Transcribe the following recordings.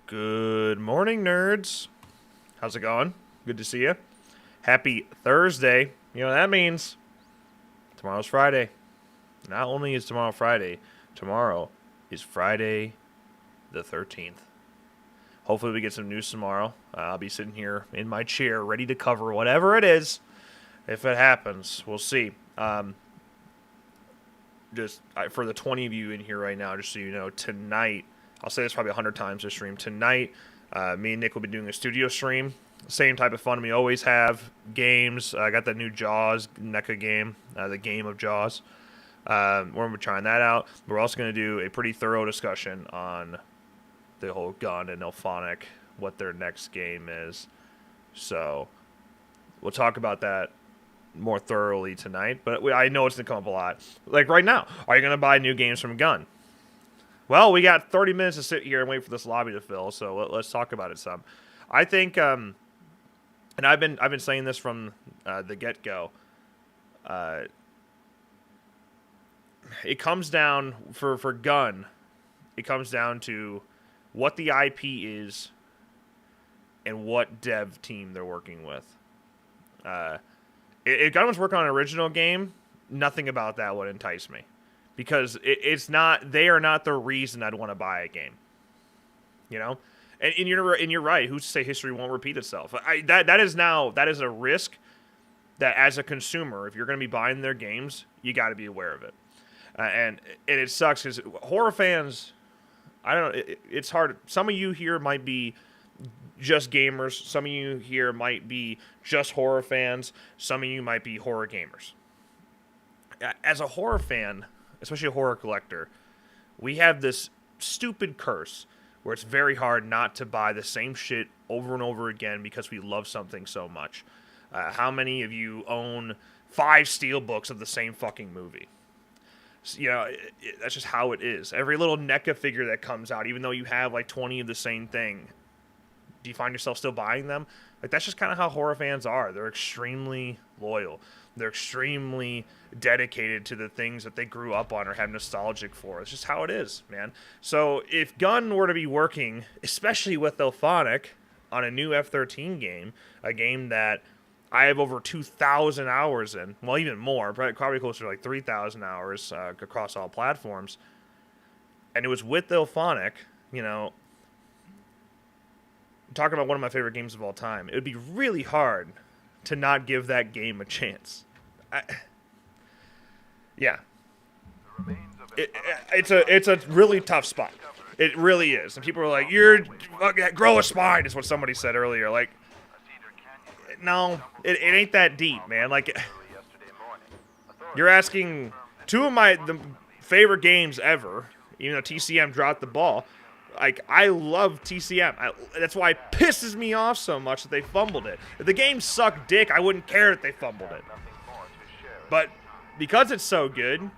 Good morning, nerds. How's it going? Good to see you. Happy Thursday. You know what that means? Tomorrow's Friday. Not only is tomorrow Friday, tomorrow is Friday the 13th. Hopefully we get some news tomorrow. I'll be sitting here in my chair ready to cover whatever it is. If it happens, we'll see. For the 20 of you in here right now, just so you know, tonight, I'll say this probably 100 times this stream. Tonight, me and Nick will be doing a studio stream. Same type of fun we always have. Games. I got that new Jaws NECA game, the game of Jaws. We're going to be trying that out. We're also going to do a pretty thorough discussion on the whole Gun and Elphonic, what their next game is. So we'll talk about that more thoroughly tonight, but I know it's going to come up a lot. Like right now, are you going to buy new games from Gun? Well, we got 30 minutes to sit here and wait for this lobby to fill, so let's talk about it some. I think, and I've been saying this from the get-go. It comes down for Gun. It comes down to what the IP is and what dev team they're working with. If Gun was working on an original game, nothing about that would entice me. Because it's not, they are not the reason I'd want to buy a game. You know? And you're right. Who's to say history won't repeat itself? That is a risk that as a consumer, if you're going to be buying their games, you got to be aware of it. And it sucks because horror fans, I don't know, it's hard. Some of you here might be just gamers. Some of you here might be just horror fans. Some of you might be horror gamers. As a horror fan, especially a horror collector, we have this stupid curse where it's very hard not to buy the same shit over and over again because we love something so much. How many of you own 5 steelbooks of the same fucking movie? So, you know, that's just how it is. Every little NECA figure that comes out, even though you have like 20 of the same thing, do you find yourself still buying them? Like, that's just kind of how horror fans are. They're extremely loyal. They're extremely dedicated to the things that they grew up on or have nostalgic for. It's just how it is, man. So if Gun were to be working, especially with Elphonic, on a new F-13 game, a game that I have over 2,000 hours in, well, even more, probably closer to like 3,000 hours across all platforms, and it was with Elphonic, you know, talking about one of my favorite games of all time, it would be really hard to not give that game a chance. Yeah. It's a really tough spot. It really is. And people are like, grow a spine, is what somebody said earlier. Like, no, it ain't that deep, man. Like, you're asking two of the favorite games ever, even though TCM dropped the ball. Like, I love TCM. That's why it pisses me off so much that they fumbled it. If the game sucked dick, I wouldn't care that they fumbled it. But because it's so good,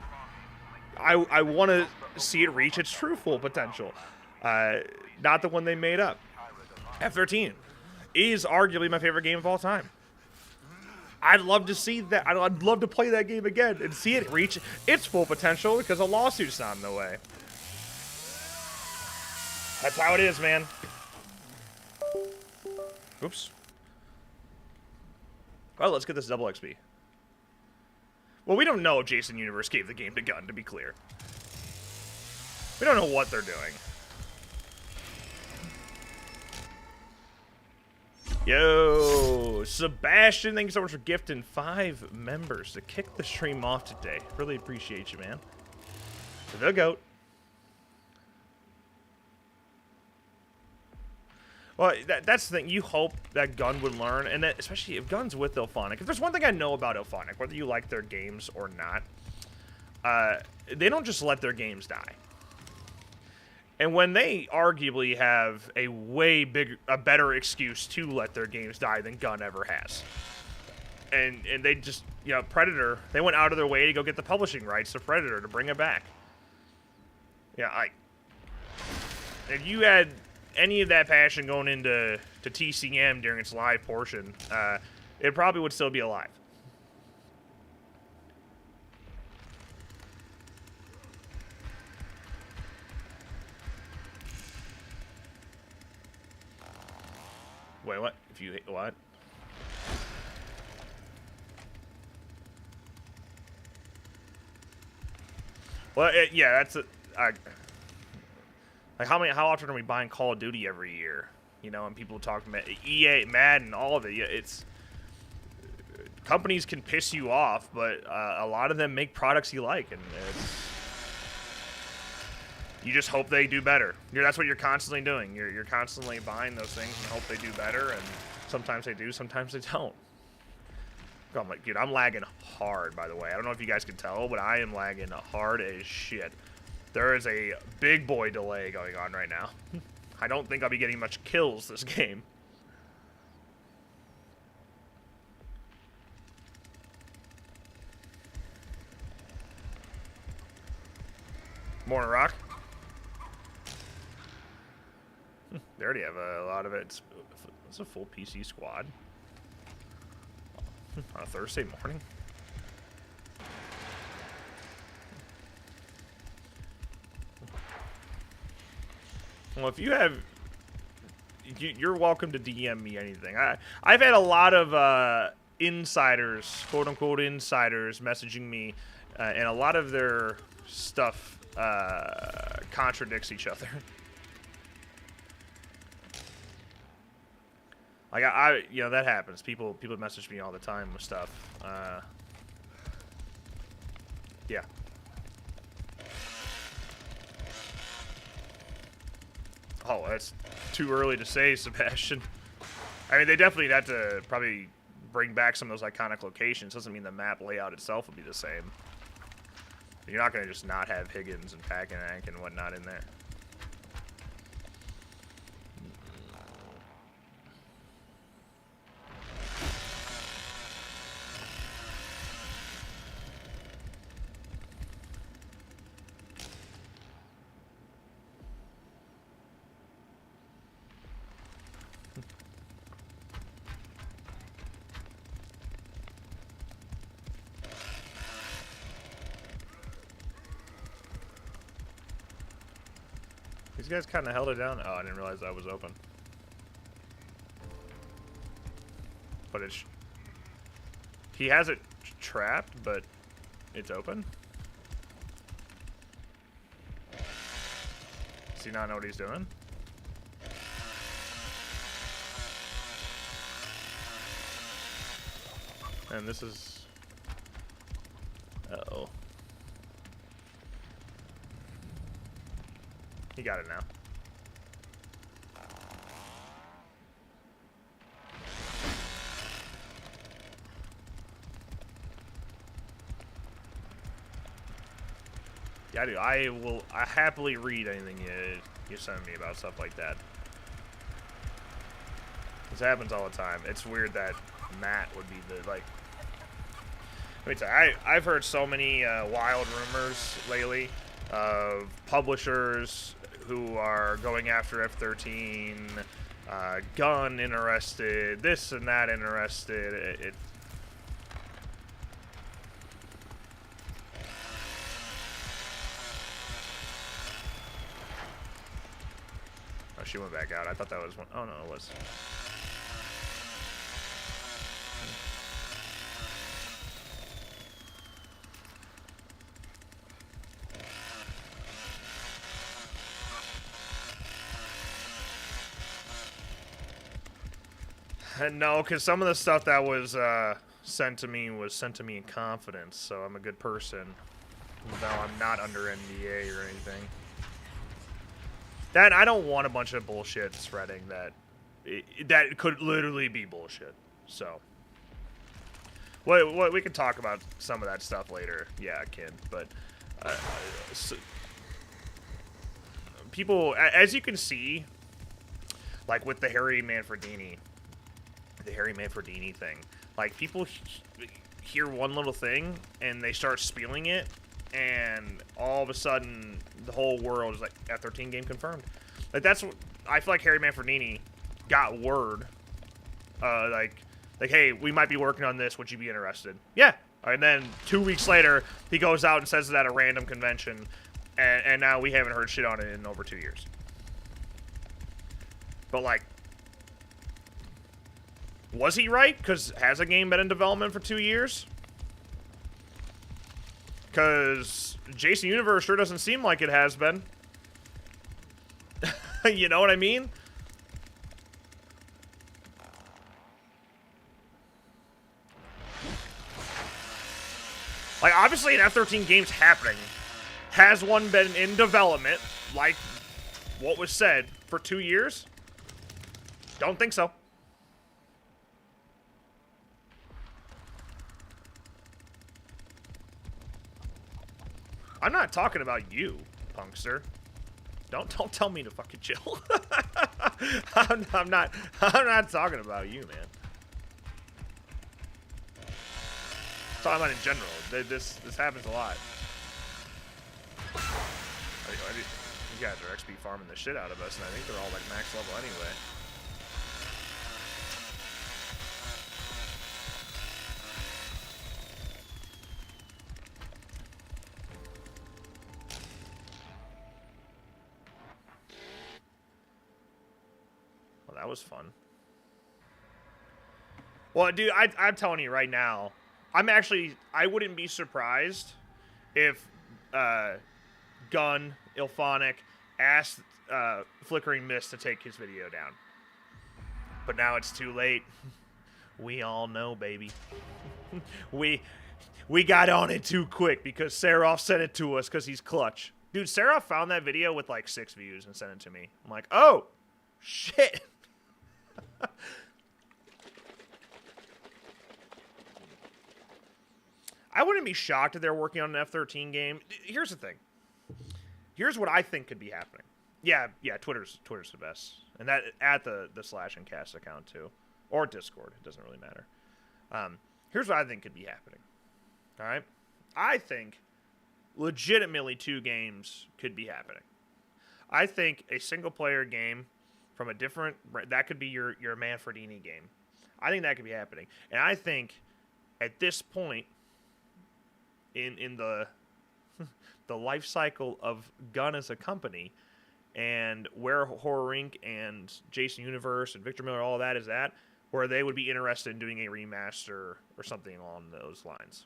I want to see it reach its true full potential. Not the one they made up. F-13 is arguably my favorite game of all time. I'd love to see that. I'd love to play that game again and see it reach its full potential because a lawsuit's not in the way. That's how it is, man. Oops. Well, let's get this double XP. Well, we don't know if Jason Universe gave the game to Gun, to be clear. We don't know what they're doing. Yo, Sebastian, thank you so much for gifting 5 members to kick the stream off today. Really appreciate you, man. The GOAT. Well, that's the thing. You hope that Gun would learn, and that, especially if Gun's with Elphonic. If there's one thing I know about Elphonic, whether you like their games or not, they don't just let their games die. And when they arguably have a better excuse to let their games die than Gun ever has, and they just, you know, Predator, they went out of their way to go get the publishing rights to Predator to bring it back. Yeah, if you had any of that passion going into TCM during its live portion, it probably would still be alive. Wait, what? If you what? Well, yeah, that's like how often are we buying Call of Duty every year? You know, and people talk about EA, Madden, all of it. Yeah, it's companies can piss you off, but a lot of them make products you like, and you just hope they do better. That's what you're constantly doing. You're constantly buying those things and hope they do better, and sometimes they do, sometimes they don't. I'm like, dude, I'm lagging hard, by the way. I don't know if you guys can tell, but I am lagging hard as shit. There is a big boy delay going on right now. I don't think I'll be getting much kills this game. Morning, Rock. They already have a lot of it. It's a full PC squad. On a Thursday morning? Well, if you have... You're welcome to DM me anything. I've had a lot of insiders, quote-unquote insiders, messaging me, and a lot of their stuff contradicts each other. Like, you know, that happens. People message me all the time with stuff. Yeah. Oh, that's too early to say, Sebastian. I mean, they definitely have to probably bring back some of those iconic locations. Doesn't mean the map layout itself will be the same. You're not going to just not have Higgins and Packanack and whatnot in there. These guys kind of held it down. Oh, I didn't realize that was open. But it's... He has it trapped, but it's open. Does he not know what he's doing? And this is... Uh-oh. He got it now. Yeah, I do. I happily read anything you send me about stuff like that. This happens all the time. It's weird that Matt would be the, like... Let me tell you, I've heard so many wild rumors lately of publishers who are going after F-13, gun interested, this and that interested. Oh, she went back out. I thought that was one. Oh, no, it was. No, because some of the stuff that was sent to me in confidence, so I'm a good person. No, I'm not under NDA or anything. That I don't want a bunch of bullshit spreading that could literally be bullshit. So, we can talk about some of that stuff later. Yeah, I can. But so, people, as you can see, like with the Harry Manfredini thing, like people hear one little thing and they start spieling it, and all of a sudden the whole world is like, F-13 game confirmed. Like that's what I feel like. Harry Manfredini got word, like hey, we might be working on this, would you be interested? Yeah. And then 2 weeks later he goes out and says it at a random convention, and now we haven't heard shit on it in over 2 years. But like, Was he right? Because has a game been in development for 2 years? Because Jason Universe sure doesn't seem like it has been. You know what I mean? Like, obviously an F-13 game's happening. Has one been in development, like what was said, for 2 years? Don't think so. I'm not talking about you, punkster. Don't tell me to fucking chill. I'm not talking about you, man. I'm talking about in general. This happens a lot. You guys are XP farming the shit out of us, and I think they're all like max level anyway. Well, that was fun. Well, dude, I'm telling you right now, I wouldn't be surprised if Gun, Ilphonic asked Flickering Mist to take his video down. But now it's too late. We all know, baby. we got on it too quick because Seraph sent it to us because he's clutch. Dude, Seraph found that video with like 6 views and sent it to me. I'm like, oh, shit. I wouldn't be shocked if they're working on an F-13 game. Here's the thing. Here's what I think could be happening. Yeah, Twitter's the best. And that at the Slash and Cast account too. Or Discord. It doesn't really matter. Here's what I think could be happening. Alright? I think legitimately 2 games could be happening. I think a single player game from a different, that could be your Manfredini game. I think that could be happening. And I think at this point in the life cycle of Gun as a company and where Horror Inc. and Jason Universe and Victor Miller, all of that is at, where they would be interested in doing a remaster or something along those lines.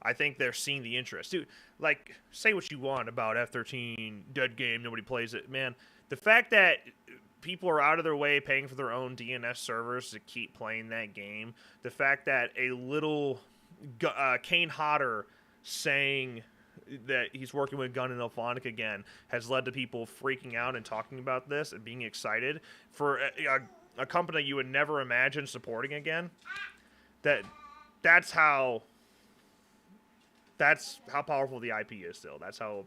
I think they're seeing the interest. Dude, like, say what you want about F-13, dead game, nobody plays it. Man, the fact that people are out of their way paying for their own DNS servers to keep playing that game, the fact that a little Kane Hodder saying that he's working with Gun and Ilphonic again has led to people freaking out and talking about this and being excited for a company you would never imagine supporting again. That's how powerful the IP is still. That's how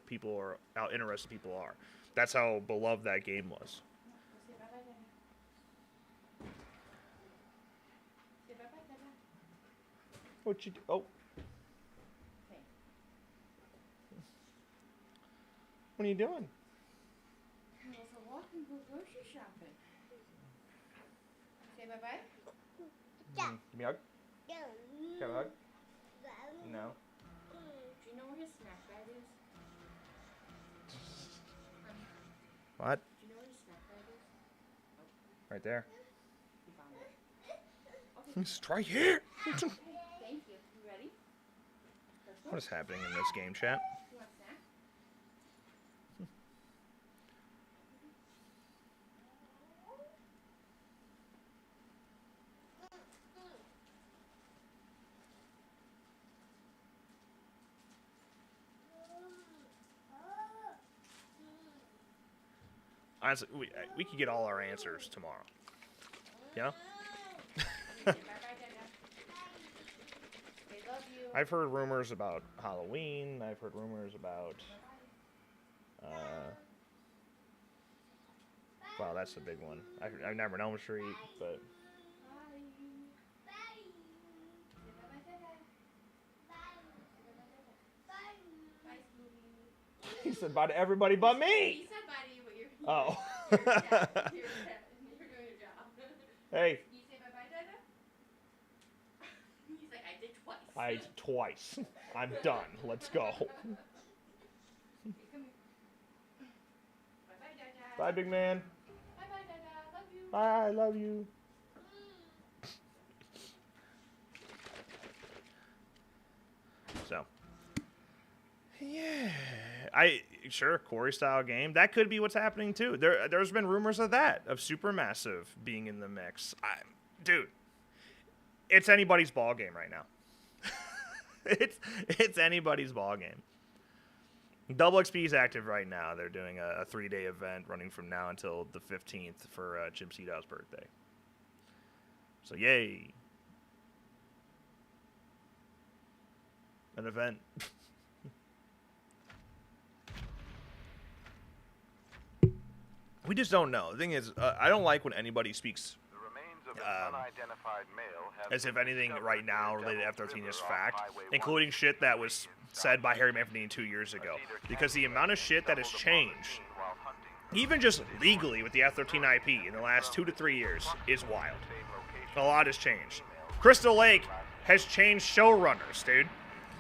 interested people are. That's how beloved that game was. What you do? Oh. What are you doing? I was walking go grocery shopping. Say bye-bye? Give me a hug? Have a hug? No. Do you know where his snack bag is? What? Do you know where his snack bag is? Oh. Right there. You found it. Okay. It's right here. Thank you. You ready? What is happening in this game chat? You want a snack? Honestly, we could get all our answers tomorrow. You know? Bye-bye, Dada. They love you. I've heard rumors about Halloween. I've heard rumors about... wow, that's a big one. I've never known Street, but... He said bye to everybody but me! He said bye to you, but you're Oh. You're doing your job. Hey. You say bye-bye, Dada? He's like, I did twice. I twice. I'm done. Let's go. Come here. Bye-bye, Dada. Bye, big man. Bye-bye, Dada. Love you. Bye, I love you. Yeah, sure, Corey style game. That could be what's happening too. There's been rumors of that, of Supermassive being in the mix. Dude, it's anybody's ball game right now. it's anybody's ball game. Double XP is active right now. They're doing a 3-day event running from now until the 15th for Jim Sedow's birthday. So yay, an event. We just don't know. The thing is, I don't like when anybody speaks as if anything right now related to F-13 is fact, including shit that was said by Harry Manfredini 2 years ago. Because the amount of shit that has changed, even just legally with the F-13 IP in the last 2 to 3 years, is wild. A lot has changed. Crystal Lake has changed showrunners, dude.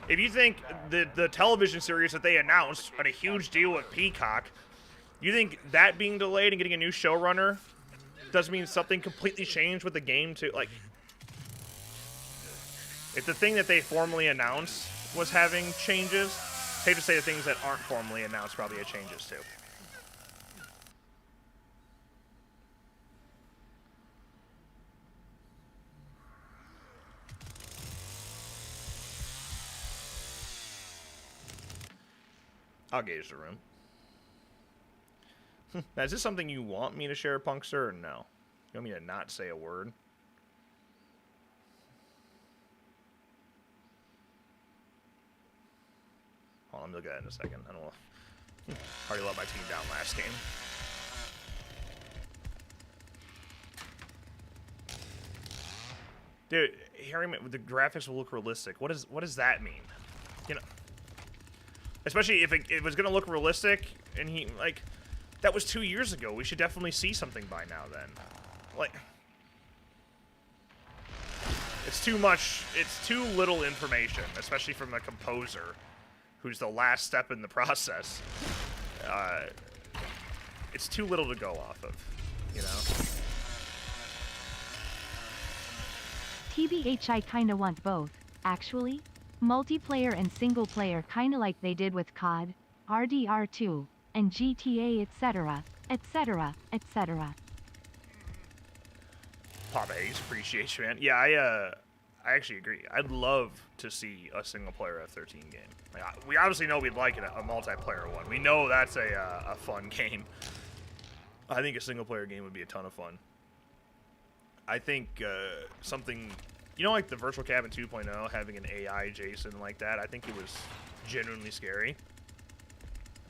If you think the television series that they announced had a huge deal with Peacock, you think that being delayed and getting a new showrunner doesn't mean something completely changed with the game too? Like, if the thing that they formally announced was having changes, safe to say the things that aren't formally announced probably had changes too. I'll gauge the room. Now, is this something you want me to share, Punkster, or no? You want me to not say a word? Hold on, let me look at it in a second. I don't know. Already let my team down last game. Dude, hearing the graphics will look realistic. What does that mean? You know, especially if it was gonna look realistic, and he like. That was 2 years ago. We should definitely see something by now then. Like, it's too much, it's too little information, especially from a composer who's the last step in the process. It's too little to go off of, you know? TBH, I kinda want both, actually. Multiplayer and single player, kinda like they did with COD, RDR2, and GTA, etc., etc., etc. Papa Ace, appreciate you, man. Yeah, I actually agree. I'd love to see a single-player F-13 game. Like, we obviously know we'd like it, a multiplayer one. We know that's a fun game. I think a single-player game would be a ton of fun. I think something, you know, like the Virtual Cabin 2.0, having an AI Jason like that, I think it was genuinely scary.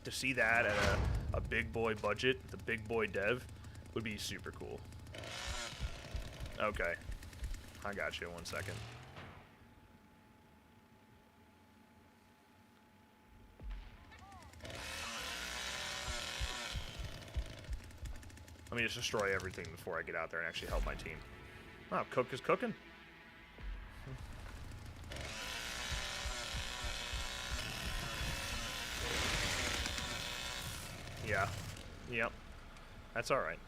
To see that at a big boy budget, the big boy dev, would be super cool. Okay. I got you in 1 second. Let me just destroy everything before I get out there and actually help my team. Oh, Cook is cooking. Yeah. Yep. That's alright.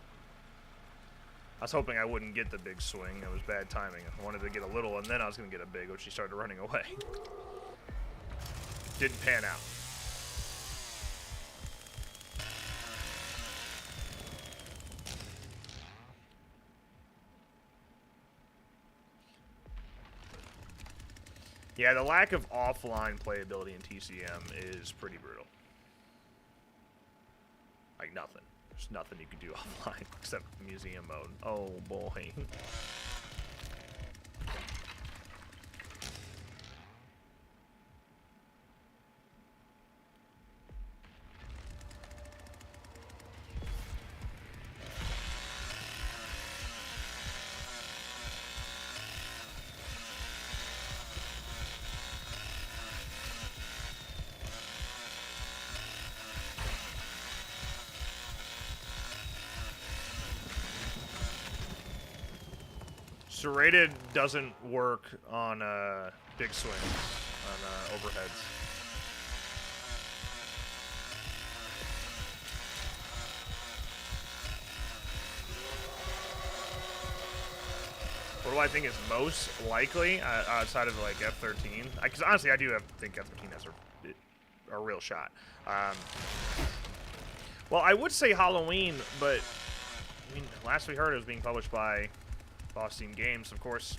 I was hoping I wouldn't get the big swing. It was bad timing. I wanted to get a little, and then I was going to get a big, when she started running away. Didn't pan out. Yeah, the lack of offline playability in TCM is pretty brutal. Like, nothing. There's nothing you can do offline except museum mode. Oh, boy. Serrated doesn't work on big swings, on overheads. What do I think is most likely outside of like F-13? Because honestly, I do think F-13 has a real shot. Well, I would say Halloween, but I mean, last we heard it was being published by Boss Team Games. Of course,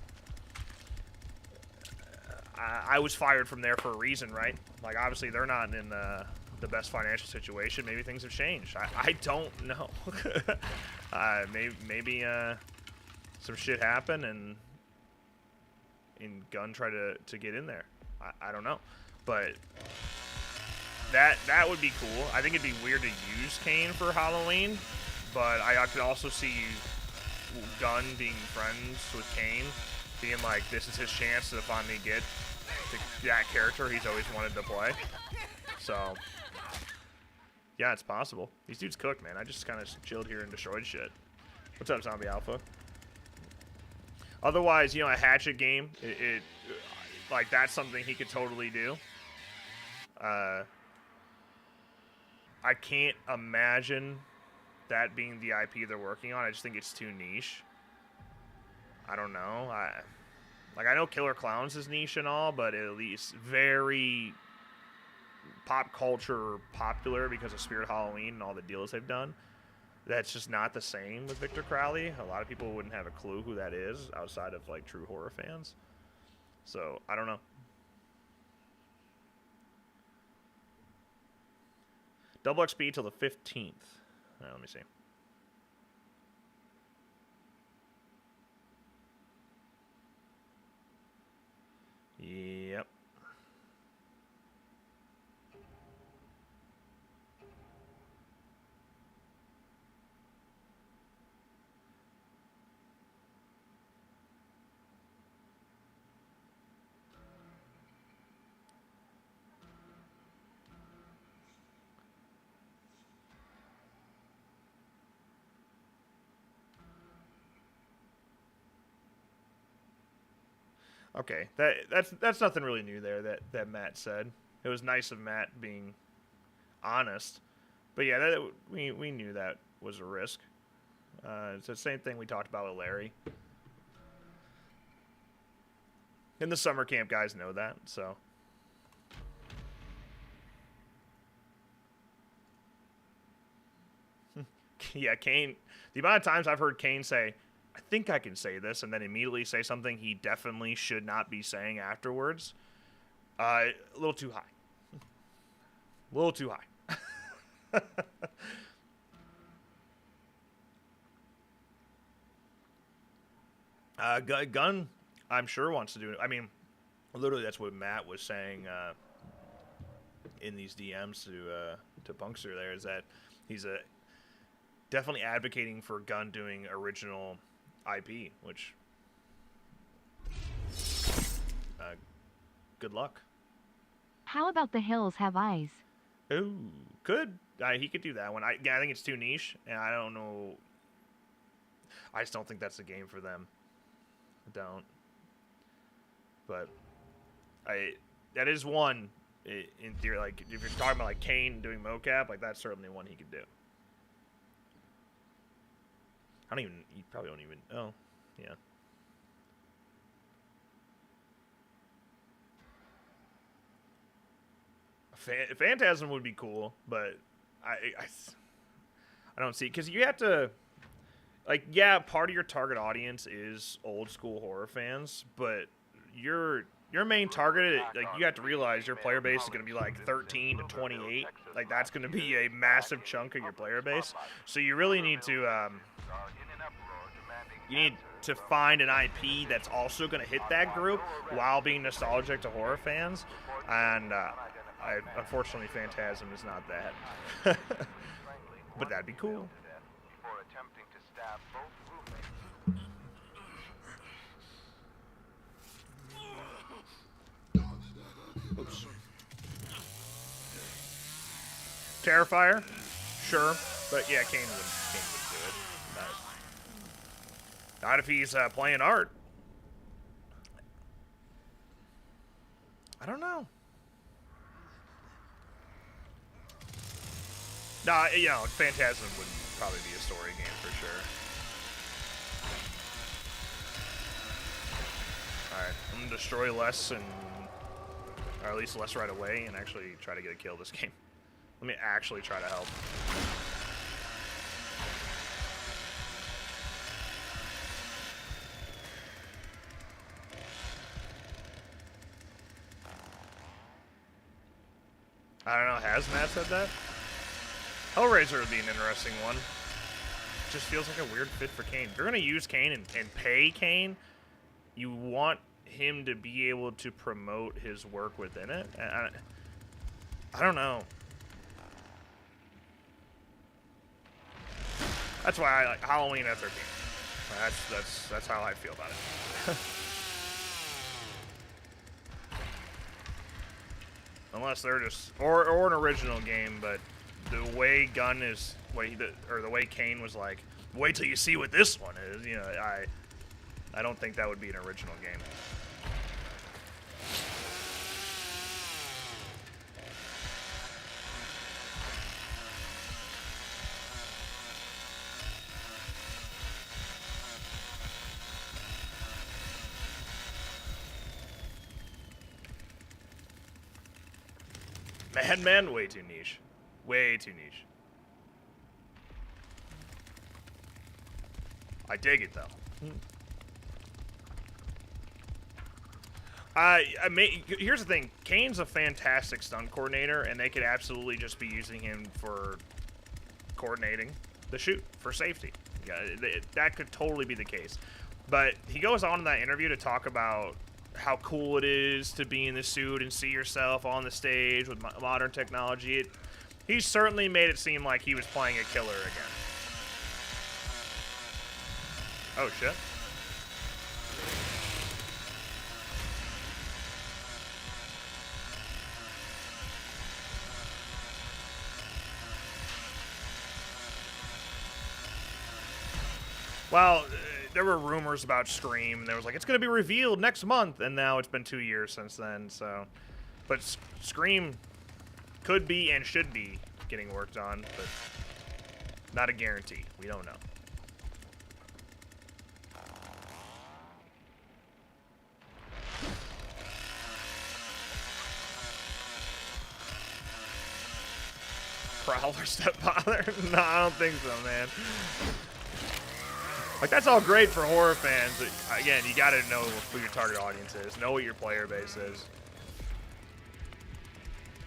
I was fired from there for a reason, right? Like, obviously, they're not in the best financial situation. Maybe things have changed. I don't know. Maybe some shit happened and Gunn tried to get in there. I don't know, but that would be cool. I think it'd be weird to use Kane for Halloween, but I could also see Gunn being friends with Kane, being like, this is his chance to finally get that character he's always wanted to play. So, yeah, it's possible. These dudes cook, man. I just kind of chilled here and destroyed shit. What's up, Zombie Alpha? Otherwise, you know, a hatchet game, like, that's something he could totally do. I can't imagine that being the IP they're working on. I just think it's too niche. I don't know. I know Killer Clowns is niche and all, but at least very pop culture popular because of Spirit Halloween and all the deals they've done. That's just not the same with Victor Crowley. A lot of people wouldn't have a clue who that is outside of, like, true horror fans. So, I don't know. Double XP till the 15th. Let me see. Yep. Okay, that's nothing really new there that Matt said. It was nice of Matt being honest, but yeah, we knew that was a risk. It's the same thing we talked about with Larry. And the summer camp guys know that, so. Yeah, Kane. The amount of times I've heard Kane say, I think I can say this, and then immediately say something he definitely should not be saying afterwards. A little too high. A little too high. Gunn, I'm sure, wants to do it. I mean, literally, that's what Matt was saying in these DMs to Punkster there, is that he's definitely advocating for Gunn doing original IP, which good luck. How about the hills have eyes? Ooh, good. He could do that one. I think it's too niche, and I don't know. I just don't think that's the game for them. I don't. But that is one in theory. Like, if you're talking about like Kane doing mocap, like, that's certainly one he could do. You probably don't even, oh, yeah. Phantasm would be cool, but I don't see, because you have to, like, yeah, part of your target audience is old school horror fans, but your main target, like, you have to realize your player base is going to be like 13 to 28. Like, that's going to be a massive chunk of your player base. So you really need to, find an IP that's also going to hit that group while being nostalgic to horror fans. And unfortunately, Phantasm is not that. But that'd be cool. Oops. Terrifier? Sure. But yeah, Kane would do it. Not if he's playing art. I don't know. Nah, you know, Phantasm would probably be a story game for sure. Alright, I'm gonna destroy less and or at least less right away, and actually try to get a kill this game. Let me actually try to help. I don't know, has Matt said that? Hellraiser would be an interesting one. Just feels like a weird fit for Kane. If you're going to use Kane and pay Kane, you want him to be able to promote his work within it. I don't know. That's why I like Halloween at 13. That's how I feel about it. Unless they're just or an original game, but the way Gunn is, or the way Kane was like, wait till you see what this one is. You know, I don't think that would be an original game. Madman, way too niche. Way too niche. I dig it, though. Here's the thing. Kane's a fantastic stunt coordinator, and they could absolutely just be using him for coordinating the shoot for safety. Yeah, that could totally be the case. But he goes on in that interview to talk about how cool it is to be in the suit and see yourself on the stage with modern technology. He certainly made it seem like he was playing a killer again. Oh, shit. Well, there were rumors about Scream, and there was like, it's going to be revealed next month, and now it's been 2 years since then, so. But Scream could be and should be getting worked on, but not a guarantee. We don't know. Prowler stepfather? No, I don't think so, man. Like, that's all great for horror fans, but again, you gotta know who your target audience is, know what your player base is.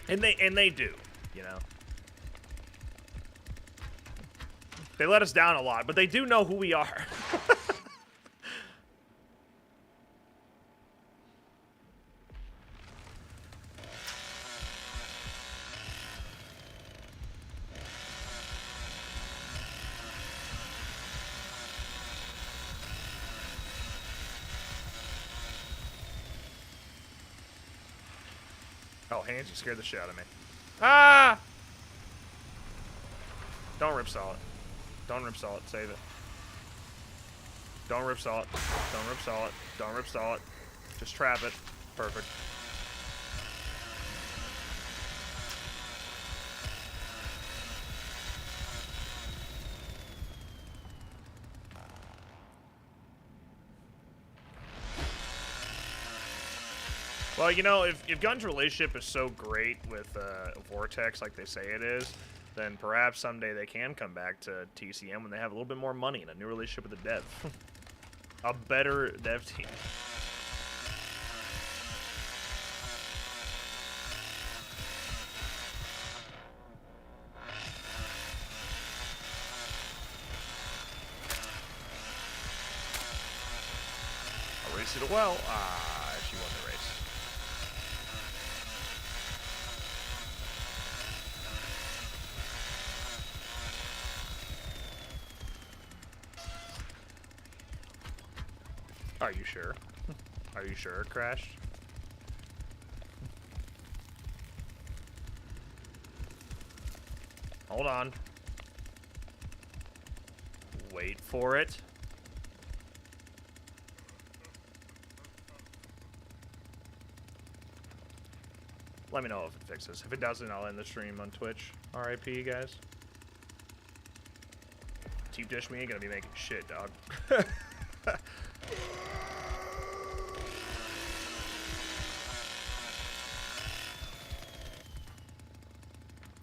And they do, you know. They let us down a lot, but they do know who we are. Oh, hands, you scared the shit out of me. Ah! Don't rip solid. Don't rip solid. Save it. Don't rip solid. Don't rip solid. Don't rip solid. Just trap it. Perfect. Well, you know, if Gun's relationship is so great with Vortex, like they say it is, then perhaps someday they can come back to TCM when they have a little bit more money and a new relationship with the dev. A better dev team. I'll race it well. Ah, she won the race. Are you sure? Are you sure it crashed? Hold on. Wait for it. Let me know if it fixes. If it doesn't, I'll end the stream on Twitch. RIP, guys. Deep Dish, we ain't gonna be making shit, dog.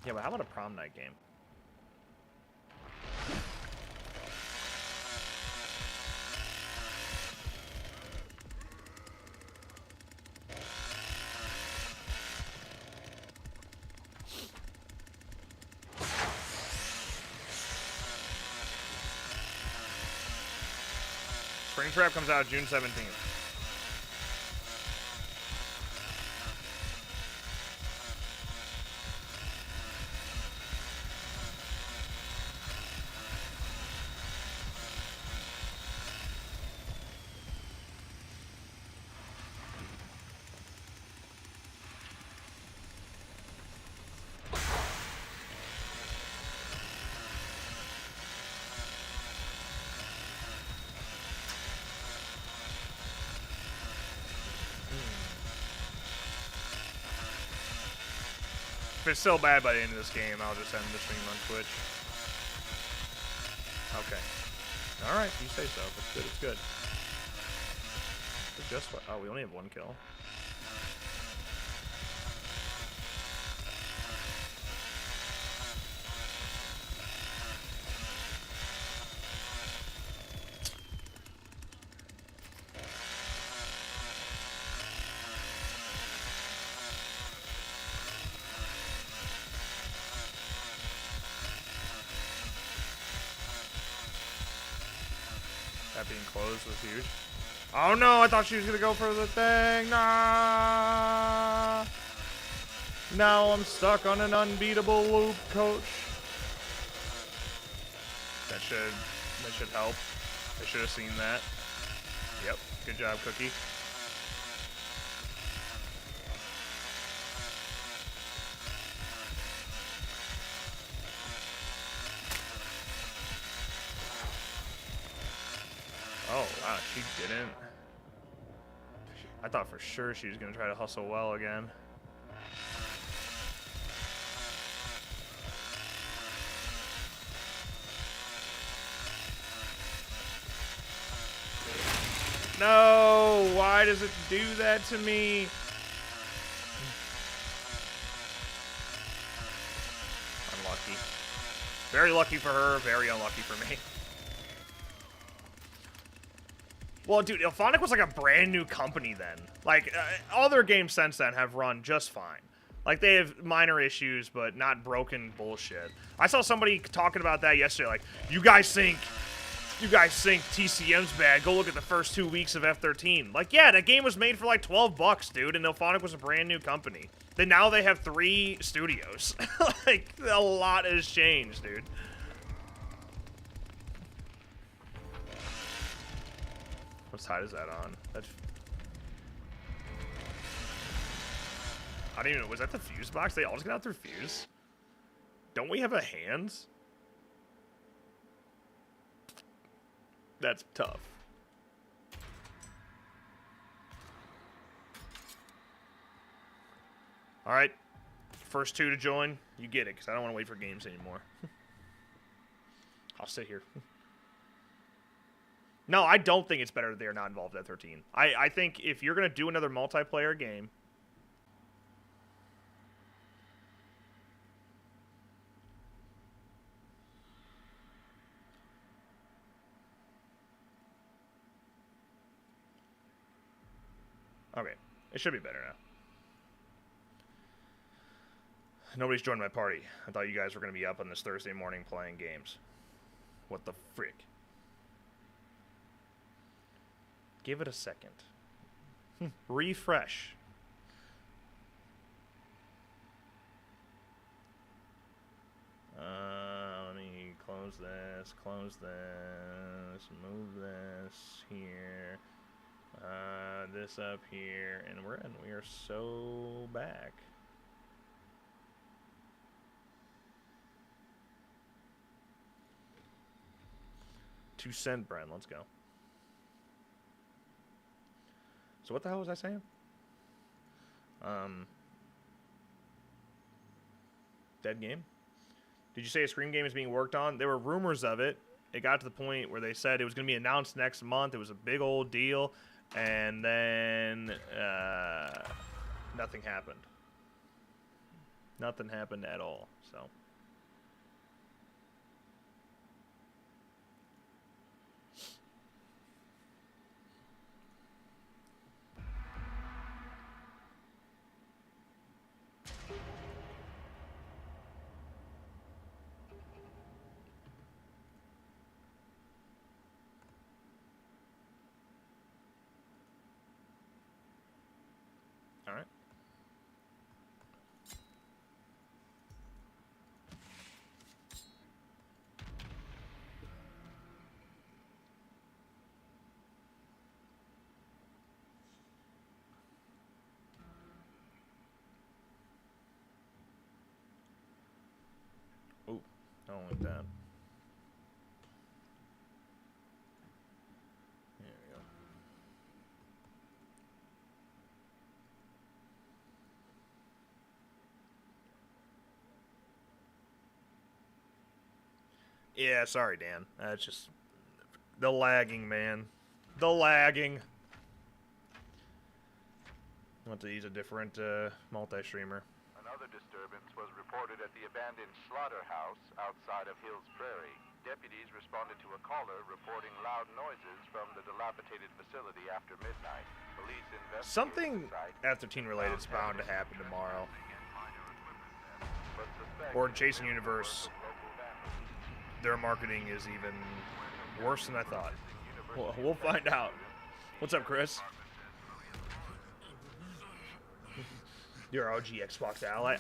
Yeah, but how about a prom night game? Springtrap comes out June 17th. If it's still bad by the end of this game, I'll just end the stream on Twitch. Okay. Alright, you say so. It's good, it's good. It's just what? Oh, we only have 1 kill. That being closed was huge. Oh no, I thought she was gonna go for the thing. Nah. Now I'm stuck on an unbeatable loop, coach. That should help. I should have seen that. Yep, good job, Cookie. Oh, wow, she didn't. I thought for sure she was going to try to hustle well again. No! Why does it do that to me? Unlucky. Very lucky for her, very unlucky for me. Well, dude, Ilphonic was like a brand new company then. Like, all their games since then have run just fine. Like, they have minor issues, but not broken bullshit. I saw somebody talking about that yesterday. Like, you guys think TCM's bad. Go look at the first 2 weeks of F13. Like, yeah, that game was made for like $12, dude, and Ilphonic was a brand new company. Then now they have 3 studios. Like, a lot has changed, dude. What side is that on? That's... I don't even know. Was that the fuse box? They all just get out through fuse? Don't we have a hands? That's tough. Alright. First 2 to join. You get it, because I don't want to wait for games anymore. I'll sit here. No, I don't think it's better that they're not involved at 13. I think if you're going to do another multiplayer game... Okay, it should be better now. Nobody's joined my party. I thought you guys were going to be up on this Thursday morning playing games. What the frick? Give it a second. Refresh. Let me close this, move this here, this up here, and we're in. We are so back. $2 Brand, let's go. So what the hell was I saying? Dead game? Did you say a Scream game is being worked on? There were rumors of it. It got to the point where they said it was going to be announced next month. It was a big old deal. And then nothing happened. Nothing happened at all, so. All right. Ooh, I don't like that. There we go. Yeah, sorry, Dan. That's just the lagging, man. The lagging. I want to use a different multi-streamer. Another disturbance was reported at the abandoned slaughterhouse outside of Hills Prairie. Deputies responded to a caller reporting loud noises from the dilapidated facility after midnight. Police investigated Something the site, F-13 related is bound to happen tomorrow. but suspect Or Jason Universe, local vandals. their marketing is even worse than I thought. We'll find out. What's up, Chris? You're OG Xbox ally.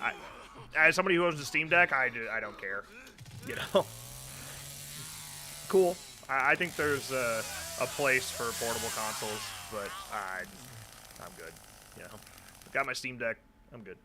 As somebody who owns a Steam Deck, I don't care. You know. Cool. I think there's a place for portable consoles, but I'm good. You know. Got my Steam Deck. I'm good.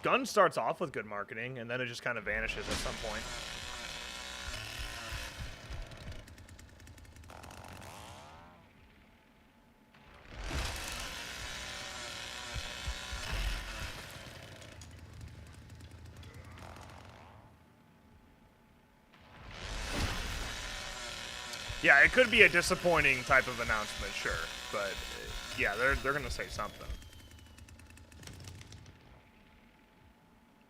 Gun starts off with good marketing, and then it just kind of vanishes at some point. Yeah, it could be a disappointing type of announcement, sure, but yeah, they're gonna say something.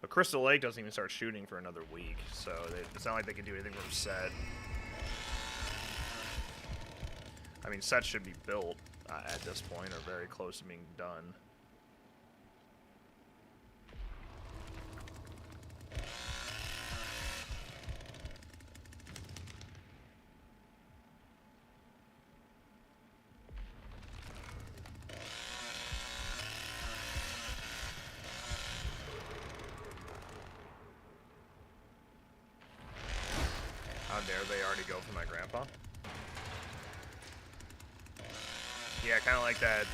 But Crystal Lake doesn't even start shooting for another week, so it's not like they can do anything from set. I mean, sets should be built at this point, or very close to being done. How dare they already go for my grandpa? Yeah, kind of like that,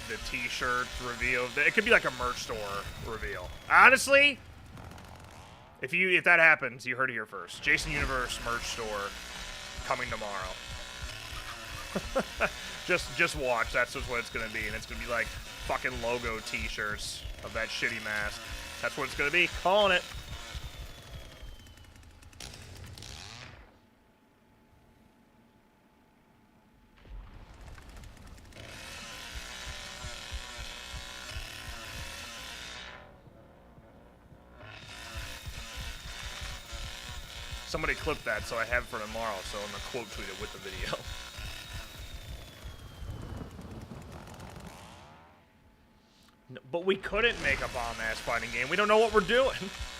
the t-shirt reveal. It could be like a merch store reveal. Honestly, if that happens, you heard it here first. Jason Universe merch store coming tomorrow. just watch. That's just what it's gonna be, and it's gonna be like fucking logo t-shirts of that shitty mask. That's what it's gonna be. Calling it. Somebody clip that so I have it for tomorrow, so I'm gonna quote tweet it with the video. No, but we couldn't make a bomb-ass fighting game. We don't know what we're doing.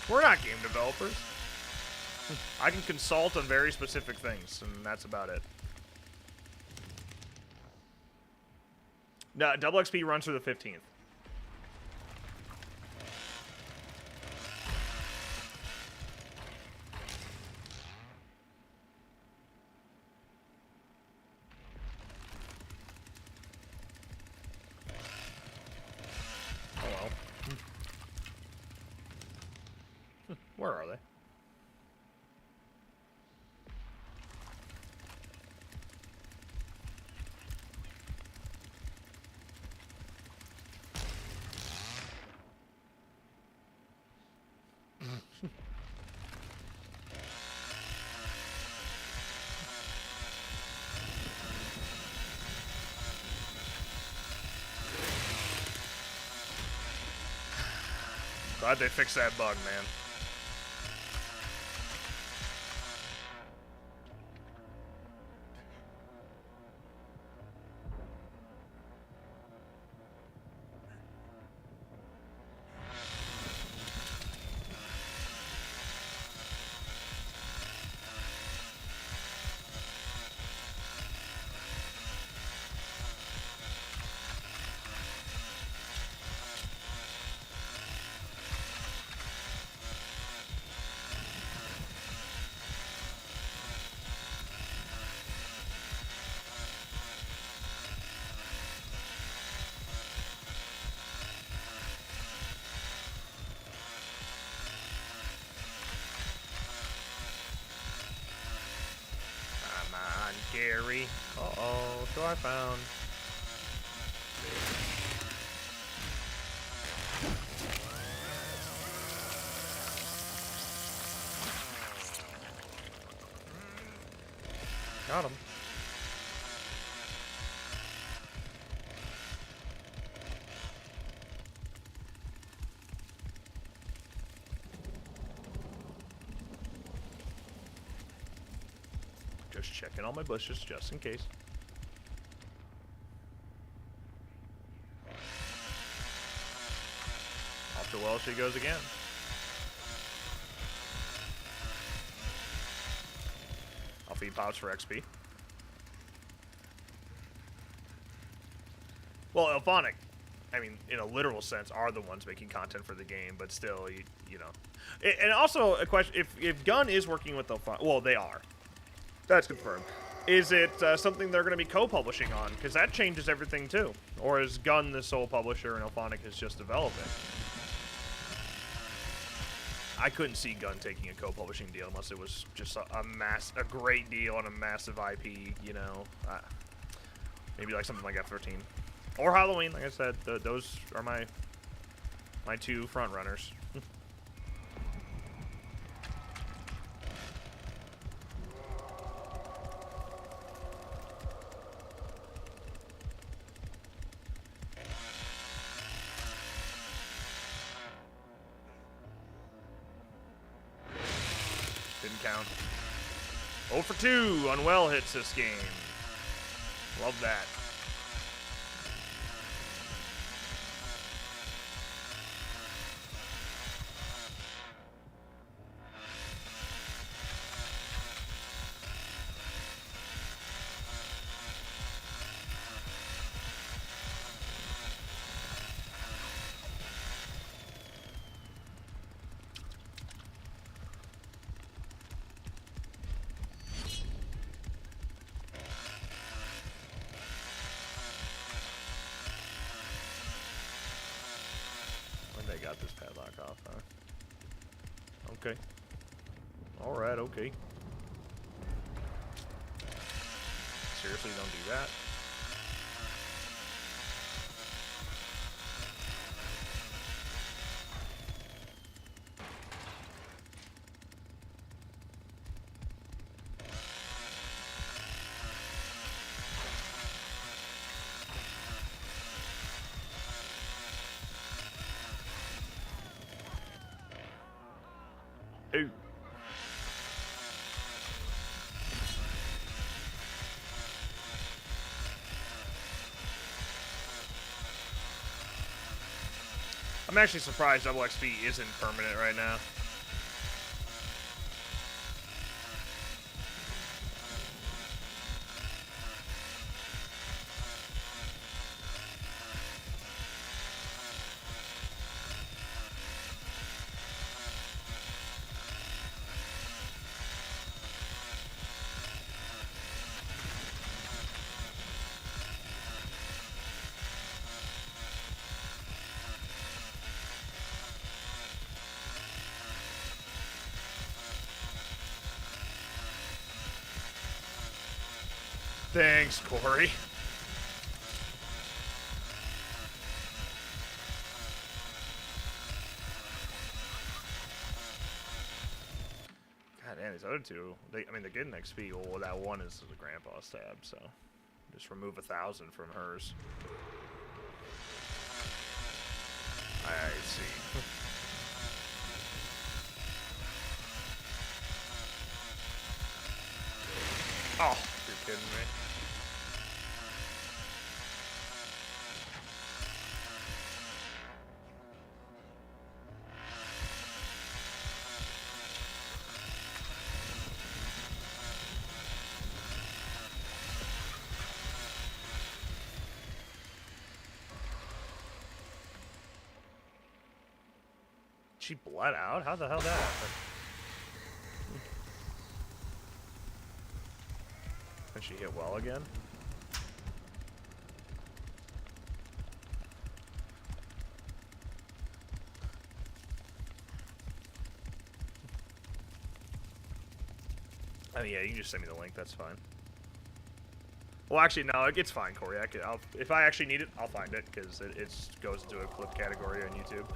We're not game developers. I can consult on very specific things, and that's about it. No, double XP runs through the 15th. Where are they? Glad they fixed that bug, man. Gary. Uh-oh, so I found. Got him. Just checking all my bushes, just in case. Off to well she goes again. I'll feed pops for XP. Well, Elphonic, I mean, in a literal sense, are the ones making content for the game, but still, you know. And also, a question, if Gun is working with Elphonic, well, they are. That's confirmed. Is it something they're going to be co-publishing on? Because that changes everything, too. Or is Gun the sole publisher and Elphonic is just developing? I couldn't see Gun taking a co-publishing deal unless it was just a great deal on a massive IP, you know. Maybe like something like F-13. Or Halloween, like I said. Those are my two front runners. Didn't count. 0 for 2 on well hits this game. Love that. They got this padlock off, huh? Okay. Alright, okay. Seriously, don't do that. Ooh. I'm actually surprised double XP isn't permanent right now. Thanks, Corey. God damn, these other two, I mean, they're getting XP. Well, that one is the grandpa's tab, so just remove 1,000 from hers. I see. Oh, you're kidding me. She bled out? How the hell did that happen? Can she hit well again? I mean, yeah, you can just send me the link. That's fine. Well, actually, no, it's fine, Corey. If I actually need it, I'll find it because it goes into a clip category on YouTube.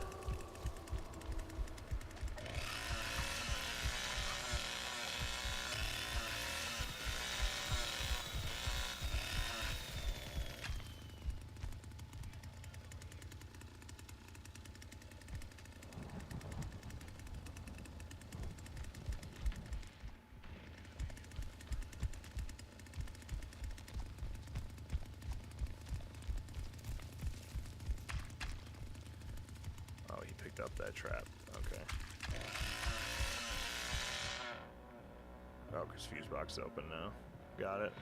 Up that trap. Okay. Oh, because fuse box is open now. Got it.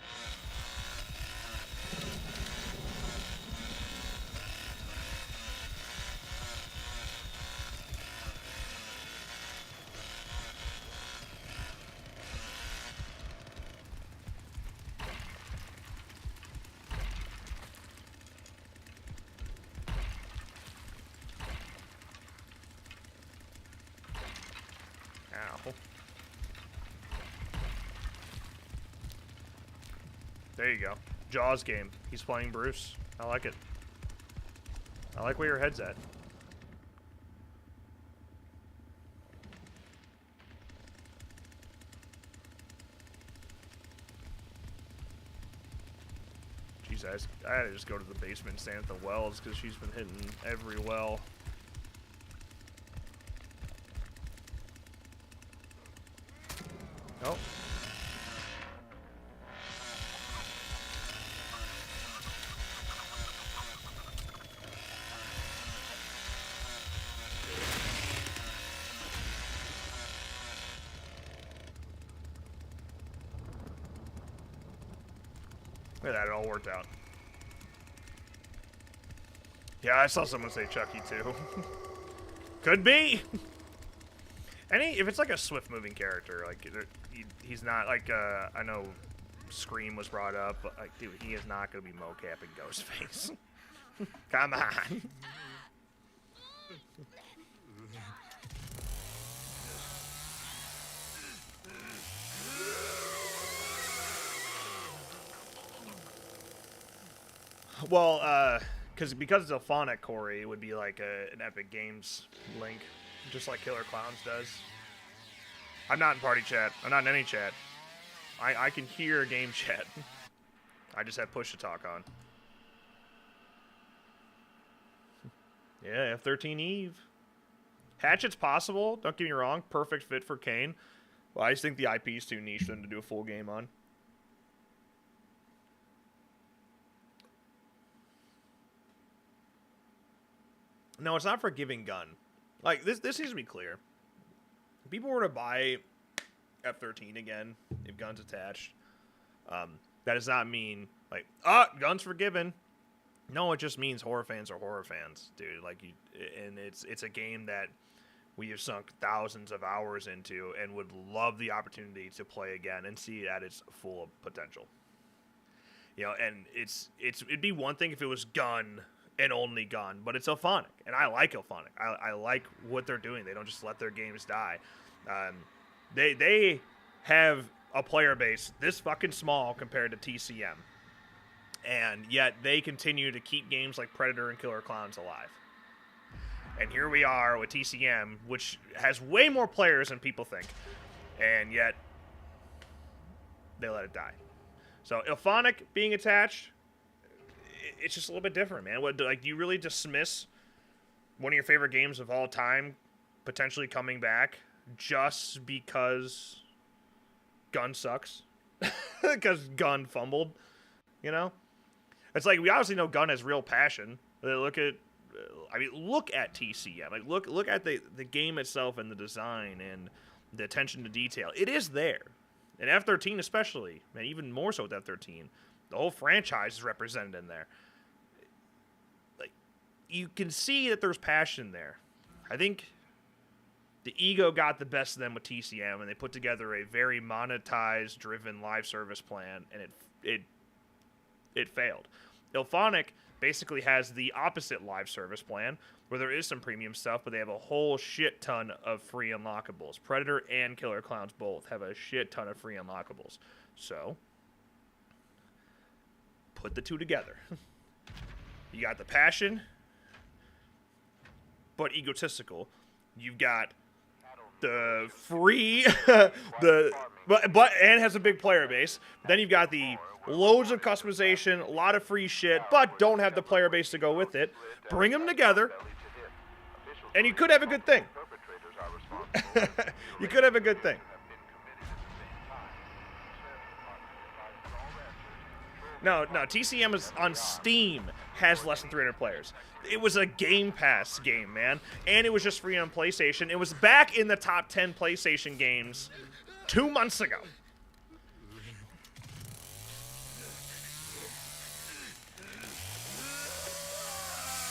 Ow. There you go. Jaws game. He's playing Bruce. I like it. I like where your head's at. Jeez, I had to just go to the basement and stand at the wells because she's been hitting every well. Oh. Look at that, it all worked out. Yeah, I saw someone say Chucky too. Could be. If it's like a swift-moving character, like he's not like I know Scream was brought up, but like, dude, he is not gonna be mocapping Ghostface. Come on. Well, because it's a phonic, Corey, it would be like an Epic Games link, just like Killer Clowns does. I'm not in party chat. I'm not in any chat. I can hear game chat. I just have push to talk on. Yeah, F-13 Eve. Hatchet's possible. Don't get me wrong. Perfect fit for Kane. Well, I just think the IP is too niche for them to do a full game on. No, it's not for giving gun. Like, this needs to be clear. If people were to buy F-13 again, if guns attached, that does not mean, like, guns forgiven. No, it just means horror fans are horror fans, dude. Like, and it's a game that we have sunk thousands of hours into and would love the opportunity to play again and see at its full potential. You know, and it'd be one thing if it was gun and only gun, but it's Ilphonic, and I like Ilphonic. I like what they're doing. They don't just let their games die. They have a player base this fucking small compared to TCM. And yet they continue to keep games like Predator and Killer Clowns alive. And here we are with TCM, which has way more players than people think. And yet they let it die. So Ilphonic being attached, it's just a little bit different, man. What, like, do you really dismiss one of your favorite games of all time potentially coming back just because Gun sucks? Because Gun fumbled, you know? It's like, we obviously know Gun has real passion. Look at TCM. Like, look at the game itself and the design and the attention to detail. It is there. And F-13 especially, man, even more so with F-13. The whole franchise is represented in there. Like, you can see that there's passion there. I think the ego got the best of them with TCM, and they put together a very monetized-driven live service plan, and it failed. Ilphonic basically has the opposite live service plan, where there is some premium stuff, but they have a whole shit ton of free unlockables. Predator and Killer Clowns both have a shit ton of free unlockables. So, put the two together. You got the passion, but egotistical. You've got the free, but and has a big player base. Then you've got the loads of customization, a lot of free shit, but don't have the player base to go with it. Bring them together, and you could have a good thing. You could have a good thing. No, TCM is on Steam, has less than 300 players. It was a Game Pass game, man. And it was just free on PlayStation. It was back in the top 10 PlayStation games 2 months ago.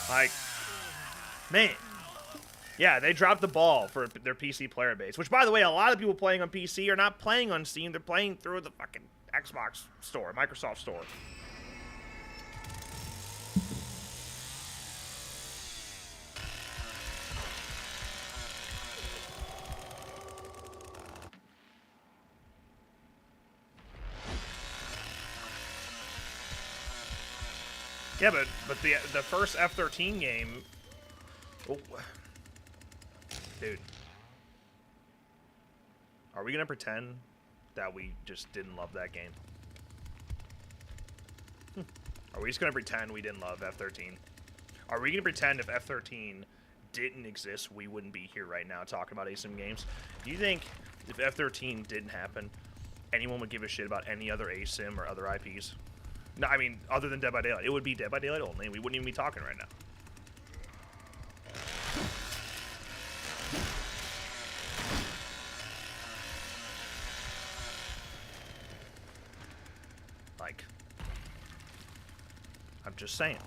Like, man. Yeah, they dropped the ball for their PC player base. Which, by the way, a lot of people playing on PC are not playing on Steam. They're playing through the fucking Xbox store, Microsoft store. Yeah, but the first F-13 game, oh, dude, are we gonna pretend that we just didn't love that game? Are we just gonna pretend we didn't love F-13? Are we gonna pretend if F-13 didn't exist, we wouldn't be here right now talking about ASIM games? Do you think if F-13 didn't happen, anyone would give a shit about any other ASIM or other IPs? No, I mean, other than Dead by Daylight. It would be Dead by Daylight only. We wouldn't even be talking right now. Like, I'm just saying.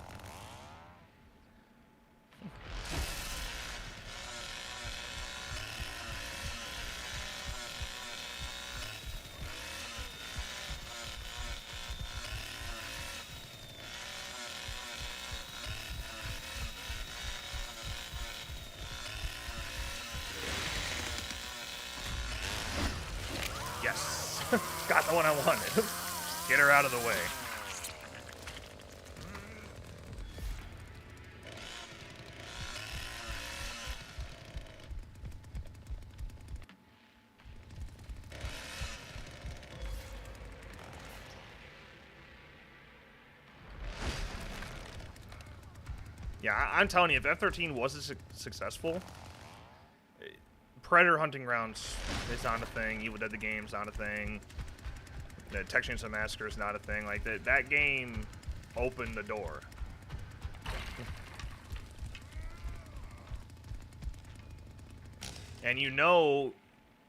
Yes. Got the one I wanted. Get her out of the way. Yeah, I'm telling you, if F-13 wasn't successful, Predator Hunting Grounds is not a thing. Evil Dead the Game's not a thing. The Texas Massacre is not a thing. Like, that game opened the door. And you know,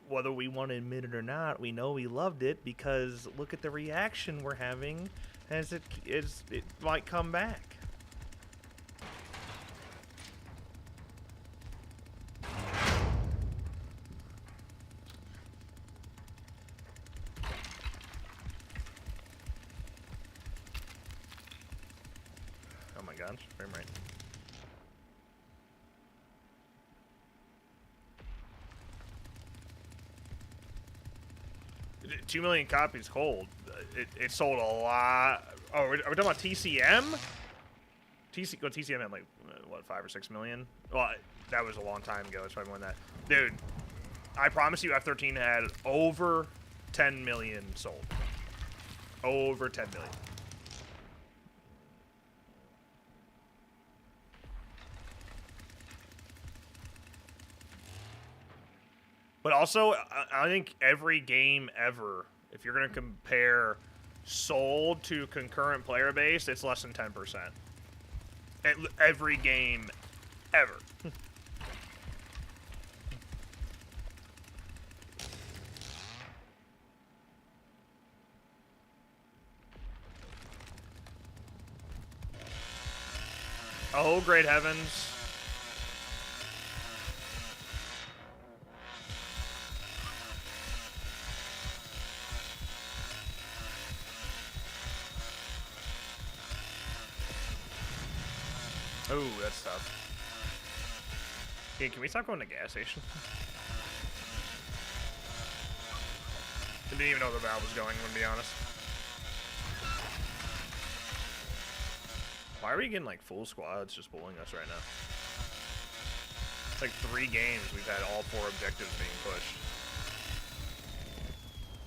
whether we want to admit it or not, we know we loved it because look at the reaction we're having as it might come back. Oh my gosh, frame rate. 2 million copies cold. It sold a lot. Oh, are we talking about TCM? TCM had like, what, 5 or 6 million? Well, that was a long time ago. That's probably more than that. Dude, I promise you F13 had over 10 million sold. Over 10 million. But also, I think every game ever, if you're going to compare sold to concurrent player base, it's less than 10%. Every game ever. Oh, great heavens. Oh, that's tough. Hey, can we stop going to gas station? I didn't even know the valve was going, to be honest. Why are we getting like full squads just bullying us right now? It's like 3 games we've had all 4 objectives being pushed.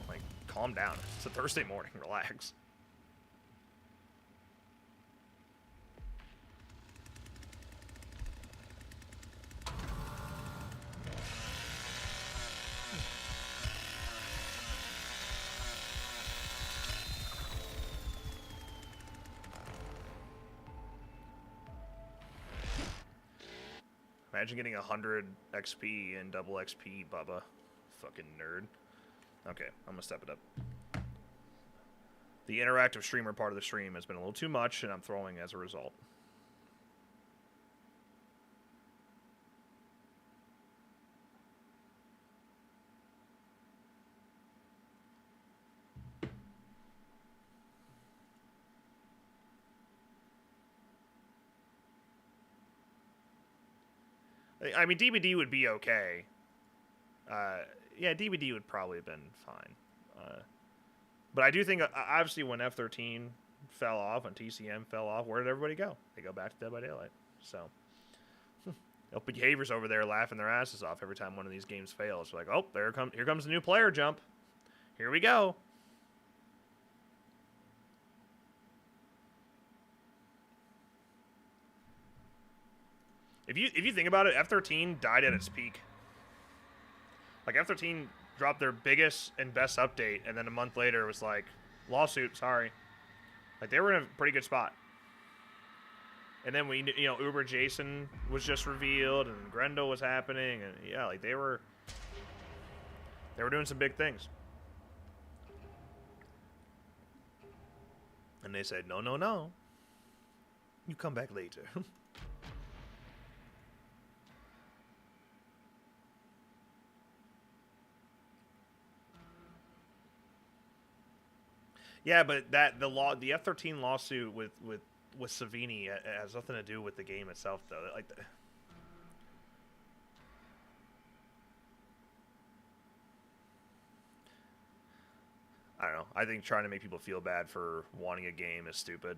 Like, calm down. It's a Thursday morning. Relax. Imagine getting 100 XP and double XP, Bubba. Fucking nerd. Okay, I'm gonna step it up. The interactive streamer part of the stream has been a little too much, and I'm throwing as a result. I mean, DBD would be okay. Yeah, DBD would probably have been fine. But I do think, obviously, when F13 fell off and TCM fell off, where did everybody go? They go back to Dead by Daylight. So, behaviors over there laughing their asses off every time one of these games fails. Like, oh, here comes the new player jump. Here we go. If you think about it, F13 died at its peak. Like, F13 dropped their biggest and best update, and then a month later it was like, lawsuit, sorry. Like, they were in a pretty good spot. And then Uber Jason was just revealed, and Grendel was happening, and yeah, like, they were doing some big things. And they said, no, no, no. You come back later. Yeah, but the F13 lawsuit with Savini has nothing to do with the game itself, though. Like, I don't know. I think trying to make people feel bad for wanting a game is stupid.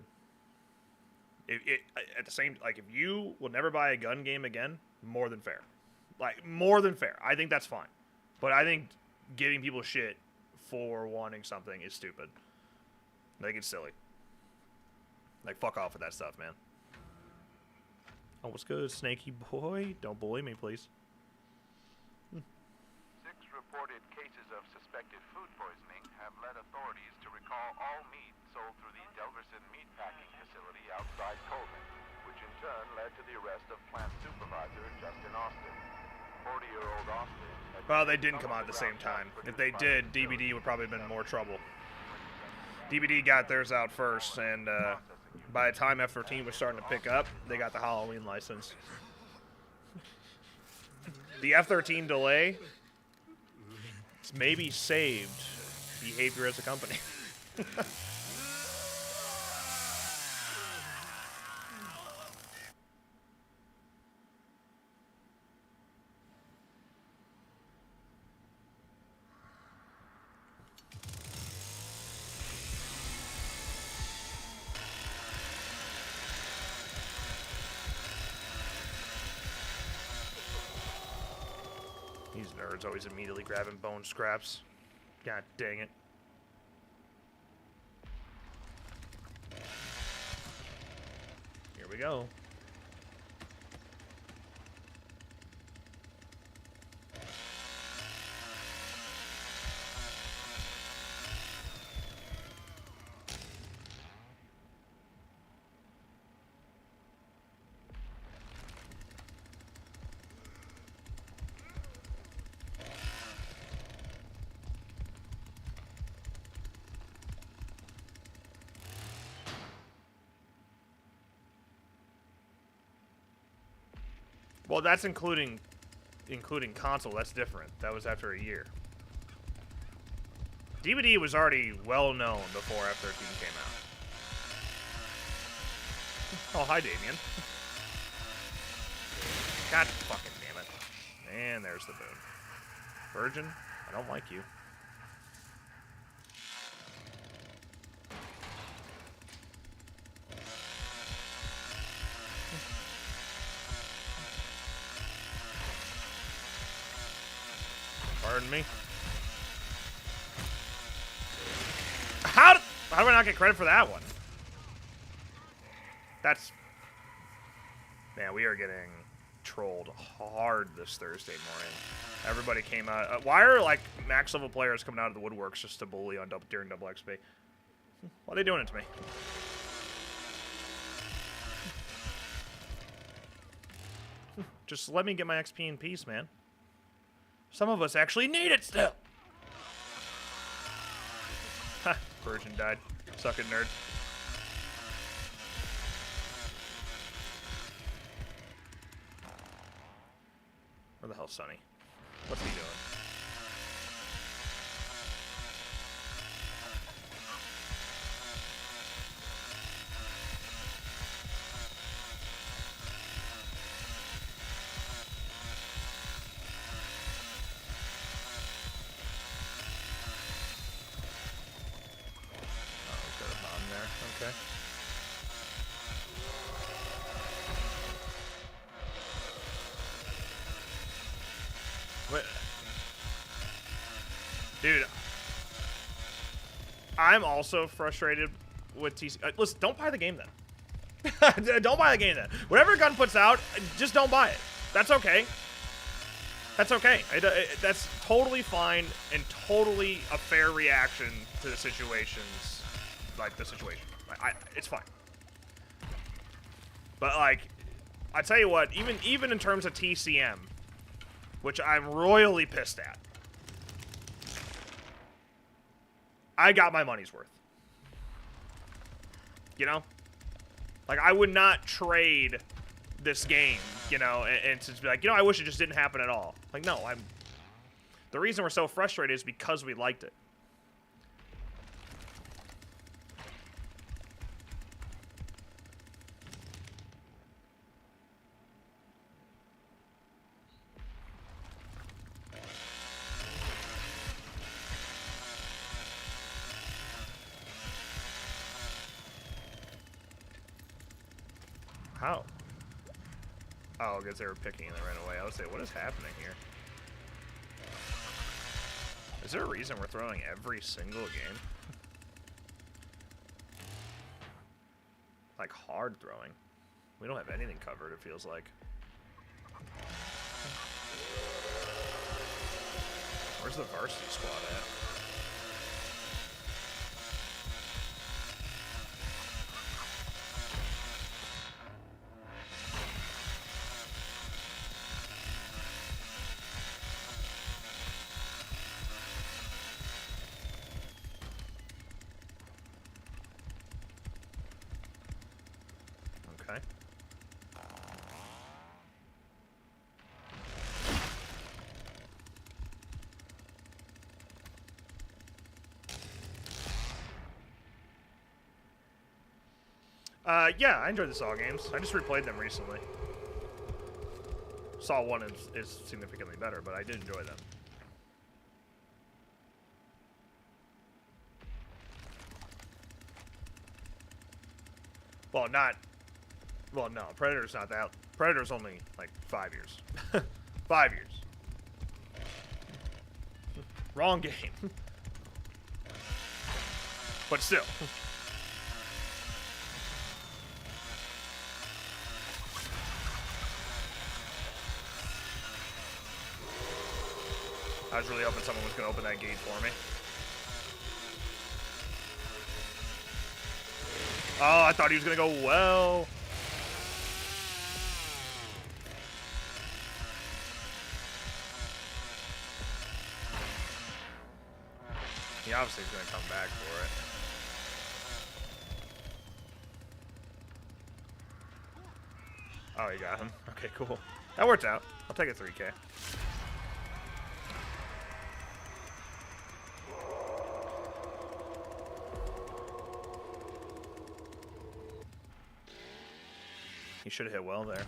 At the same, like, if you will never buy a gun game again, more than fair. Like, more than fair. I think that's fine. But I think giving people shit for wanting something is stupid. I think it's silly. Like, fuck off with that stuff, man. Oh, what's good, Snaky boy? Don't bully me, please. 6 reported cases of suspected food poisoning have led authorities to recall all meat sold through the Delverson meatpacking facility outside Coleman, which in turn led to the arrest of plant supervisor Justin Austin. 40-year-old Austin... Well, they didn't come out at the same time. If they did, DBD would probably have been in more trouble. DBD got theirs out first, and by the time F13 was starting to pick up, they got the Halloween license. The F13 delay maybe saved behavior as a company. Nerd's always immediately grabbing bone scraps. God dang it. Here we go. Well, that's including console. That's different. That was after a year. DVD was already well known before F13 came out. Oh, hi, Damien. God fucking damn it. And there's the boom. Virgin, I don't like you. Pardon me. How do I not get credit for that one? That's... Man, we are getting trolled hard this Thursday morning. Everybody came out. Why are, like, max level players coming out of the woodworks just to bully on during double XP? Why are they doing it to me? Just let me get my XP in peace, man. Some of us actually need it still. Ha, Virgin died. Suck it, nerd. Where the hell's Sonny? What's he doing? Okay. What? Dude, I'm also frustrated with TC. Listen, don't buy the game then. Don't buy the game then. Whatever gun puts out, just don't buy it. That's okay. That's okay. That's totally fine and totally a fair reaction to the situations, like the situation. It's fine. But, like, I tell you what, even in terms of TCM, which I'm royally pissed at, I got my money's worth. You know? Like, I would not trade this game, you know, and to be like, you know, I wish it just didn't happen at all. Like, no, the reason we're so frustrated is because we liked it. How? Oh, because they were picking and they ran away. I would say, what is happening here? Is there a reason we're throwing every single game? Like, hard throwing. We don't have anything covered, it feels like. Where's the varsity squad at? Okay. Yeah, I enjoyed the Saw games. I just replayed them recently. Saw 1 is significantly better, but I did enjoy them. Well, no, Predator's not that. Predator's only, like, 5 years. 5 years. Wrong game. But still. I was really hoping someone was going to open that gate for me. Oh, I thought he was going to go well. He obviously is going to come back for it. Oh, he got him. Okay, cool. That worked out. I'll take a 3K. He should have hit well there.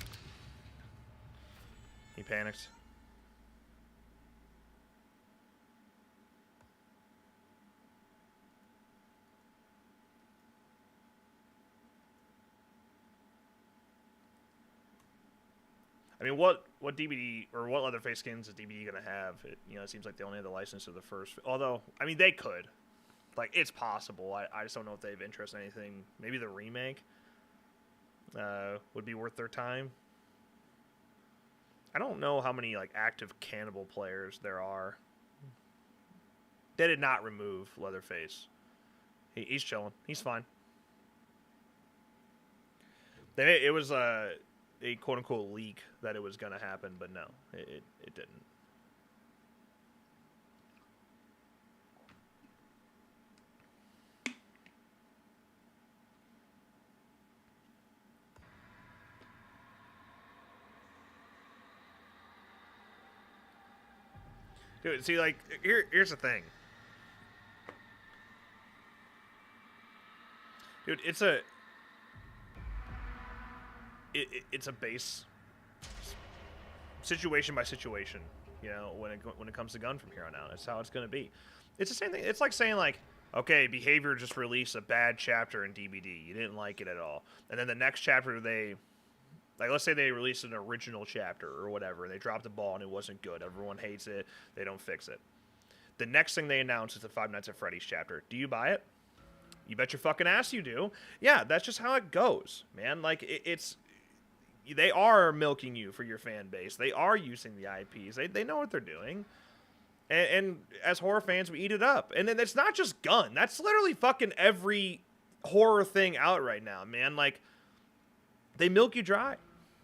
He panicked. I mean, what DBD or what Leatherface skins is DBD gonna have? It, you know, it seems like they only have the license to the first. Although, I mean, they could. Like, it's possible. I just don't know if they have interest in anything. Maybe the remake would be worth their time. I don't know how many like active Cannibal players there are. They did not remove Leatherface. He's chilling. He's fine. It was a quote-unquote leak that it was going to happen, but no, it didn't. Dude, see, like, here's the thing. Dude, it's a base situation by situation, you know, when it comes to gun from here on out. That's how it's going to be. It's the same thing. It's like saying, like, okay, Behavior just released a bad chapter in DBD. You didn't like it at all. And then the next chapter like, let's say they released an original chapter or whatever, and they dropped the ball and it wasn't good. Everyone hates it. They don't fix it. The next thing they announce is the Five Nights at Freddy's chapter. Do you buy it? You bet your fucking ass you do. Yeah, that's just how it goes, man. Like, they are milking you for your fan base. They are using the IPs. They know what they're doing. And as horror fans, we eat it up. And then it's not just gun. That's literally fucking every horror thing out right now, man. Like, they milk you dry.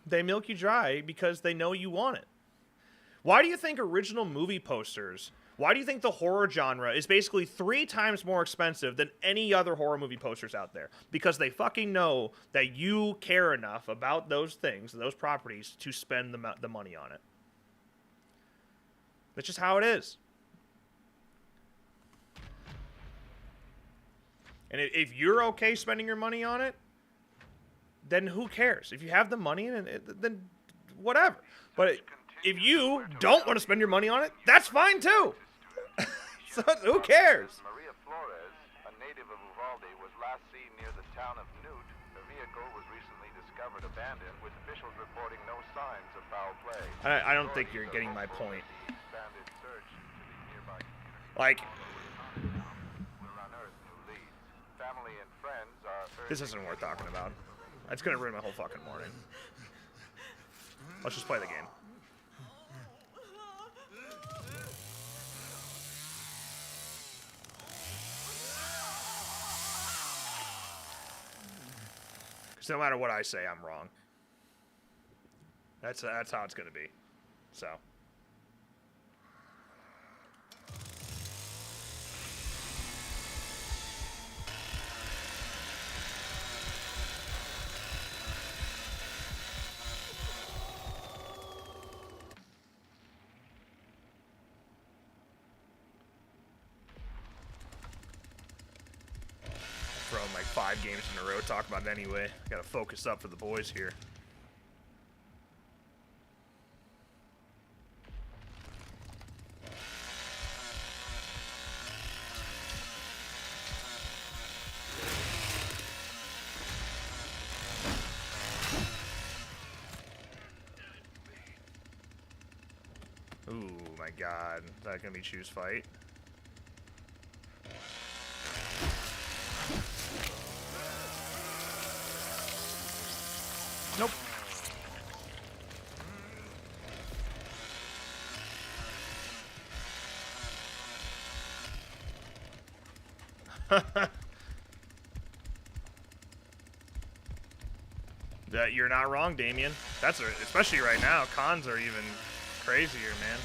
They milk you dry because they know you want it. Why do you think original movie posters, why do you think the horror genre is basically 3 times more expensive than any other horror movie posters out there? Because they fucking know that you care enough about those things, those properties, to spend the money on it. That's just how it is. And if you're okay spending your money on it, then who cares? If you have the money, then whatever. But if you don't want to spend your money on it, that's fine too. So who cares? Maria Flores, a native of Uvalde, was last seen near the town of Newt. The vehicle was recently discovered abandoned, with officials reporting no signs of foul play. I don't think you're getting my point. Like, this isn't worth talking about. It's gonna ruin my whole fucking morning. Let's just play the game. Because no matter what I say, I'm wrong. That's how it's gonna be. So. Throwing like 5 games in a row, talk about it anyway. Gotta focus up for the boys here. Ooh, my God. Is that gonna be choose fight? Nope. That you're not wrong, Damien. That's especially right now. Cons are even crazier, man.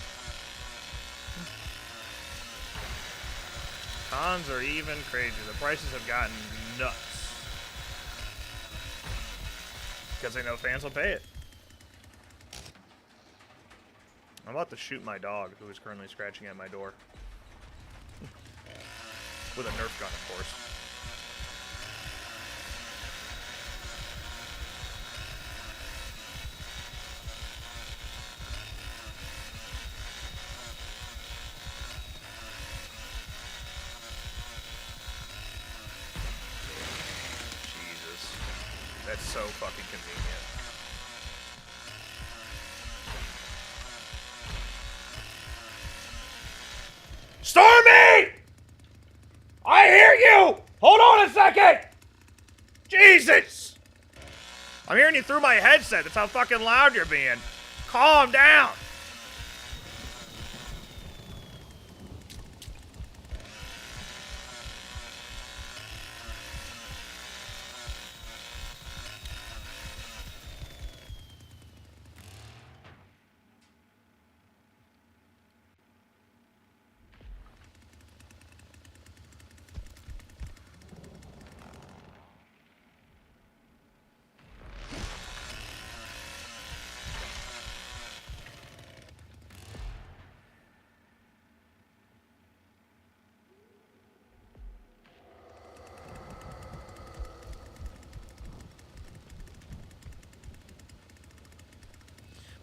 Cons are even crazier. The prices have gotten nuts because they know fans will pay it. I'm about to shoot my dog, who is currently scratching at my door. With a Nerf gun, of course. Jesus. That's so fucking convenient. Stormy! I hear you! Hold on a second! Jesus! I'm hearing you through my headset. That's how fucking loud you're being. Calm down.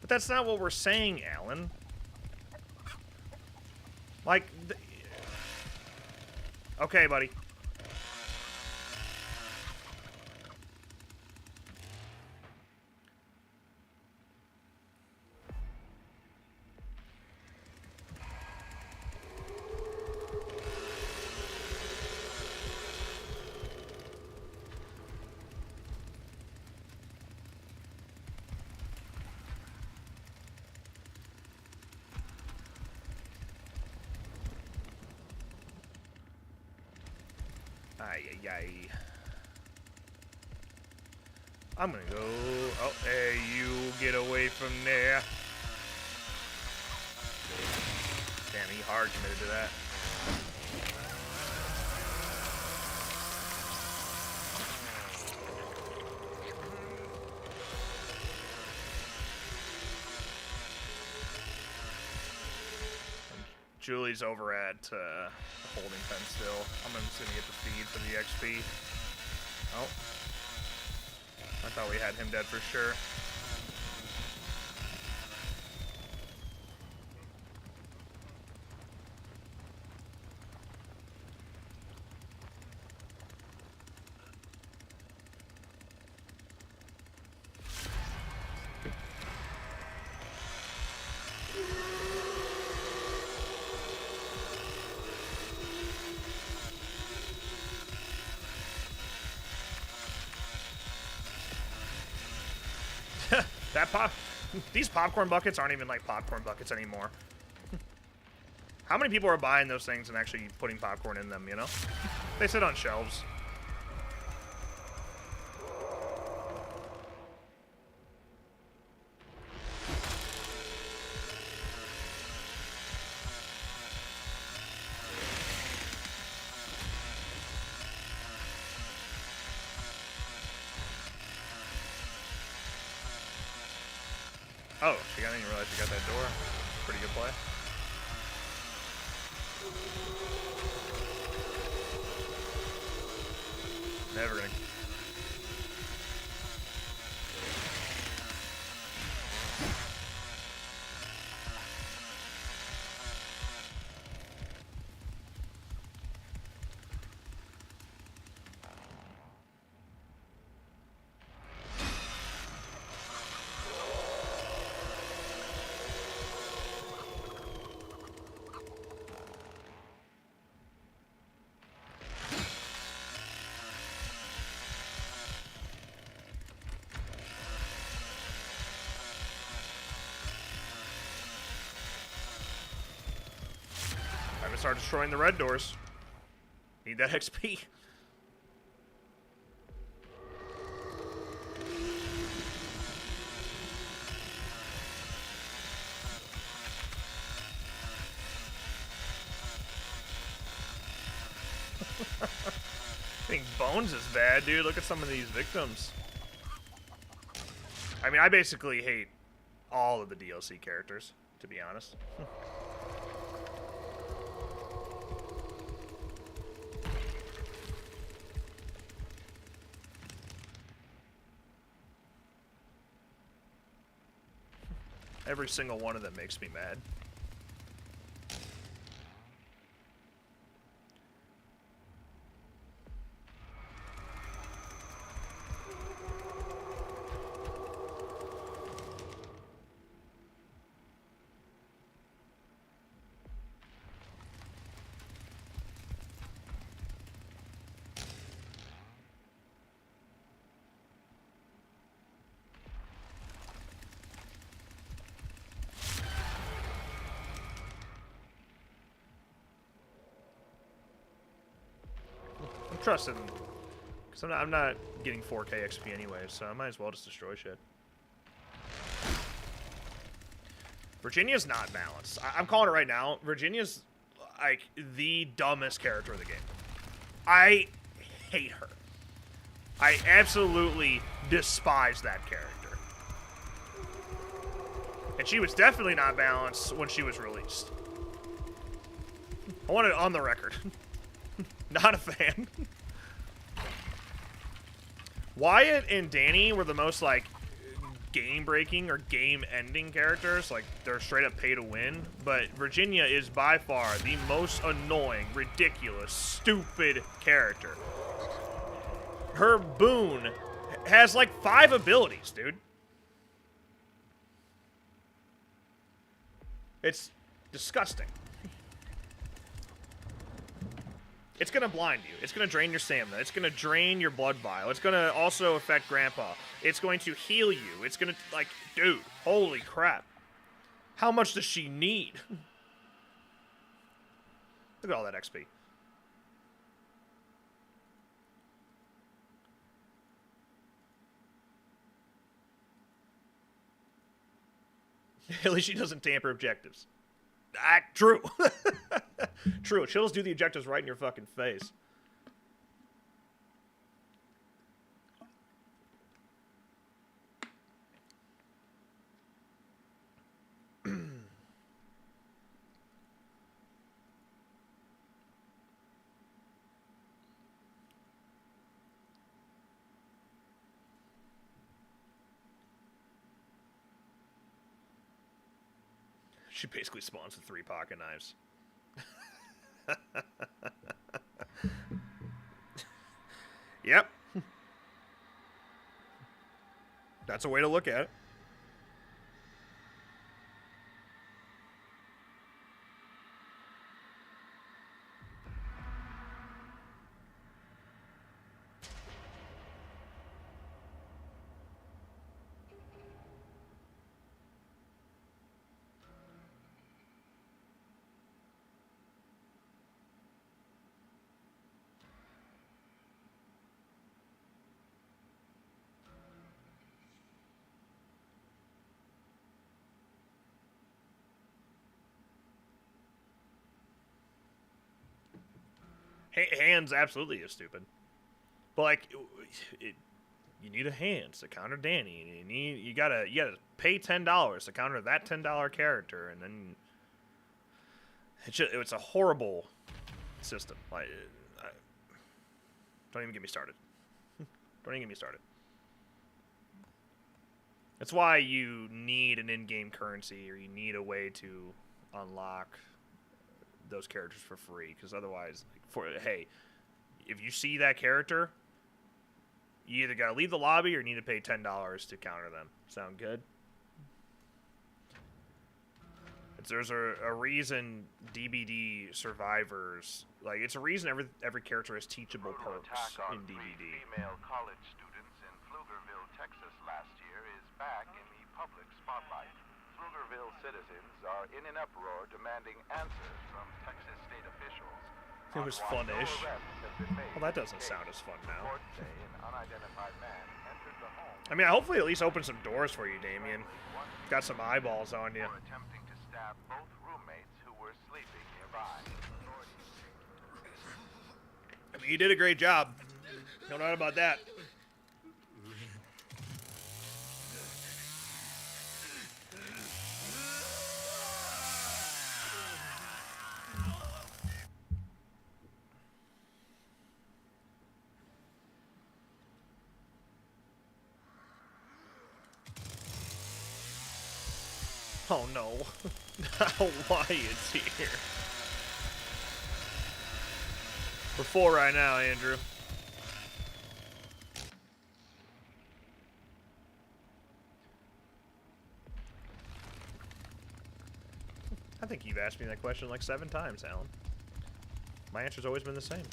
But that's not what we're saying, Alan. Like, okay, buddy. Ay, ay, ay. I'm gonna go. Oh, hey, you get away from there. Damn, he hard committed to that. Julie's over at the holding pen still. I'm just gonna get the feed for the XP. Oh. I thought we had him dead for sure. These popcorn buckets aren't even like popcorn buckets anymore. How many people are buying those things and actually putting popcorn in them, you know? They sit on shelves. Oh, I didn't even realize you got that door. Pretty good play. Never gonna. start destroying the red doors. Need that XP. I think Bones is bad, dude. Look at some of these victims. I mean, I basically hate all of the DLC characters, to be honest. Every single one of them makes me mad. Trusting, because I'm not getting 4K XP anyway, so I might as well just destroy shit. Virginia's not balanced. I'm calling it right now. Virginia's like the dumbest character of the game. I hate her. I absolutely despise that character. And she was definitely not balanced when she was released. I want it on the record. Not a fan. Wyatt and Danny were the most, like, game-breaking or game-ending characters. Like, they're straight up pay to win. But Virginia is by far the most annoying, ridiculous, stupid character. Her boon has, like, 5 abilities, dude. It's disgusting. It's going to blind you. It's going to drain your stamina. It's going to drain your blood vial. It's going to also affect Grandpa. It's going to heal you. It's going to, like, dude, holy crap. How much does she need? Look at all that XP. At least she doesn't tamper objectives. True. True. She'll just do the objectives right in your fucking face. She basically spawns with 3 pocket knives. Yep. That's a way to look at it. Hands absolutely is stupid, but like, you need a hands to counter Danny. You gotta pay $10 to counter that $10 character, and then it's a horrible system. Like, don't even get me started. Don't even get me started. That's why you need an in-game currency, or you need a way to unlock those characters for free, because otherwise, like, hey, if you see that character, you either gotta leave the lobby or you need to pay $10 to counter them. Sound good? There's a reason DBD survivors, like, it's a reason every character has teachable perks in DBD. Female college students in Pflugerville, Texas last year is back in the public spotlight. Pflugerville citizens are in an uproar demanding answers from Texas state officials. It was on why no fun-ish. arrests have been made Well, that in the doesn't case. sound as fun now. Reports say an unidentified man entered the home I mean, hopefully at least open some doors for you, Damien. Got some eyeballs on you. for attempting to stab both roommates who were sleeping nearby. I mean, you did a great job. No doubt about that. Oh no. Why it's here. We're full right now, Andrew. I think you've asked me that question like 7 times, Alan. My answer's always been the same.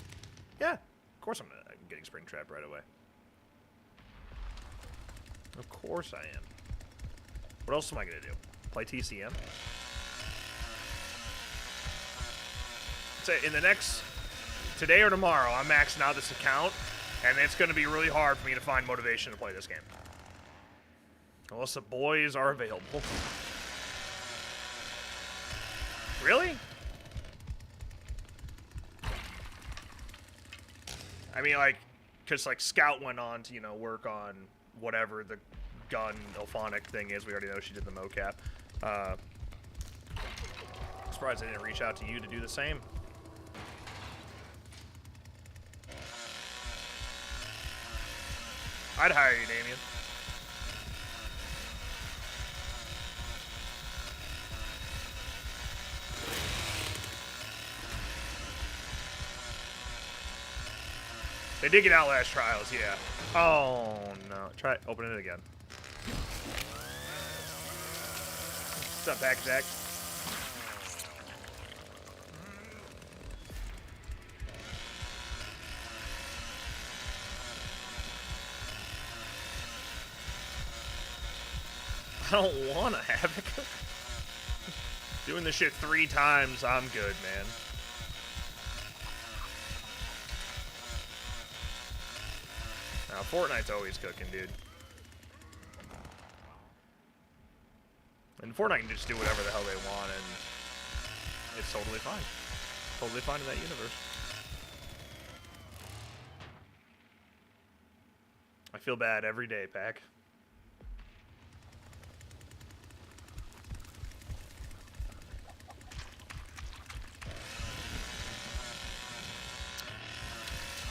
Yeah, of course I'm getting Springtrap right away. Of course I am. What else am I gonna do? Play TCM? Say in the next today or tomorrow, I'm maxing out this account, and it's gonna be really hard for me to find motivation to play this game. Unless the boys are available. Really? I mean, like, because, like, Scout went on to, you know, work on whatever the gun Elphonic thing is. We already know she did the mocap. Surprised I didn't reach out to you to do the same. I'd hire you, Damien. They did get Outlast Trials, yeah. Oh, no. Try opening it again. What's up, back, Zach? I don't want to Havoc. Doing this shit 3 times, I'm good, man. Now, Fortnite's always cooking, dude. And Fortnite can just do whatever the hell they want, and it's totally fine. Totally fine in that universe. I feel bad every day, Pack.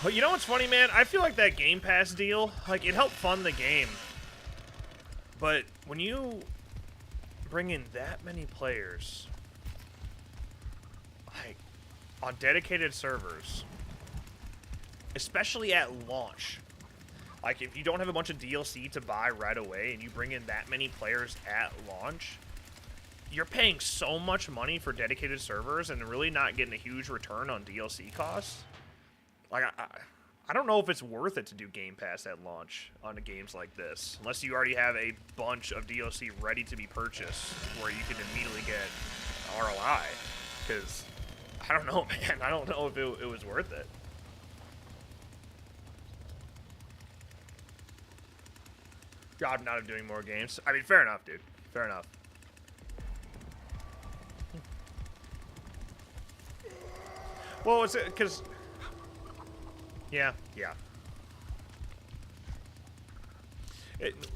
But you know what's funny, man? I feel like that Game Pass deal, like, it helped fund the game. But when you bring in that many players, like, on dedicated servers, especially at launch, like, if you don't have a bunch of DLC to buy right away and you bring in that many players at launch, you're paying so much money for dedicated servers and really not getting a huge return on DLC costs. Like, I don't know if it's worth it to do Game Pass at launch on games like this, unless you already have a bunch of DLC ready to be purchased where you can immediately get ROI. Because, I don't know, man. I don't know if it was worth it. God, not doing more games. I mean, fair enough, dude. Fair enough. Well, it's because... Yeah.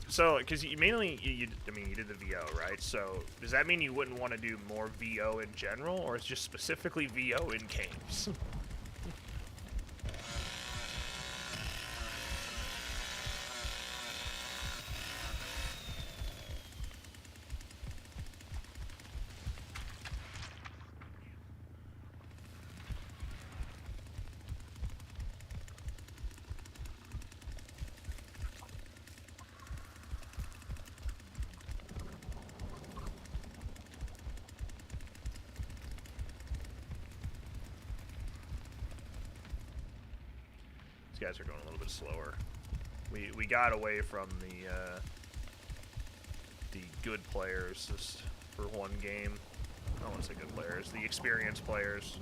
So, because you mainly, I mean, you did the VO, right? So, does that mean you wouldn't want to do more VO in general, or it's just specifically VO in games? Guys are going a little bit slower. We got away from the the good players just for one game. I don't want to say good players, the experienced players.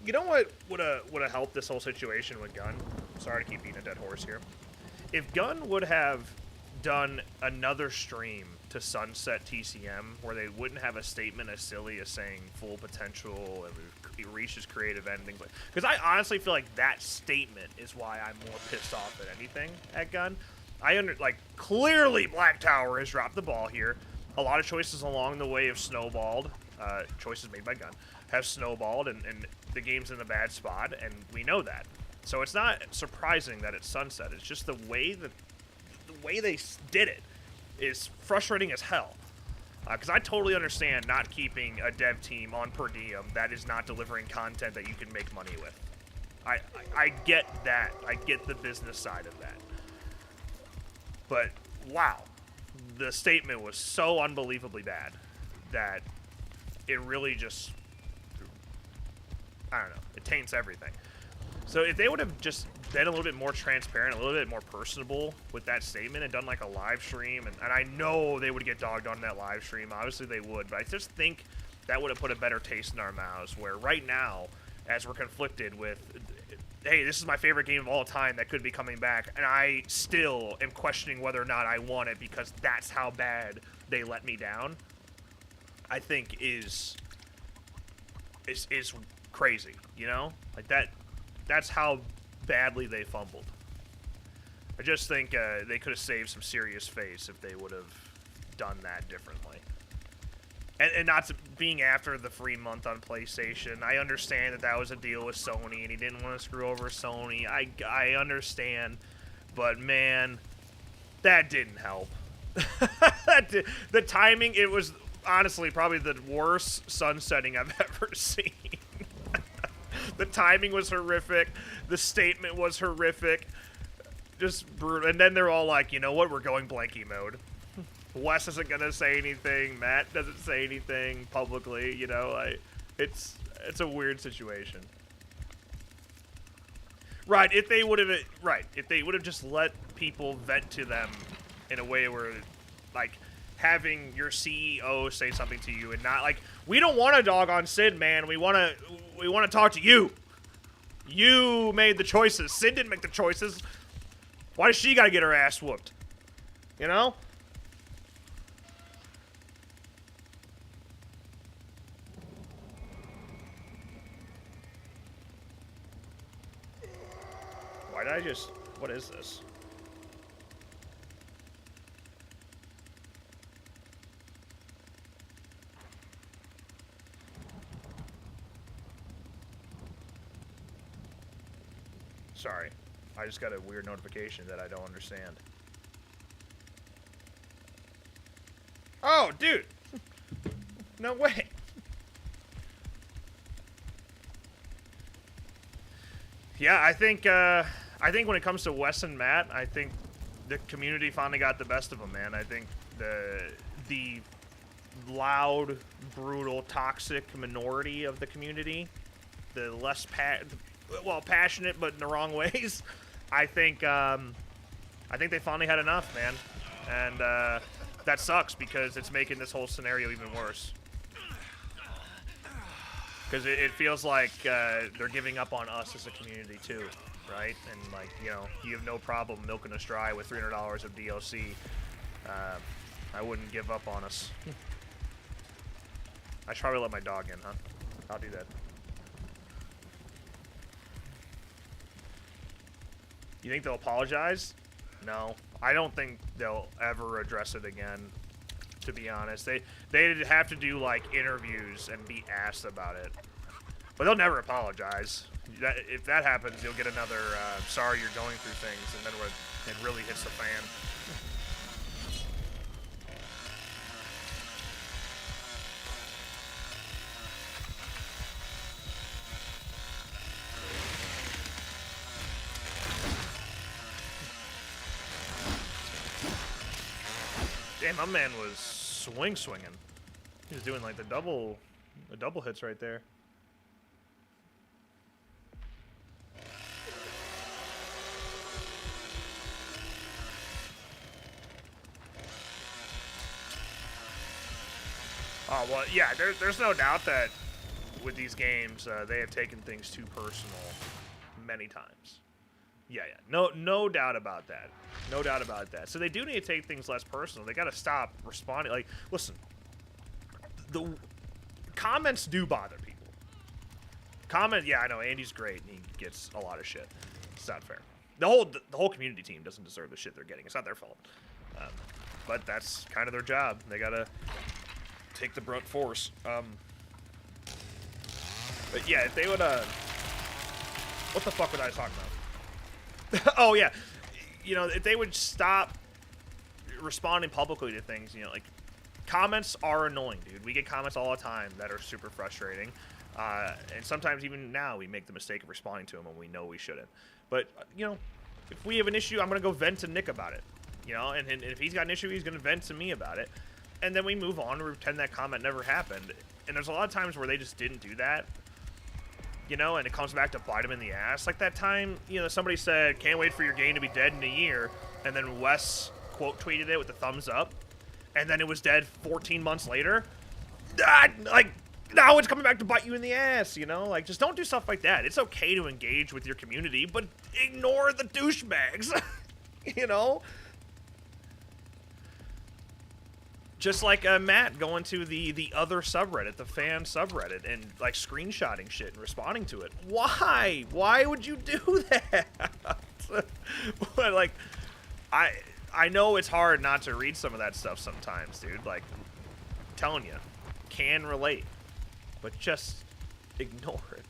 You know what would have helped this whole situation with Gun? Sorry to keep beating a dead horse here. If Gun would have done another stream to sunset TCM where they wouldn't have a statement as silly as saying full potential and reaches creative endings, because I honestly feel like that statement is why I'm more pissed off than anything at Gun. Clearly Black Tower has dropped the ball here. A lot of choices along the way have snowballed. Choices made by Gun have snowballed, and the game's in a bad spot, and we know that. So it's not surprising that it's sunset. It's just the way they did it is frustrating as hell. Because I totally understand not keeping a dev team on per diem that is not delivering content that you can make money with. I get that. I get the business side of that. But wow, the statement was so unbelievably bad that it really just, I don't know, it taints everything. So if they would have just been a little bit more transparent, a little bit more personable with that statement and done like a live stream, and I know they would get dogged on that live stream, obviously they would, but I just think that would have put a better taste in our mouths, where right now, as we're conflicted with, hey, this is my favorite game of all time that could be coming back, and I still am questioning whether or not I want it because that's how bad they let me down, I think is crazy, you know? Like that's how badly they fumbled. I just think they could have saved some serious face if they would have done that differently. And not being after the free month on PlayStation. I understand that was a deal with Sony, and he didn't want to screw over Sony. I understand, but man, that didn't help. The timing, it was honestly probably the worst sunsetting I've ever seen. The timing was horrific. The statement was horrific. Just brutal. And then they're all like, you know what? We're going blanky mode. Wes isn't going to say anything. Matt doesn't say anything publicly. You know, it's a weird situation. Right. If they would have just let people vent to them in a way where, like, having your CEO say something to you and not like, we don't want to dog on Sid, man. We want to talk to you. You made the choices. Sid didn't make the choices. Why does she got to get her ass whooped? You know? Why did I just... What is this? Sorry. I just got a weird notification that I don't understand. Oh, dude! No way! Yeah, I think when it comes to Wes and Matt, I think the community finally got the best of them, man. I think the loud, brutal, toxic minority of the community, the less passionate but in the wrong ways, I think they finally had enough, man. And that sucks because it's making this whole scenario even worse. Because it feels like they're giving up on us as a community too, right? And like, you know, you have no problem milking us dry with $300 of DLC. I wouldn't give up on us. I should probably let my dog in, huh? I'll do that. You think they'll apologize? No. I don't think they'll ever address it again, to be honest. They'd have to do, like, interviews and be asked about it. But they'll never apologize. If that happens, you'll get another, sorry you're going through things, and then when it really hits the fan. Damn, my man was swinging. He's doing like the double hits right there. Oh, well, yeah, there's no doubt that with these games, they have taken things too personal many times. Yeah, no doubt about that. No doubt about that. So they do need to take things less personal. They got to stop responding. Like, listen, the comments do bother people. Yeah, I know, Andy's great, and he gets a lot of shit. It's not fair. The whole community team doesn't deserve the shit they're getting. It's not their fault. But that's kind of their job. They got to take the brunt force. But yeah, if they would, what the fuck was I talking about? Oh yeah, you know, if they would stop responding publicly to things, you know, like, comments are annoying, dude. We get comments all the time that are super frustrating, and sometimes even now we make the mistake of responding to them when we know we shouldn't. But, you know, if we have an issue, I'm gonna go vent to Nick about it, you know, and if he's got an issue, he's gonna vent to me about it. And then we move on to pretend that comment never happened. And there's a lot of times where they just didn't do that, you know, and it comes back to bite them in the ass. Like that time, you know, somebody said, "Can't wait for your game to be dead in a year," and then Wes quote tweeted it with a thumbs up, and then it was dead 14 months later. Like, now it's coming back to bite you in the ass, you know? Like, just don't do stuff like that. It's okay to engage with your community, but ignore the douchebags, you know? Just like Matt going to the other subreddit, the fan subreddit, and like screenshotting shit and responding to it. Why? Why would you do that? Like, I know it's hard not to read some of that stuff sometimes, dude. Like, I'm telling you, can relate, but just ignore it.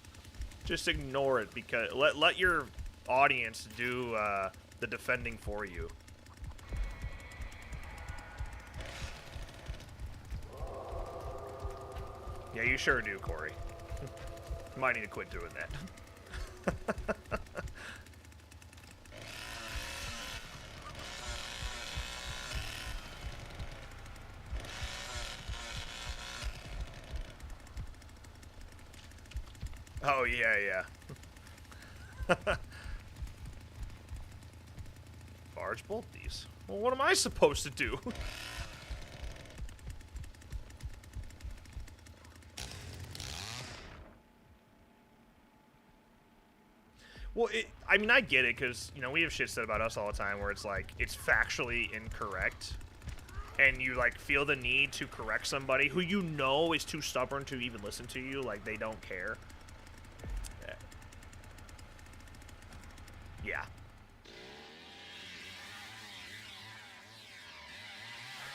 Just ignore it, because let your audience do the defending for you. Yeah, you sure do, Corey. You might need to quit doing that. Oh, yeah. Barge bolt these. Well, what am I supposed to do? Well, I mean, I get it, because, you know, we have shit said about us all the time where it's like, it's factually incorrect, and you, like, feel the need to correct somebody who you know is too stubborn to even listen to you, like, they don't care. Yeah.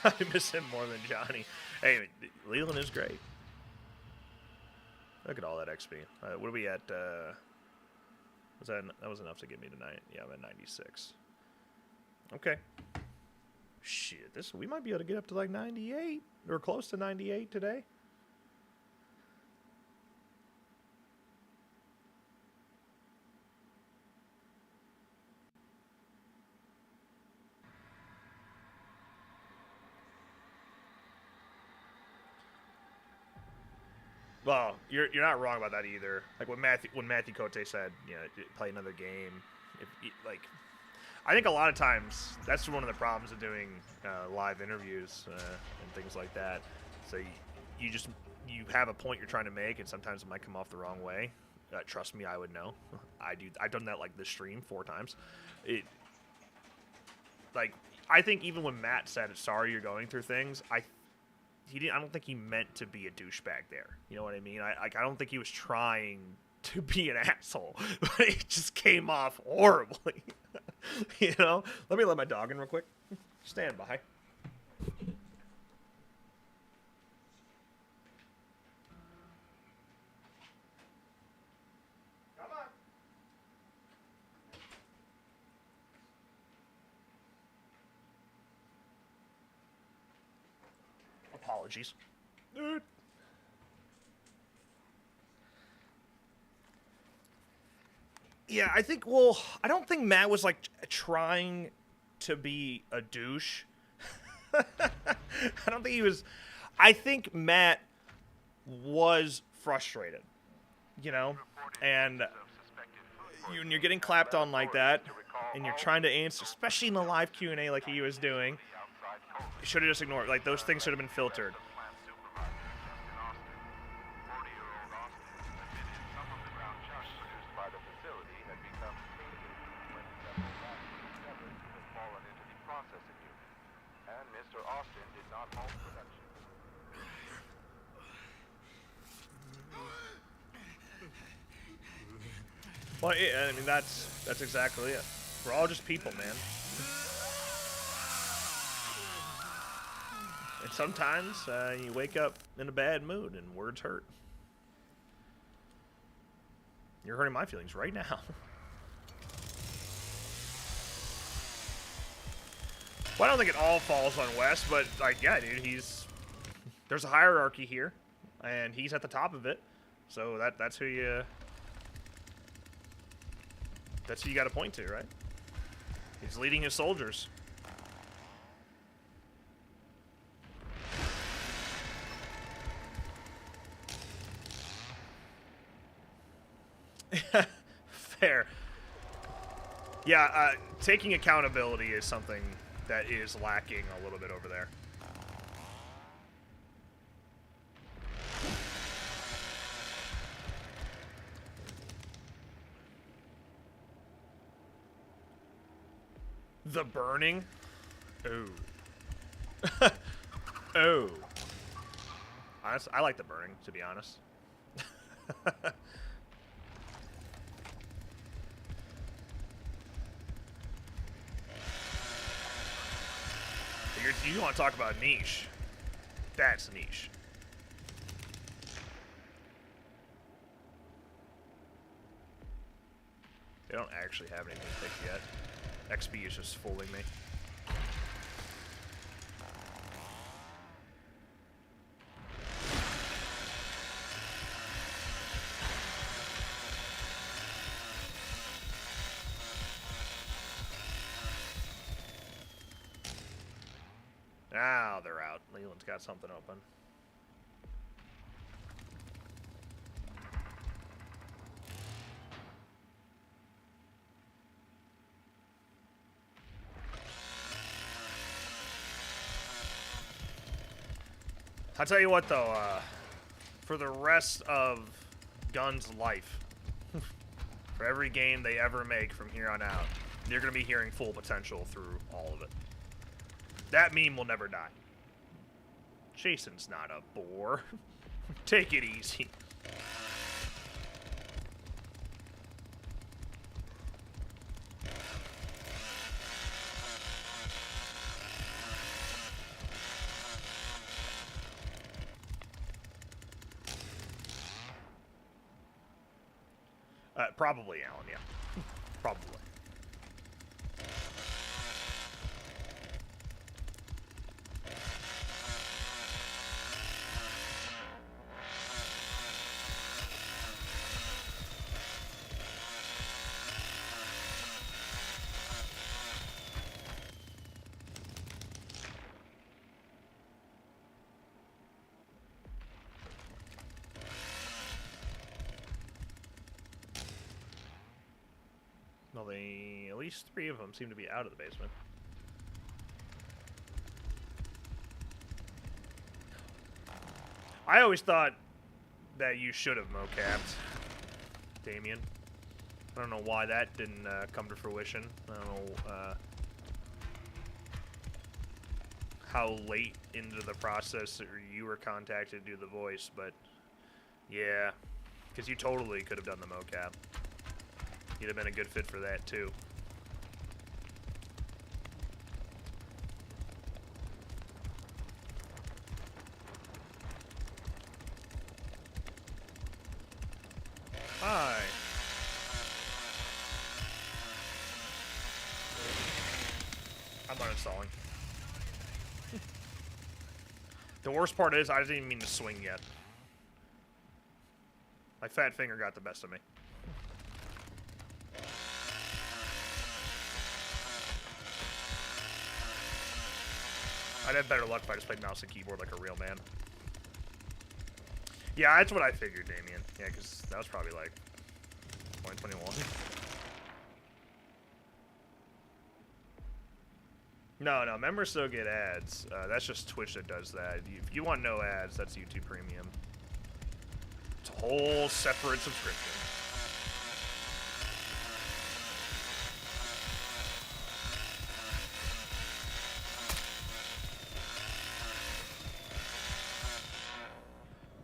I miss him more than Johnny. Hey, Leland is great. Look at all that XP. What are we at, that was enough to get me tonight. Yeah, I'm at 96. Okay. Shit, we might be able to get up to like 98 or close to 98 today. Well, you're not wrong about that either. Like when Matthew Cote said, you know, play another game. Like, I think a lot of times that's one of the problems of doing live interviews and things like that. So you have a point you're trying to make, and sometimes it might come off the wrong way. Trust me, I would know. I've done that like this stream 4 times. I think even when Matt said, "Sorry, you're going through things," I don't think he meant to be a douchebag there. You know what I mean? I don't think he was trying to be an asshole, but it just came off horribly. You know? Let me let my dog in real quick. Stand by. Come on. Apologies. Yeah, I think, well, I don't think Matt was, like, trying to be a douche. I don't think he was... I think Matt was frustrated, you know, and when you're getting clapped on like that, and you're trying to answer, especially in the live Q&A like he was doing, you should have just ignored. Like, those things should have been filtered. Well, I mean, that's exactly it. We're all just people, man. And sometimes you wake up in a bad mood and words hurt. You're hurting my feelings right now. Well, I don't think it all falls on Wes, but, like, yeah, dude, there's a hierarchy here, and he's at the top of it. So that's who you got to point to, right? He's leading his soldiers. Fair. Yeah, taking accountability is something that is lacking a little bit over there. The burning? Oh. Oh. Honestly, I like the burning, to be honest. You want to talk about niche. That's niche. They don't actually have anything picked yet. XP is just fooling me. Now they're out. Leland's got something open. I'll tell you what, though, for the rest of Gun's life, for every game they ever make from here on out, you're going to be hearing full potential through all of it. That meme will never die. Jason's not a bore. Take it easy. Probably Alan, yeah. Probably. Well, at least 3 of them seem to be out of the basement. I always thought that you should have mocapped Damien. I don't know why that didn't come to fruition. I don't know how late into the process you were contacted to do the voice, but yeah, because you totally could have done the mocap. You'd have been a good fit for that, too. Hi. I'm uninstalling. The worst part is I didn't even mean to swing yet. My fat finger got the best of me. I'd have better luck if I just played mouse and keyboard like a real man. Yeah, that's what I figured, Damien. Yeah, because that was probably like 2021. No, members still get ads. That's just Twitch that does that. If you want no ads, that's YouTube Premium. It's a whole separate subscription.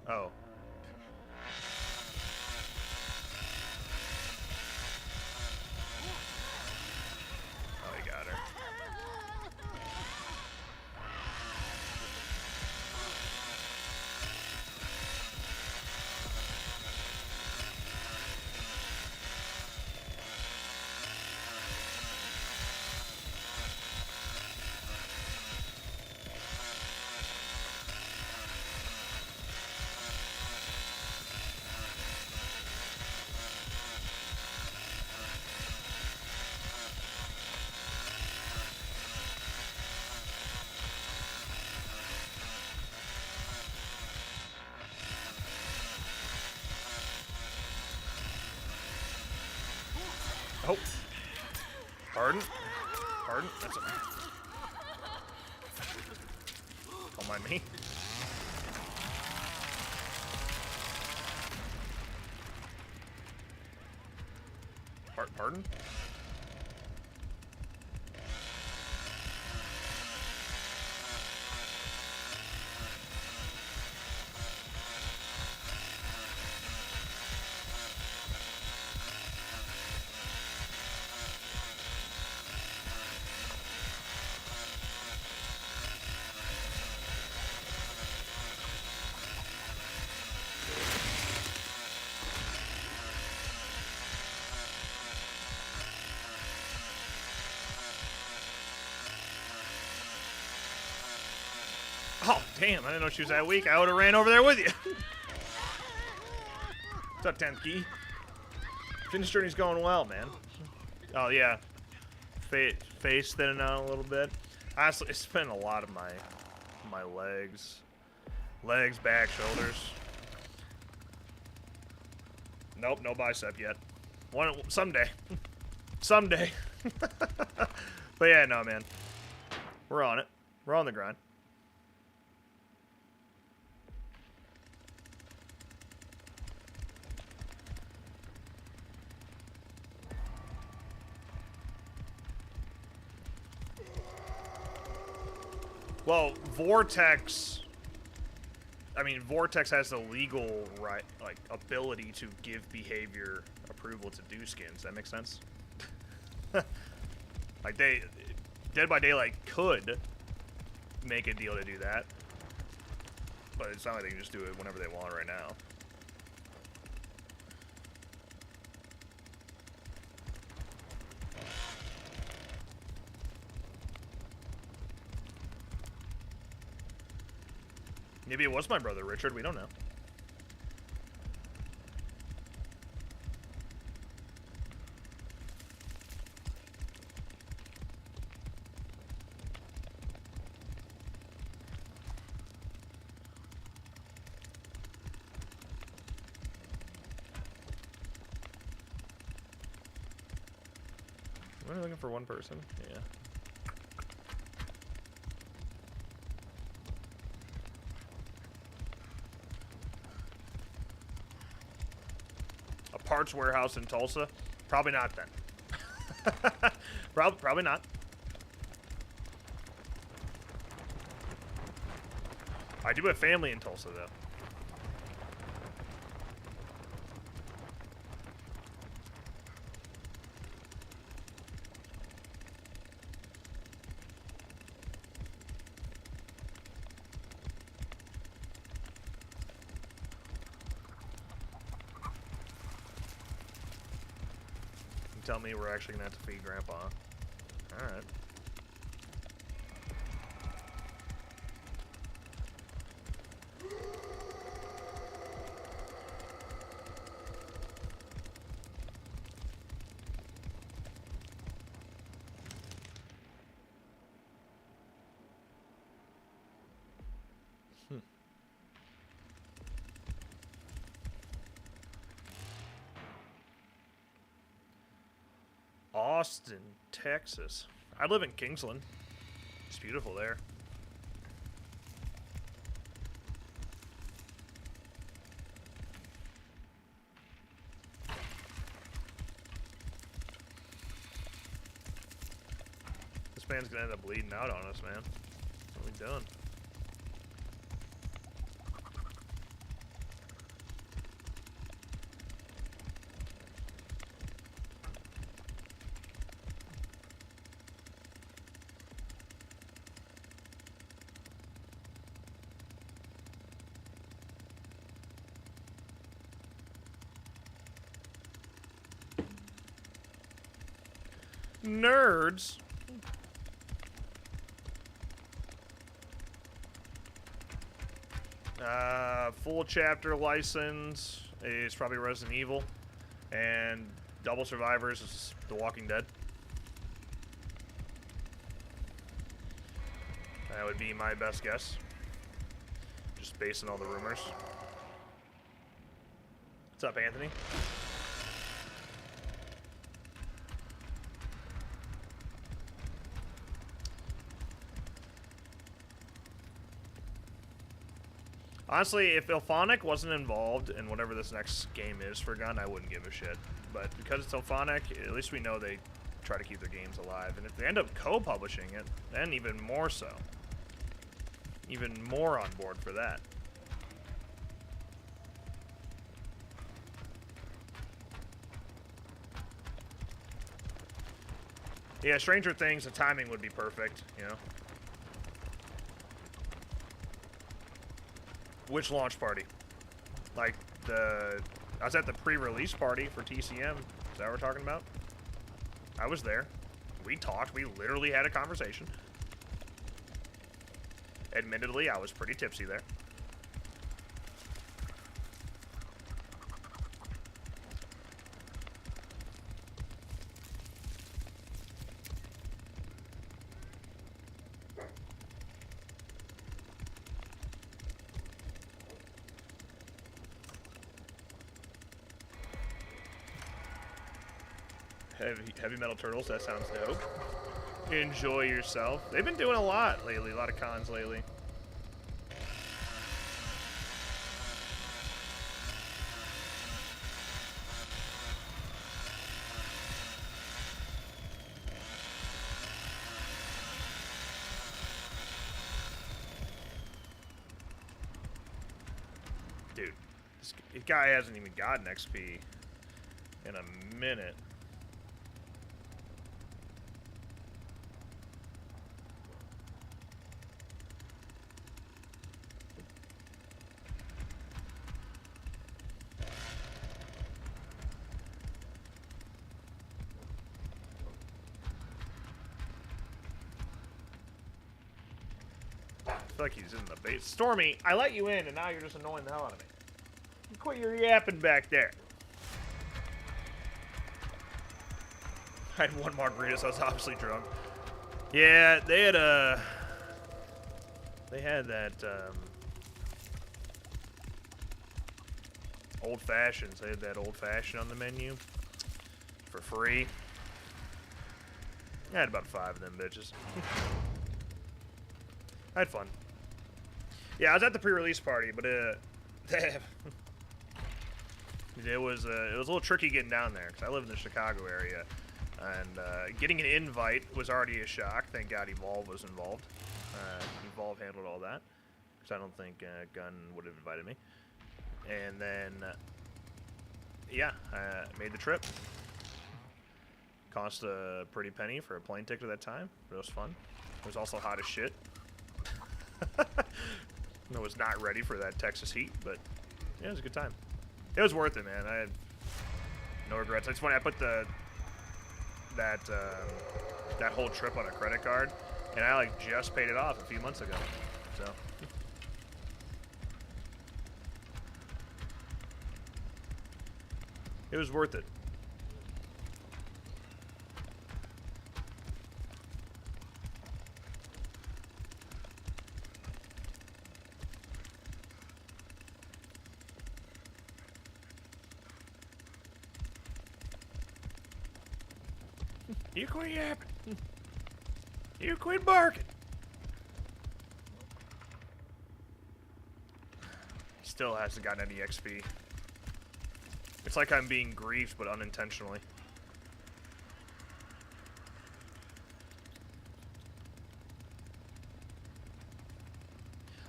Oh. Oh, he got her. Oh. Pardon? Pardon? That's a... Don't mind me. Pardon? Oh, damn, I didn't know she was that weak. I would have ran over there with you. What's up, 10th key? Finish journey's going well, man. Oh, yeah. Face thinning out a little bit. Honestly, it's been a lot of my legs. Legs, back, shoulders. Nope, no bicep yet. Someday. Someday. But yeah, no, man. We're on it. We're on the grind. Well, Vortex has the legal right, like, ability to give behavior approval to do skins. That makes sense? Like, Dead by Daylight could make a deal to do that, but it's not like they can just do it whenever they want right now. Maybe it was my brother, Richard. We don't know. We're looking for one person. Yeah. Parts warehouse in Tulsa? Probably not then. Probably not. I do have family in Tulsa though. Tell me we're actually gonna have to feed Grandpa. Alright. Austin, Texas. I live in Kingsland. It's beautiful there. This man's gonna end up bleeding out on us, man. What are we doing? Nerds. Full chapter license is probably Resident Evil, and double survivors is The Walking Dead. That would be my best guess, just based on all the rumors. What's up, Anthony? Honestly, if Ilphonic wasn't involved in whatever this next game is for Gun, I wouldn't give a shit. But because it's Ilphonic, at least we know they try to keep their games alive. And if they end up co-publishing it, then even more so. Even more on board for that. Yeah, Stranger Things, the timing would be perfect, you know? Which launch party? Like, I was at the pre-release party for TCM. Is that what we're talking about? I was there. We talked. We literally had a conversation. Admittedly, I was pretty tipsy there. Heavy Metal Turtles, that sounds dope. Enjoy yourself. They've been doing a lot lately, a lot of cons lately. Dude, this guy hasn't even gotten XP in a minute. I feel like he's in the base. Stormy, I let you in, and now you're just annoying the hell out of me. You quit your yapping back there. I had one margarita, so I was obviously drunk. Yeah, they had that old fashions. They had that old fashioned on the menu for free. I had about 5 of them bitches. I had fun. Yeah, I was at the pre-release party, but it was a little tricky getting down there because I live in the Chicago area, and getting an invite was already a shock. Thank God Evolve was involved. Evolve handled all that because I don't think Gun would have invited me. And then, yeah, I made the trip. Cost a pretty penny for a plane ticket at that time, but it was fun. It was also hot as shit. I was not ready for that Texas heat, but yeah, it was a good time. It was worth it, man. I had no regrets. It's funny, I put that whole trip on a credit card, and I like just paid it off a few months ago. So it was worth it. You quit yapping. You quit barking. Still hasn't gotten any XP. It's like I'm being griefed, but unintentionally.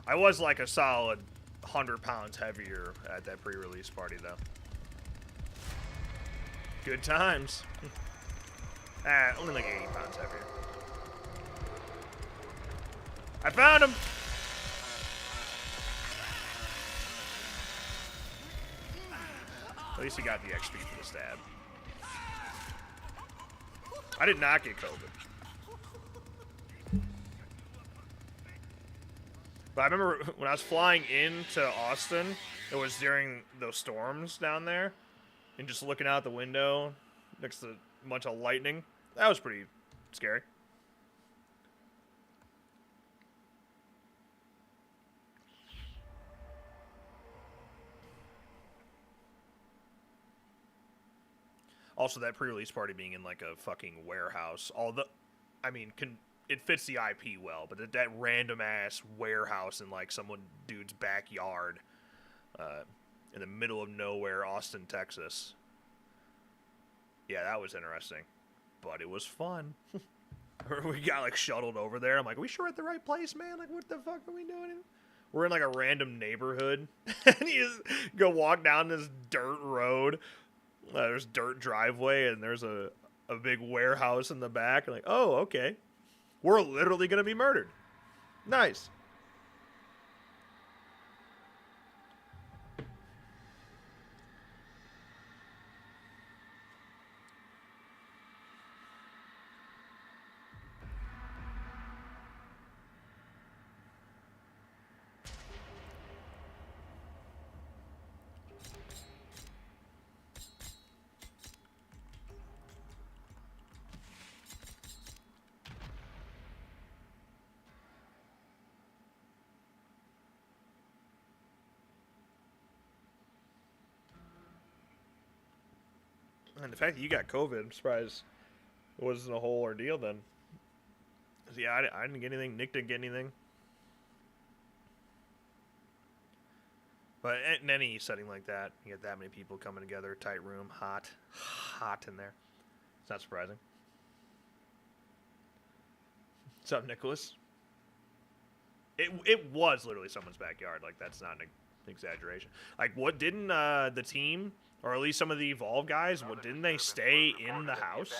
I was like a solid 100 pounds heavier at that pre-release party, though. Good times. Only like 80 pounds heavier. I found him! At least he got the XP for the stab. I did not get COVID. But I remember when I was flying into Austin, it was during those storms down there, and just looking out the window next to a bunch of lightning. That was pretty scary. Also, that pre-release party being in like a fucking warehouse. Although, I mean, it fits the IP well, but that random ass warehouse in like some dude's backyard, in the middle of nowhere, Austin, Texas. Yeah, that was interesting, but it was fun. We got like shuttled over there. I'm like, are we sure at the right place, man? Like, what the fuck are we doing? We're in like a random neighborhood, and you just go walk down this dirt road. There's dirt driveway, and there's a big warehouse in the back. Like, oh, okay. We're literally going to be murdered. Nice. And the fact that you got COVID, I'm surprised it wasn't a whole ordeal then. 'Cause, yeah, I didn't get anything. Nick didn't get anything. But in any setting like that, you get that many people coming together, tight room, hot in there. It's not surprising. What's up, Nicholas? It was literally someone's backyard. Like, that's not an exaggeration. Like, what didn't the team, or at least some of the Evolve guys, what didn't they stay in the house?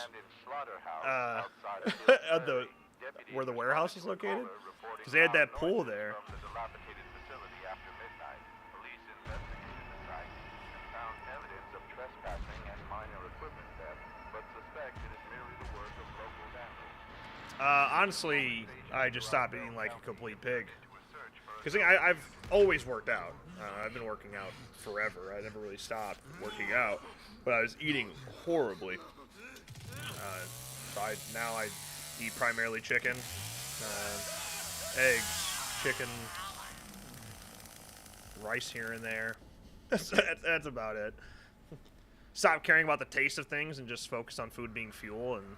Where the warehouse is located? Because they had that pool there. Honestly, I just stopped eating like a complete pig. Because I've always worked out. I've been working out forever. I never really stopped working out. But I was eating horribly. So now I eat primarily chicken, eggs, chicken, rice here and there. That's about it. Stop caring about the taste of things and just focus on food being fuel, and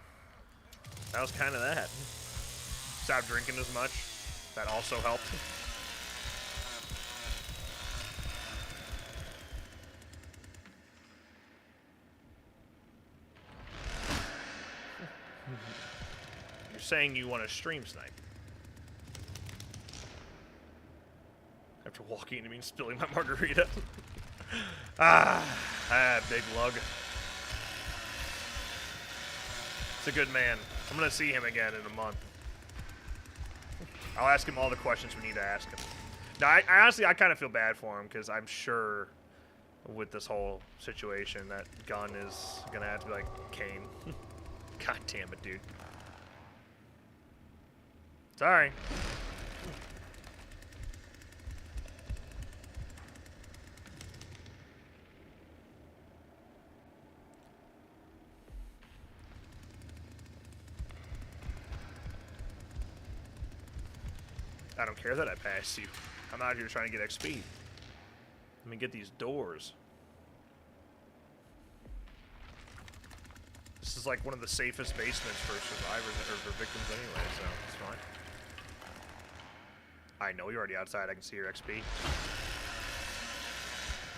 that was kind of that. Stop drinking as much. That also helped. You're saying you want to stream snipe. After walking, I mean spilling my margarita. Big lug. It's a good man. I'm going to see him again in a month. I'll ask him all the questions we need to ask him. Now, I honestly kind of feel bad for him, because I'm sure with this whole situation that gun is going to have to be like Kane. God damn it, dude. Sorry. I don't care that I passed you. I'm out here trying to get XP. Let me get these doors. This is like one of the safest basements for survivors or for victims anyway, so it's fine. I know you're already outside. I can see your XP.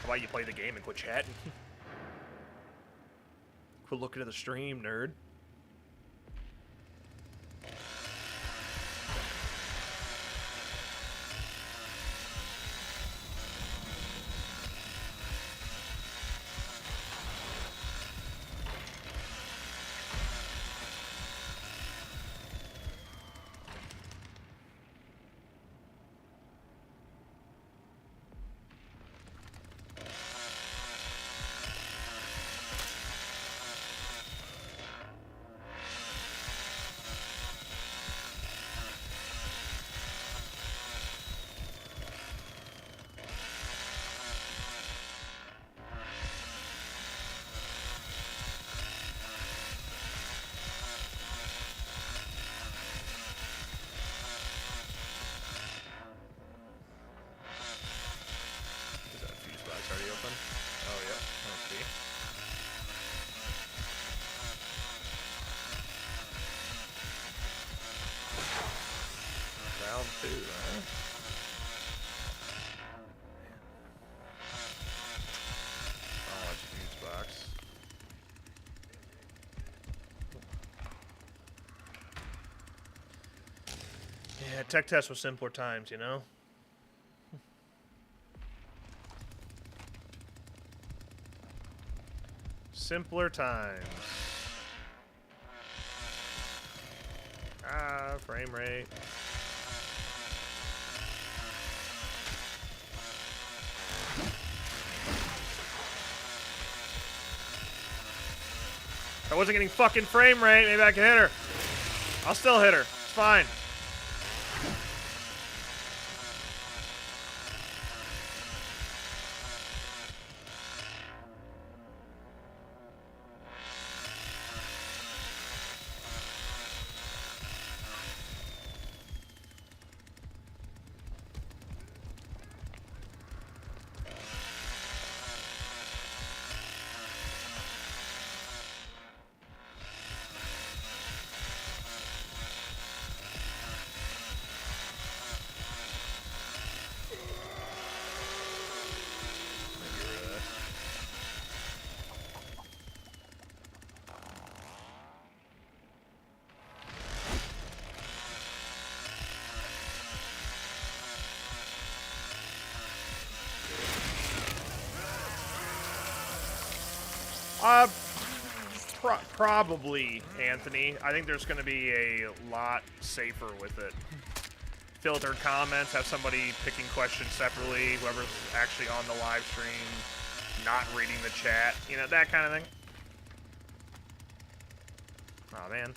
How about you play the game and quit chatting? Quit looking at the stream, nerd. Yeah, tech test was simpler times, you know? Simpler times. Ah, frame rate. If I wasn't getting fucking frame rate, maybe I could hit her. I'll still hit her. It's fine. Probably, Anthony. I think there's going to be a lot safer with it. Filtered comments, have somebody picking questions separately, whoever's actually on the live stream, not reading the chat, you know, that kind of thing. Aw, man.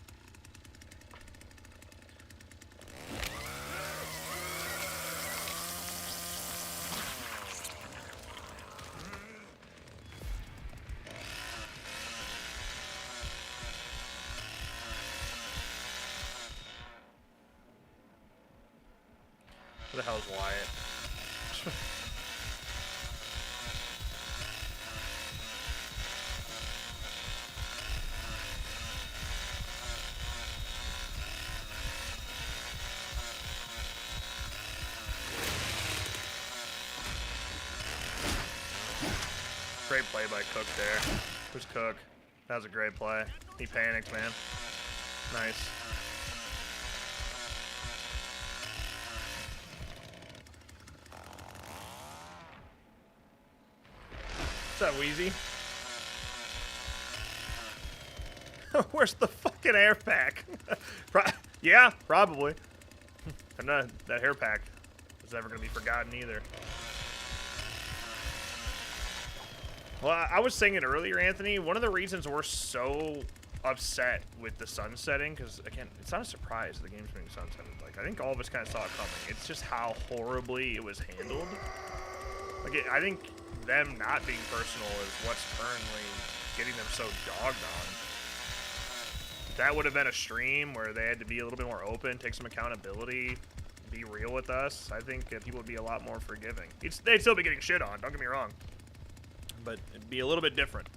Who the hell is Wyatt? Great play by Cook there. Who's Cook? That was a great play. He panicked, man. Nice. What's up, Wheezy? Where's the fucking air pack? Yeah, probably. And that hair pack is never going to be forgotten either. Well, I was saying it earlier, Anthony. One of the reasons we're so upset with the sun setting, because, again, it's not a surprise the game's being sunsetted. Like, I think all of us kind of saw it coming. It's just how horribly it was handled. Like, I think them not being personal is what's currently getting them so dogged on. If that would have been a stream where they had to be a little bit more open, take some accountability, be real with us, I think people would be a lot more forgiving. They'd still be getting shit on, don't get me wrong. But it'd be a little bit different.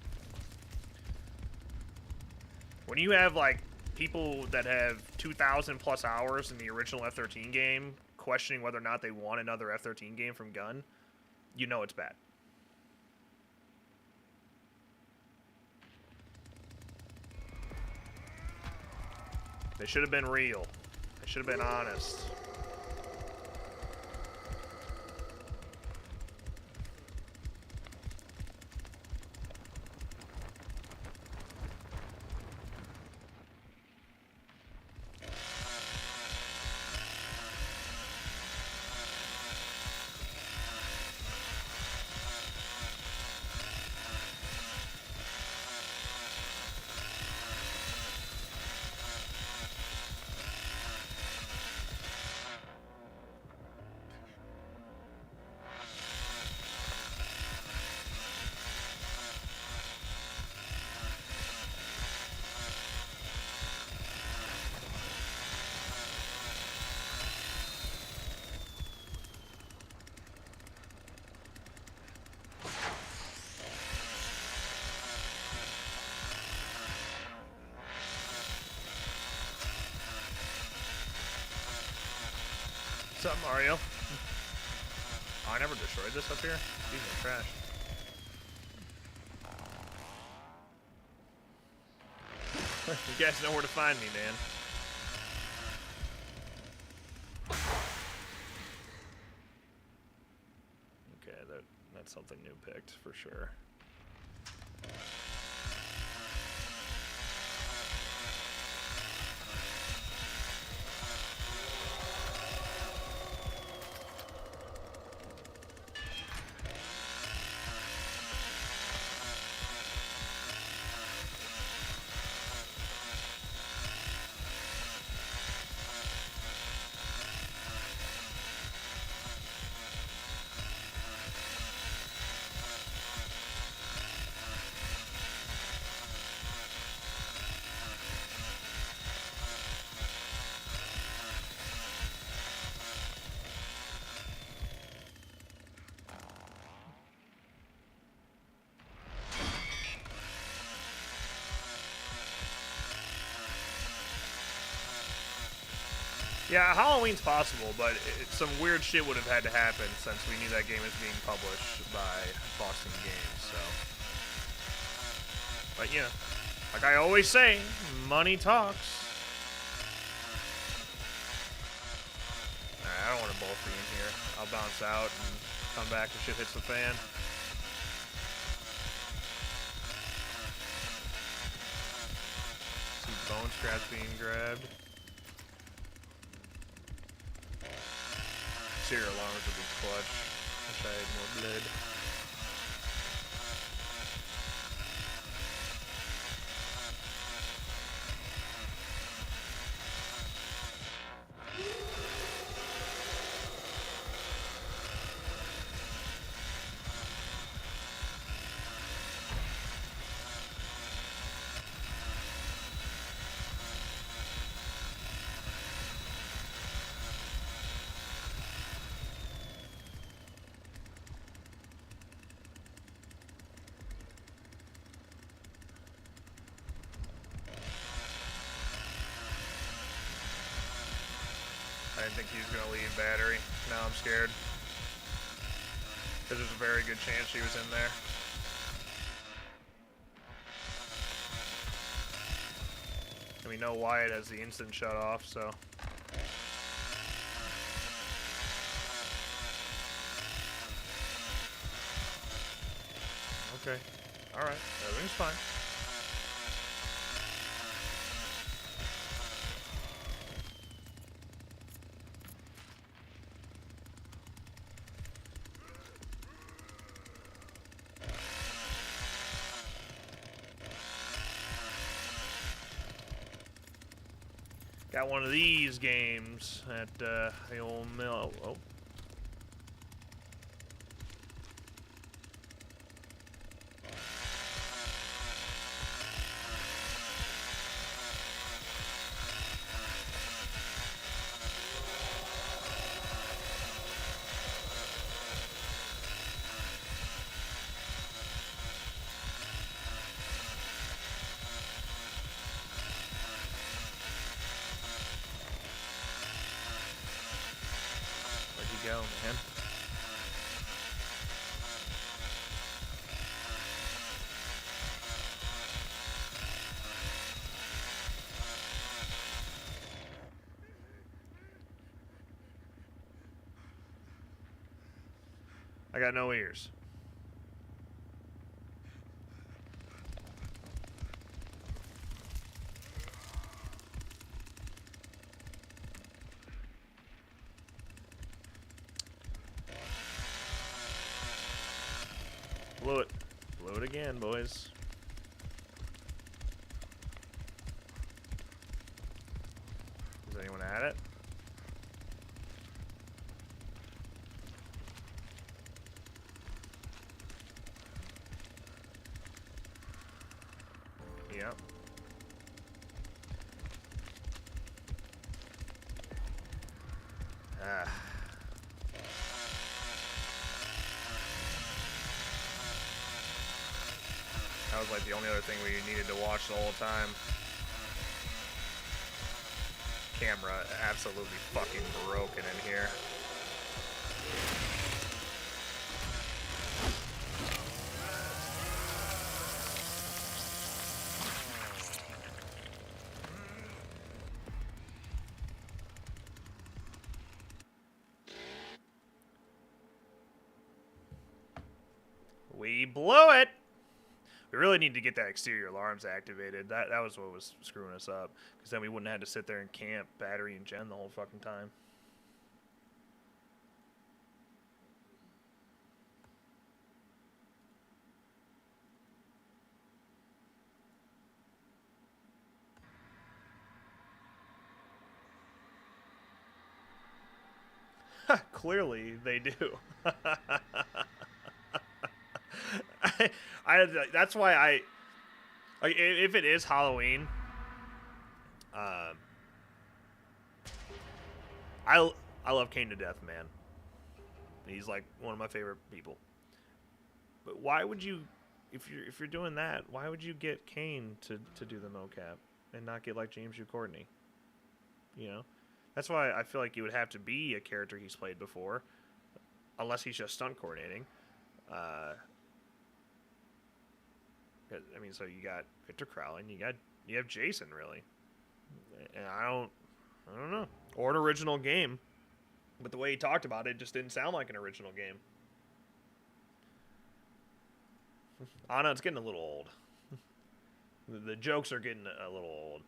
When you have, like, people that have 2,000 plus hours in the original F-13 game questioning whether or not they want another F-13 game from Gun, you know it's bad. They should have been real. They should have been honest. What's up, Mario? Oh, I never destroyed this up here? These are trash. You guys know where to find me, man. Okay, that's something new picked, for sure. Yeah, Halloween's possible, but some weird shit would have had to happen since we knew that game was being published by Boston Games, so. But yeah, like I always say, money talks. Alright, I don't want to both be in here. I'll bounce out and come back if shit hits the fan. See bone scraps being grabbed. Serial alarms would be clutch. Wish I had more blood. I didn't think he was going to leave battery. Now I'm scared. Because there's a very good chance she was in there. And we know Wyatt has the instant shut off, so. Okay. Alright. Everything's fine. Got one of these games at the old mill. Oh. I got no ears. Blew it. Blew it again, boys. Is anyone at it? Yep. Ah. That was like the only other thing we needed to watch the whole time. Camera absolutely fucking broken in here. We blew it! We really need to get that exterior alarms activated. That was what was screwing us up. Because then we wouldn't have to sit there and camp battery and gen the whole fucking time. Clearly, they do. That's why like, if it is Halloween, I love Kane to death, man. He's like one of my favorite people. But why would you, if you're doing that, why would you get Kane to do the mocap and not get like James Hugh Courtney? You know, that's why I feel like you would have to be a character he's played before, unless he's just stunt coordinating. I mean, so you got Victor Crowley, you have Jason, really, and I don't know, or an original game, but the way he talked about it just didn't sound like an original game. Anna, it's getting a little old. The jokes are getting a little old.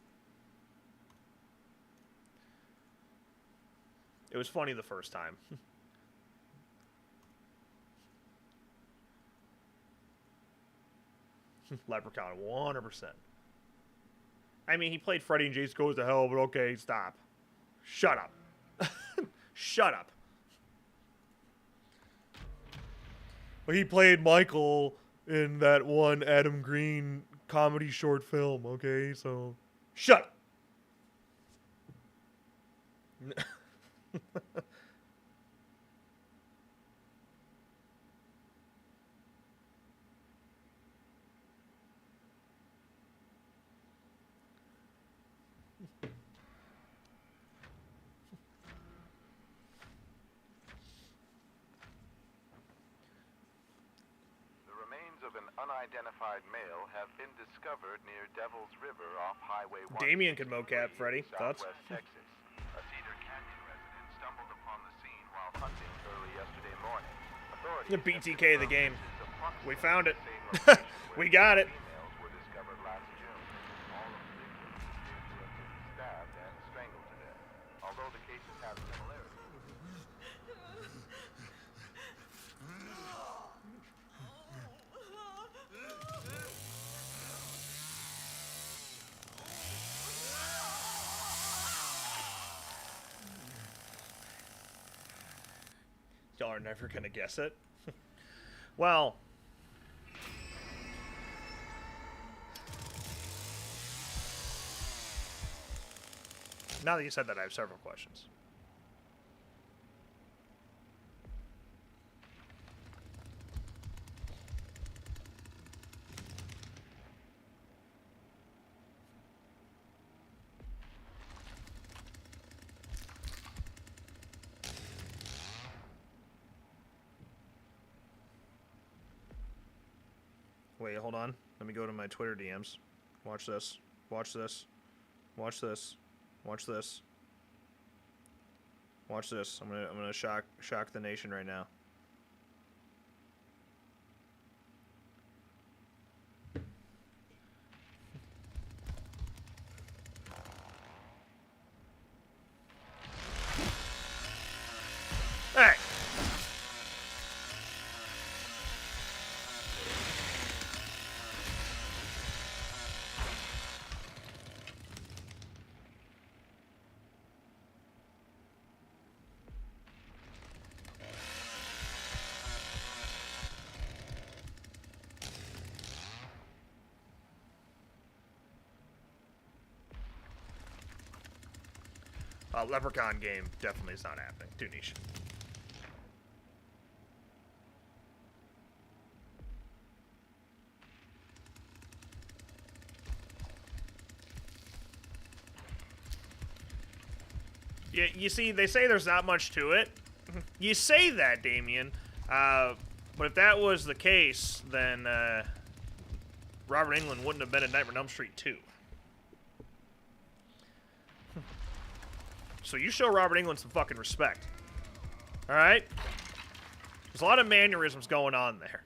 It was funny the first time. Leprechaun, 100%. I mean, he played Freddy and Jason Goes to Hell, but okay, stop. Shut up. Shut up. Well, he played Michael in that one Adam Green comedy short film, okay? So, shut up. Unidentified male have been discovered near Devil's River off Highway 1. Damien can mocap, Freddy. Thoughts? Southwest Texas. A Cedar Canyon resident stumbled upon the scene while hunting early yesterday morning. Authorities The BTK of the game. We found it. where We got it. females were discovered last June. All of the victims appear to have been stabbed and strangled to death. Although the cases have similarities. Y'all are never gonna guess it. Well, now that you said that, I have several questions. Wait, hold on. Let me go to my Twitter DMs. Watch this. Watch this. Watch this. Watch this. Watch this. I'm gonna shock the nation right now. Leprechaun game definitely is not happening. Too niche. Yeah, you see, they say there's not much to it. You say that, Damien. But if that was the case, then Robert Englund wouldn't have been in Nightmare on Elm Street 2. So you show Robert Englund some fucking respect. Alright? There's a lot of mannerisms going on there.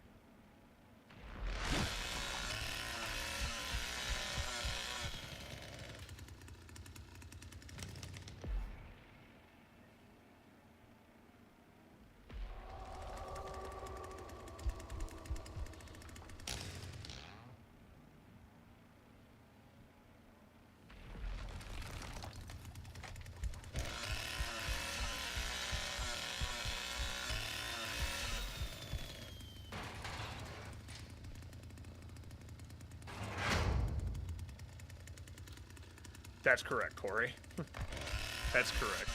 That's correct, Corey. That's correct.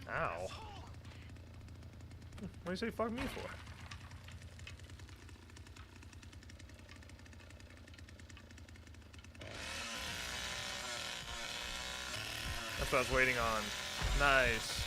Ow. What do you say fuck me for? That's what I was waiting on. Nice.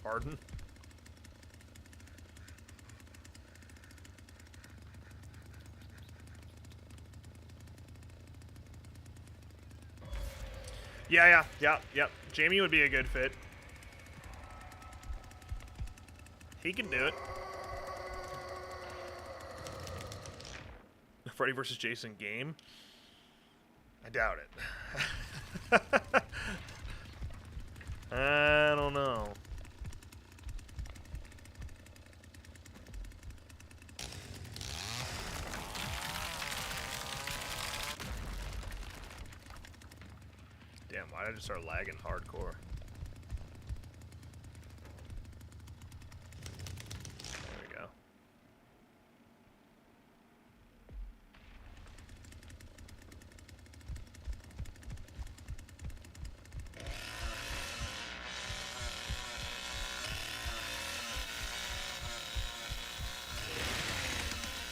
Pardon? Yeah. Jamie would be a good fit. He can do it. Freddy vs. Jason game? I doubt it. I don't know. Damn, why did I just start lagging hardcore? There we go.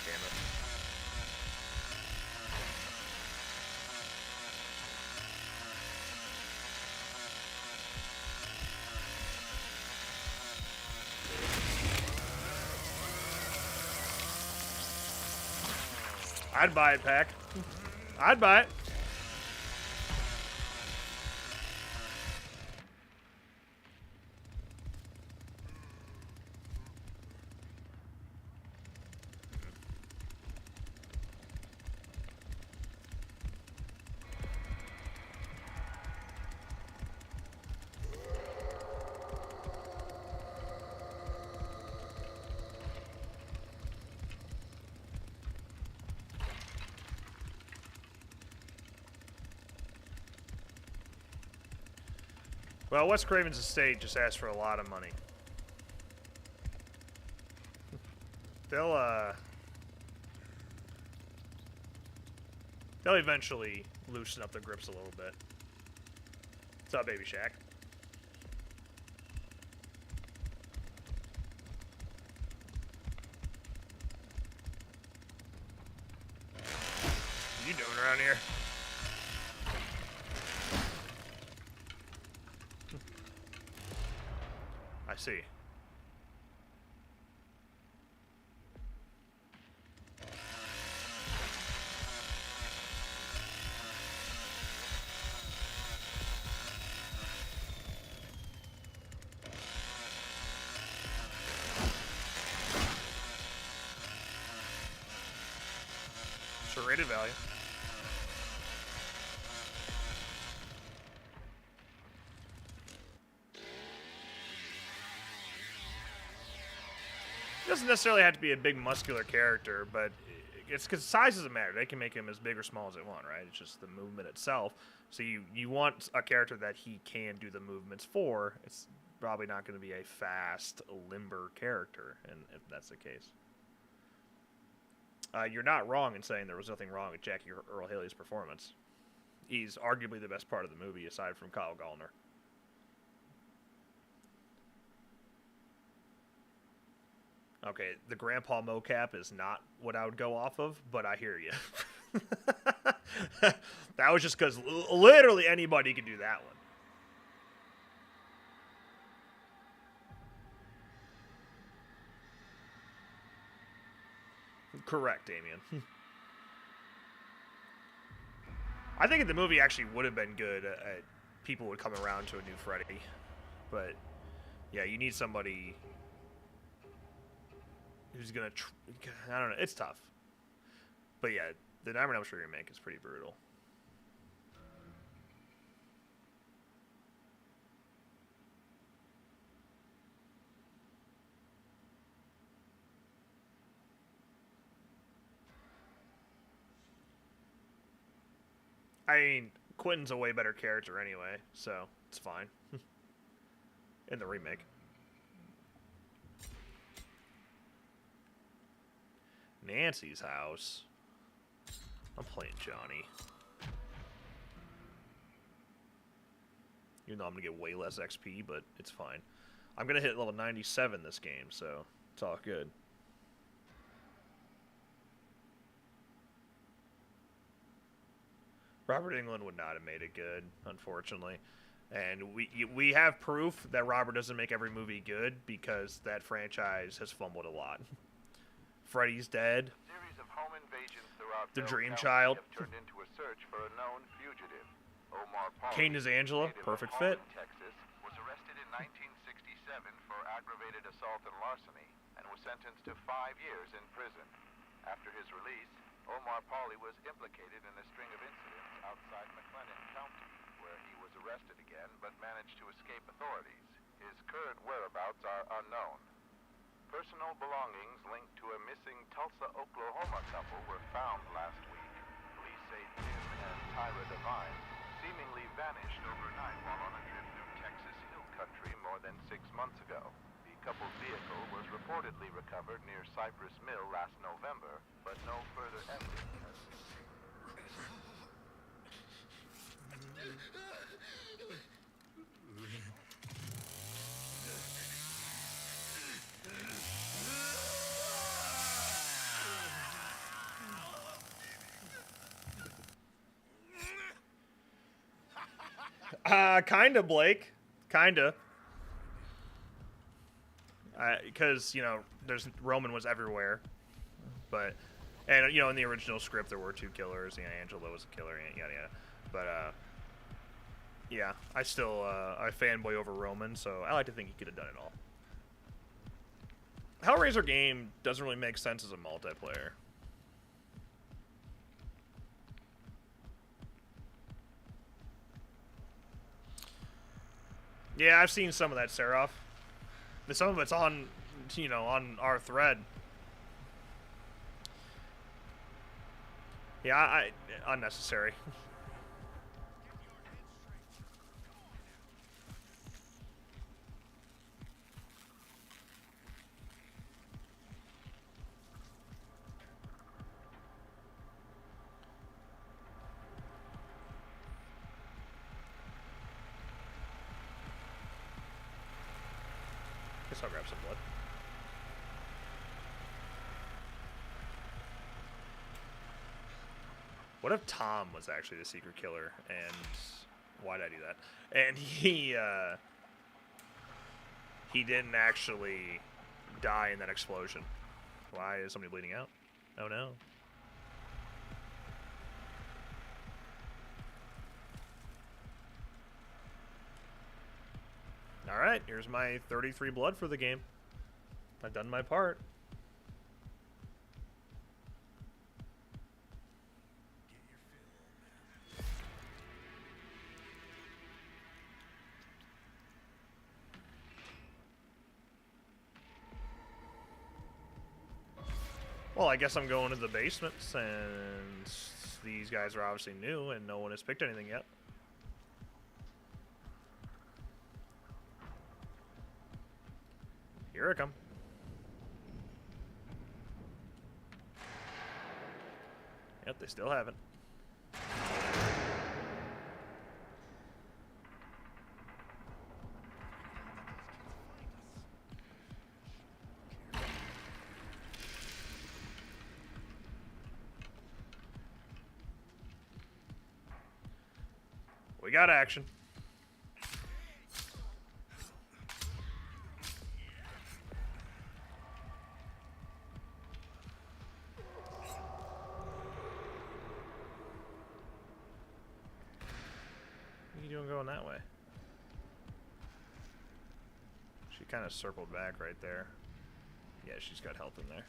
Damn it. I'd buy it, Pack. I'd buy it. Well, Wes Craven's estate just asked for a lot of money. They'll eventually loosen up their grips a little bit. What's up, Baby Shaq? What are you doing around here? I see. for rated value. It doesn't necessarily have to be a big muscular character, but it's because size doesn't matter. They can make him as big or small as they want, right? It's just the movement itself. So you want a character that he can do the movements for. It's probably not going to be a fast, limber character, and if that's the case. You're not wrong in saying there was nothing wrong with Jackie Earle Haley's performance. He's arguably the best part of the movie, aside from Kyle Gallner. Okay, the Grandpa mocap is not what I would go off of, but I hear you. That was just because literally anybody could do that one. Correct, Damien. I think if the movie actually would have been good, people would come around to a new Freddy. But, yeah, you need somebody who's going to... I don't know. It's tough. But, yeah, the Nightmare on Elm Street remake is pretty brutal. I mean, Quentin's a way better character anyway, so it's fine. In the remake. Nancy's house. I'm playing Johnny. Even though I'm going to get way less XP, but it's fine. I'm going to hit level 97 this game, so it's all good. Robert Englund would not have made it good, unfortunately. And we have proof that Robert doesn't make every movie good because that franchise has fumbled a lot. Freddy's Dead. Series of home invasions throughout The Bell Dream County Child. have turned into a search for a known fugitive. Omar Pauly, Kane is Angela. native of Perfect fit. Holland, Texas, was arrested in 1967 for aggravated assault and larceny and was sentenced to 5 years in prison. After his release, Omar Pauly was implicated in a string of incidents outside McLennan County, where he was arrested again but managed to escape authorities. His current whereabouts are unknown. Personal belongings linked to a missing Tulsa, Oklahoma couple were found last week. Police say Tim and Tyra Devine seemingly vanished overnight while on a trip through Texas hill country more than 6 months ago. The couple's vehicle was reportedly recovered near Cypress Mill last November, but no further evidence has been taken. Kinda, Blake. Kinda. Because, you know, Roman was everywhere. But, and, you know, in the original script there were 2 killers. You know, Angela was a killer, yada, yada. But, yeah, I still, I fanboy over Roman, so I like to think he could have done it all. Hellraiser game doesn't really make sense as a multiplayer. Yeah, I've seen some of that, Seraph. Some of it's on, you know, on our thread. Yeah, unnecessary. Guess I'll grab some blood. What if Tom was actually the secret killer, and why did I do that? And he didn't actually die in that explosion. Why is somebody bleeding out? Oh no. Alright, here's my 33 blood for the game. I've done my part. Well, I guess I'm going to the basement since these guys are obviously new and no one has picked anything yet. Here I come. Yep, they still haven't. We got action. What are you doing going that way? She kind of circled back right there. Yeah, she's got health in there.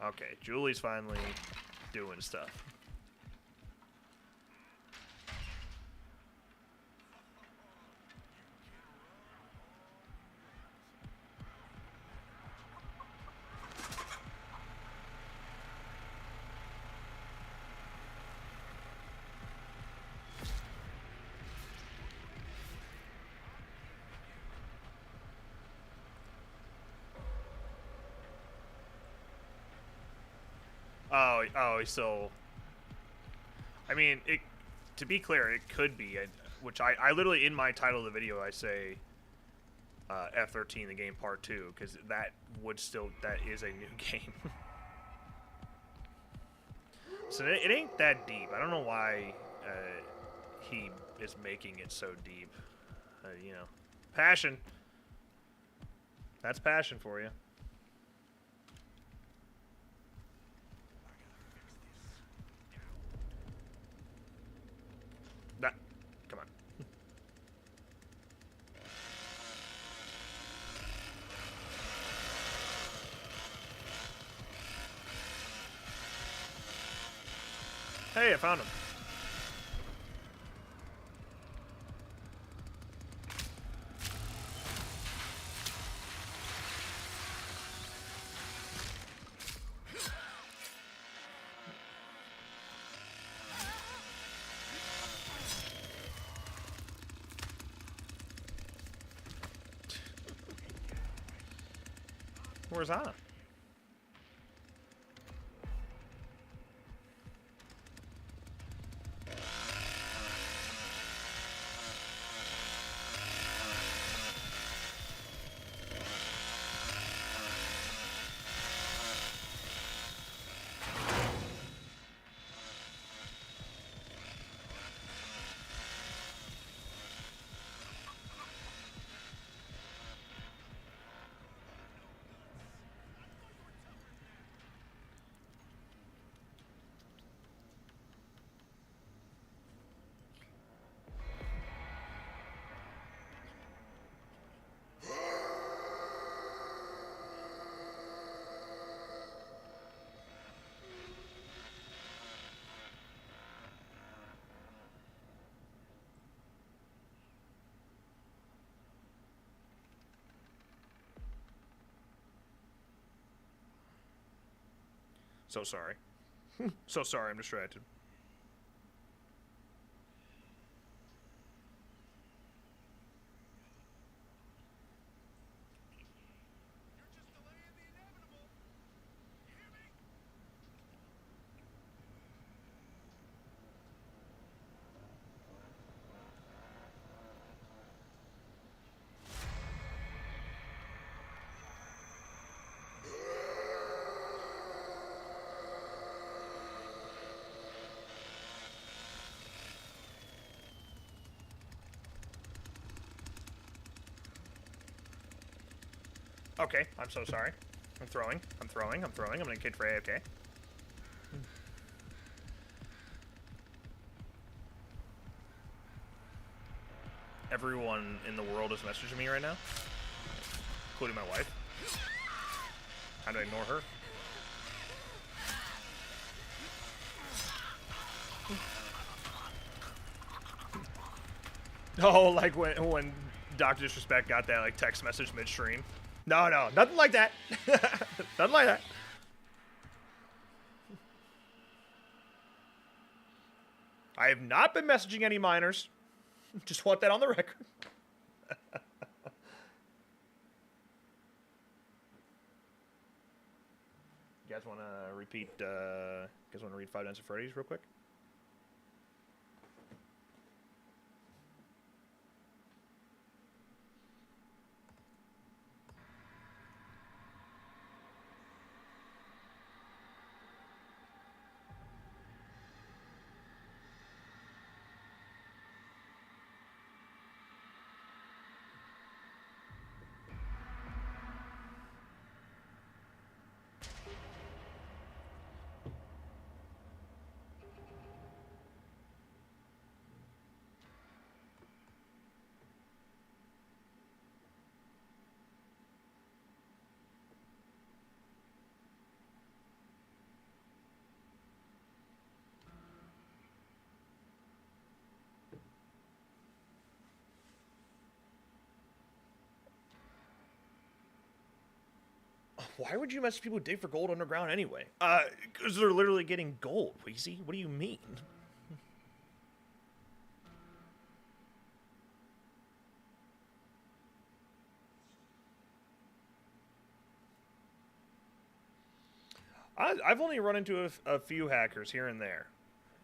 Okay, Julie's finally doing stuff. Oh, so... I mean, to be clear, it could be, which I literally, in my title of the video, I say F13, the game part 2, because that is a new game. So it ain't that deep. I don't know why he is making it so deep. You know, passion. That's passion for you. That, come on. Hey, I found him. Where's Anna? So sorry. So sorry, I'm distracted. Okay, I'm so sorry. I'm throwing. I'm gonna kid for AFK. Everyone in the world is messaging me right now, including my wife. How do I ignore her? Oh, like when Dr. Disrespect got that like text message midstream. No, nothing like that. Nothing like that. I have not been messaging any minors. Just want that on the record. You guys want to repeat? You guys want to read Five Nights at Freddy's real quick? Why would you message people who dig for gold underground anyway? Because they're literally getting gold, Weezy. What do you mean? I've only run into a few hackers here and there.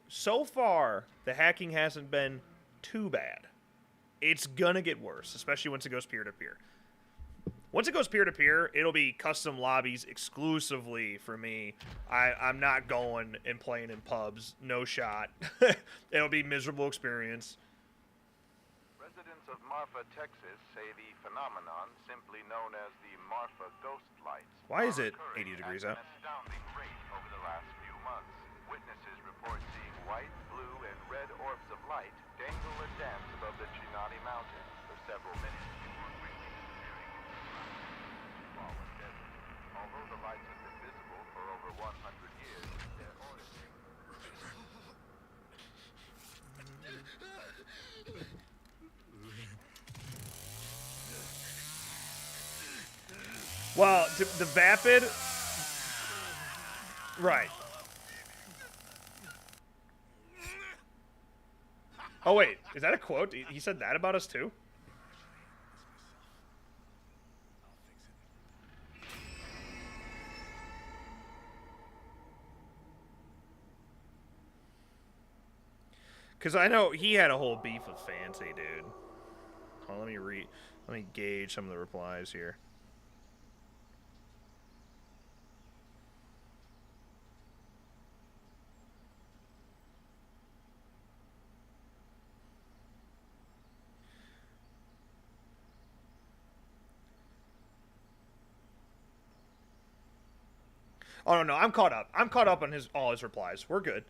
So far, the hacking hasn't been too bad. It's gonna get worse, especially once it goes peer-to-peer. Once it goes peer-to-peer, it'll be custom lobbies exclusively for me. I'm not going and playing in pubs. No shot. It'll be a miserable experience. Residents of Marfa, Texas say the phenomenon, simply known as the Marfa ghost lights, Why is it are 80 degrees occurring out? at an astounding rate over the last few months. Witnesses report seeing white, blue, and red orbs of light dangle and dance above the Chinati Mountains for several minutes before quickly disappearing into the fallen desert. Although the lights have been visible for over 100 years, their origin... Well, the Vapid... Right. Oh, wait. Is that a quote? He said that about us, too? Because I know he had a whole beef with Fancy, dude. Hold on, let me gauge some of the replies here. Oh no, I'm caught up. I'm caught up on all his replies. We're good.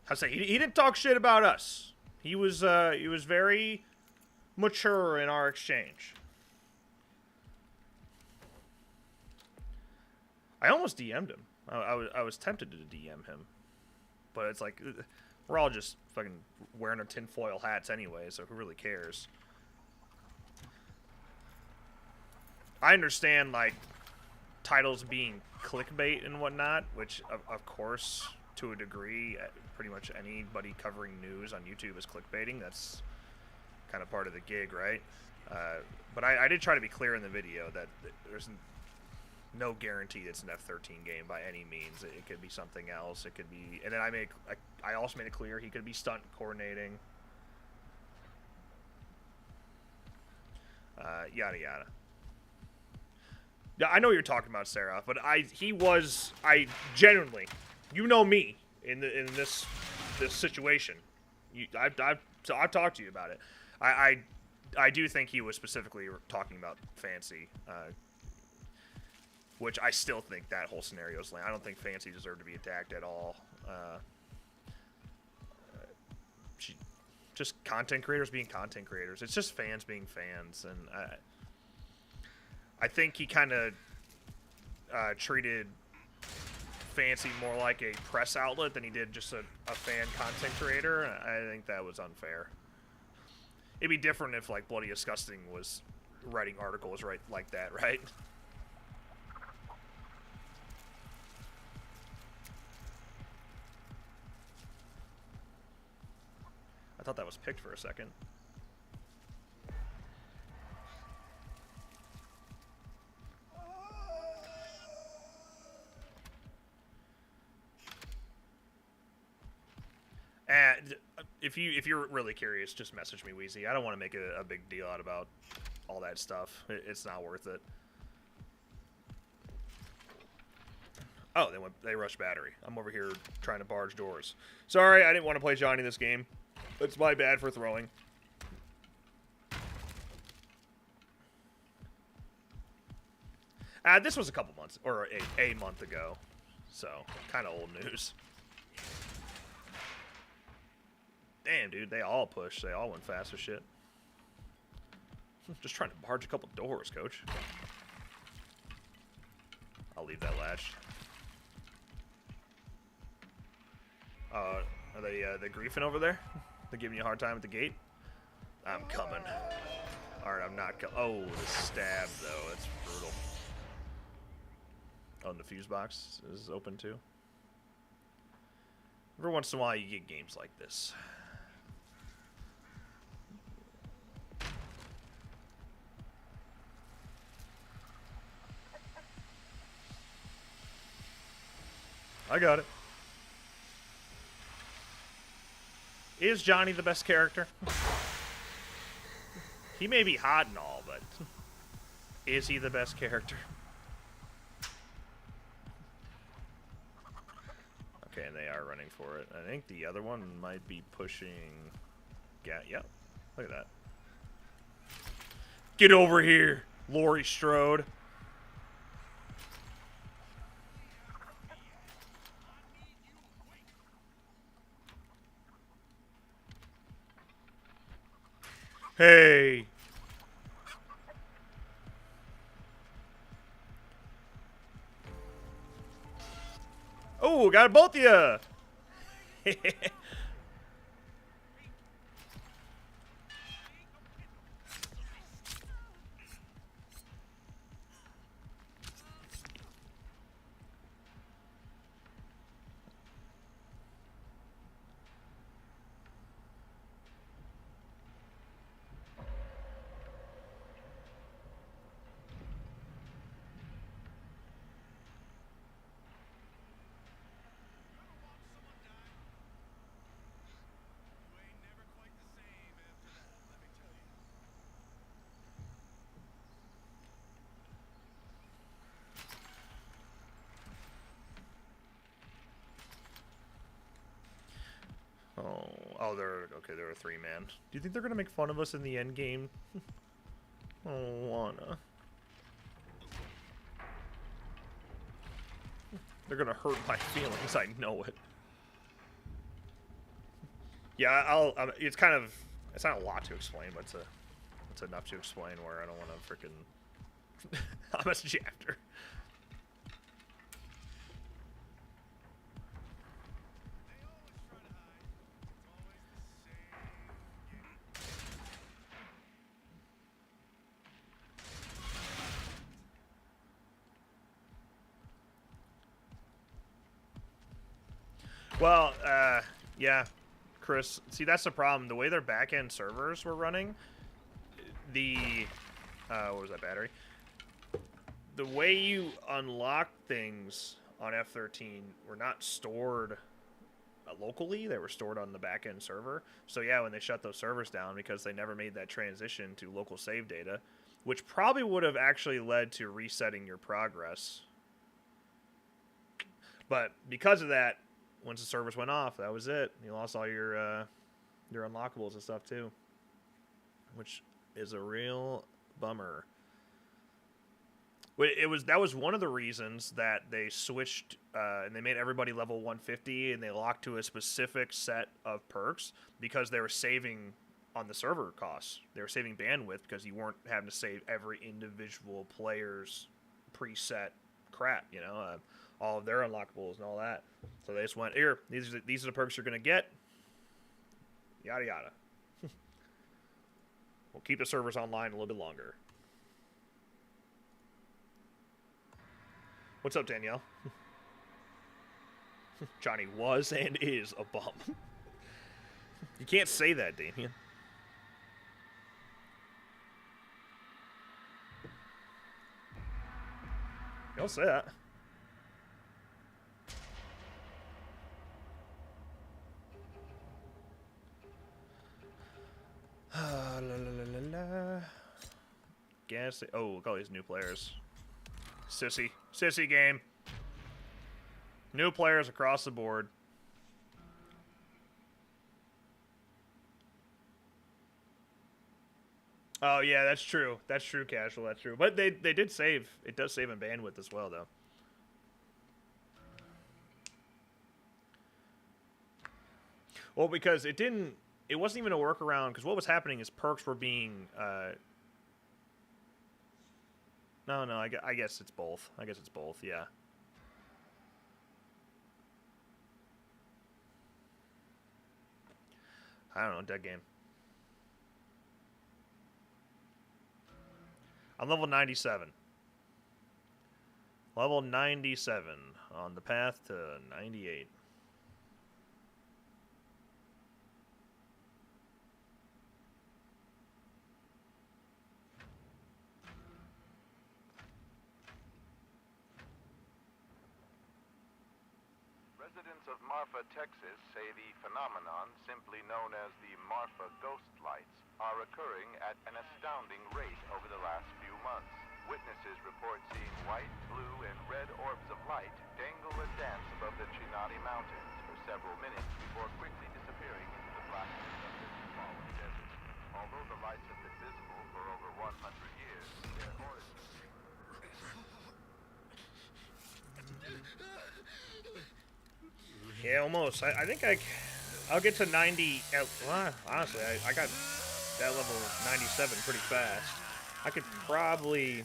I say he didn't talk shit about us. He was very mature in our exchange. I almost DM'd him. I was tempted to DM him, but it's like we're all just fucking wearing our tinfoil hats anyway, so who really cares? I understand like titles being clickbait and whatnot, which of course to a degree, pretty much anybody covering news on YouTube is clickbaiting. That's kind of part of the gig, right? But I did try to be clear in the video that there's no guarantee it's an F-13 game by any means. It could be something else. It could be, and then I also made it clear he could be stunt coordinating. Yada yada. Yeah, I know what you're talking about, Sarah, but I genuinely, you know me in this situation. I've talked to you about it. I do think he was specifically talking about Fancy, which I still think that whole scenario is lame. I don't think Fancy deserved to be attacked at all. Just content creators being content creators. It's just fans being fans, and I think he kind of treated Fancy more like a press outlet than he did just a fan content creator. I think that was unfair. It'd be different if, like, Bloody Disgusting was writing articles right like that, right? I thought that was picked for a second. And if you're really curious, just message me, Wheezy. I don't want to make a big deal out about all that stuff. It's not worth it. Oh, they rushed battery. I'm over here trying to barge doors. Sorry, I didn't want to play Johnny this game. It's my bad for throwing. This was a couple months, or a month ago. So, kind of old news. Damn, dude, they all pushed. They all went fast as shit. Just trying to barge a couple doors, coach. I'll leave that latched. Are they griefing over there? They're giving you a hard time at the gate? I'm coming. Alright, I'm not coming. Oh, the stab, though. That's brutal. Oh, and the fuse box is open, too. Every once in a while, you get games like this. I got it. Is Johnny the best character? He may be hot and all, but is he the best character? Okay, and they are running for it. I think the other one might be pushing... Yep, look at that. Get over here, Laurie Strode. Hey. Oh, got both of you. Oh, they're okay. They're a 3-man. Do you think they're gonna make fun of us in the end game? Oh, wanna. They're gonna hurt my feelings. I know it. Yeah, it's kind of. It's not a lot to explain, but it's enough to explain where I don't want to freaking. I'll message you after. Well, yeah, Chris. See, that's the problem. The way their back-end servers were running, what was that battery? The way you unlock things on F13 were not stored locally. They were stored on the back-end server. So yeah, when they shut those servers down because they never made that transition to local save data, which probably would have actually led to resetting your progress. But because of that, once the servers went off, that was it. You lost all your unlockables and stuff too, which is a real bummer. That was one of the reasons that they switched and they made everybody level 150 and they locked to a specific set of perks because they were saving on the server costs. They were saving bandwidth because you weren't having to save every individual player's preset crap, you know, all of their unlockables and all that. So they just went, here, these are the perks you're going to get. Yada, yada. We'll keep the servers online a little bit longer. What's up, Danielle? Johnny was and is a bum. You can't say that, Damien. Don't say that. La, la, la, la, la. Guess. Oh, look at all these new players. Sissy game. New players across the board. Oh yeah, that's true. That's true, casual. That's true. But they did save. It does save in bandwidth as well, though. Well, because it didn't. It wasn't even a workaround. Because what was happening is perks were being. No, I guess it's both. I guess it's both. Yeah. I don't know. Dead game. I'm level 97. Level 97 on the path to 98. Residents of Marfa, Texas say the phenomenon, simply known as the Marfa ghost lights, are occurring at an astounding rate over the last few months. Witnesses report seeing white, blue, and red orbs of light dangle and dance above the Chinati Mountains for several minutes before quickly disappearing into the blackness of this fallen desert. Although the lights have been visible for over 100 years, their origins... Yeah, almost. I think I'll get to 90. Well, honestly, I got that level 97 pretty fast. I could probably.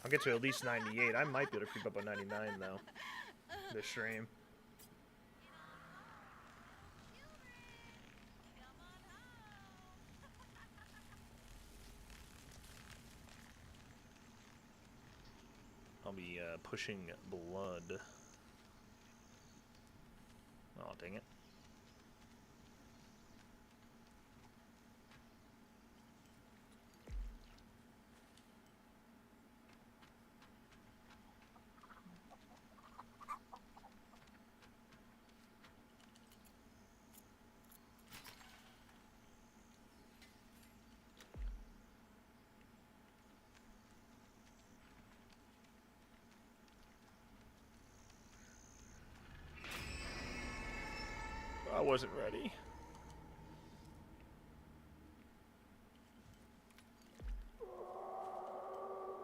I'll get to at least 98. I might be able to creep up on 99 though. This stream. I'll be pushing blood. Oh, dang it. I wasn't ready.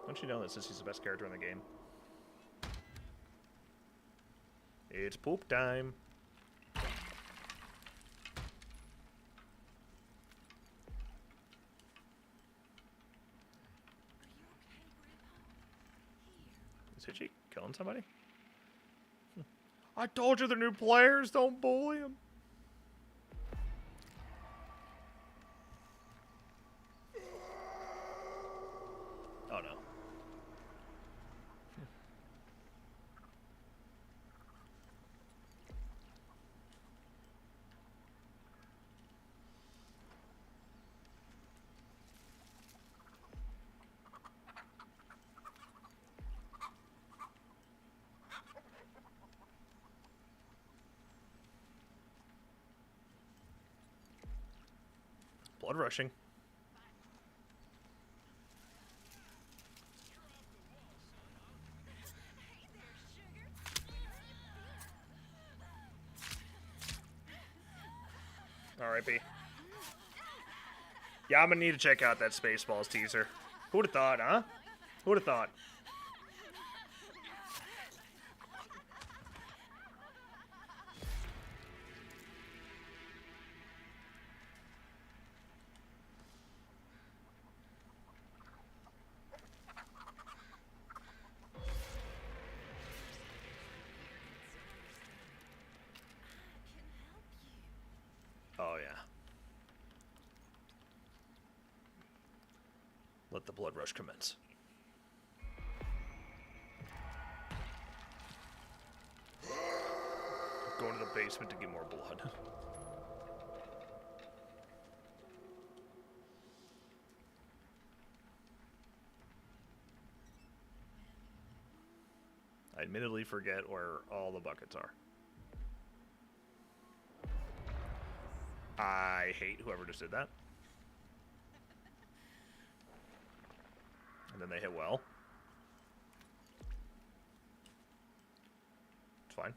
Don't you know that Sissy's the best character in the game? It's poop time. Is Hitchy killing somebody? I told you they're new players, don't bully them. Oh no. Blood rushing. R.I.P. Yeah, I'm gonna need to check out that Spaceballs teaser. Who would have thought, huh? Who would have thought? Oh, yeah. Let the blood rush commence. Going to the basement to get more blood. I admittedly forget where all the buckets are. I hate whoever just did that. And then they hit well. It's fine.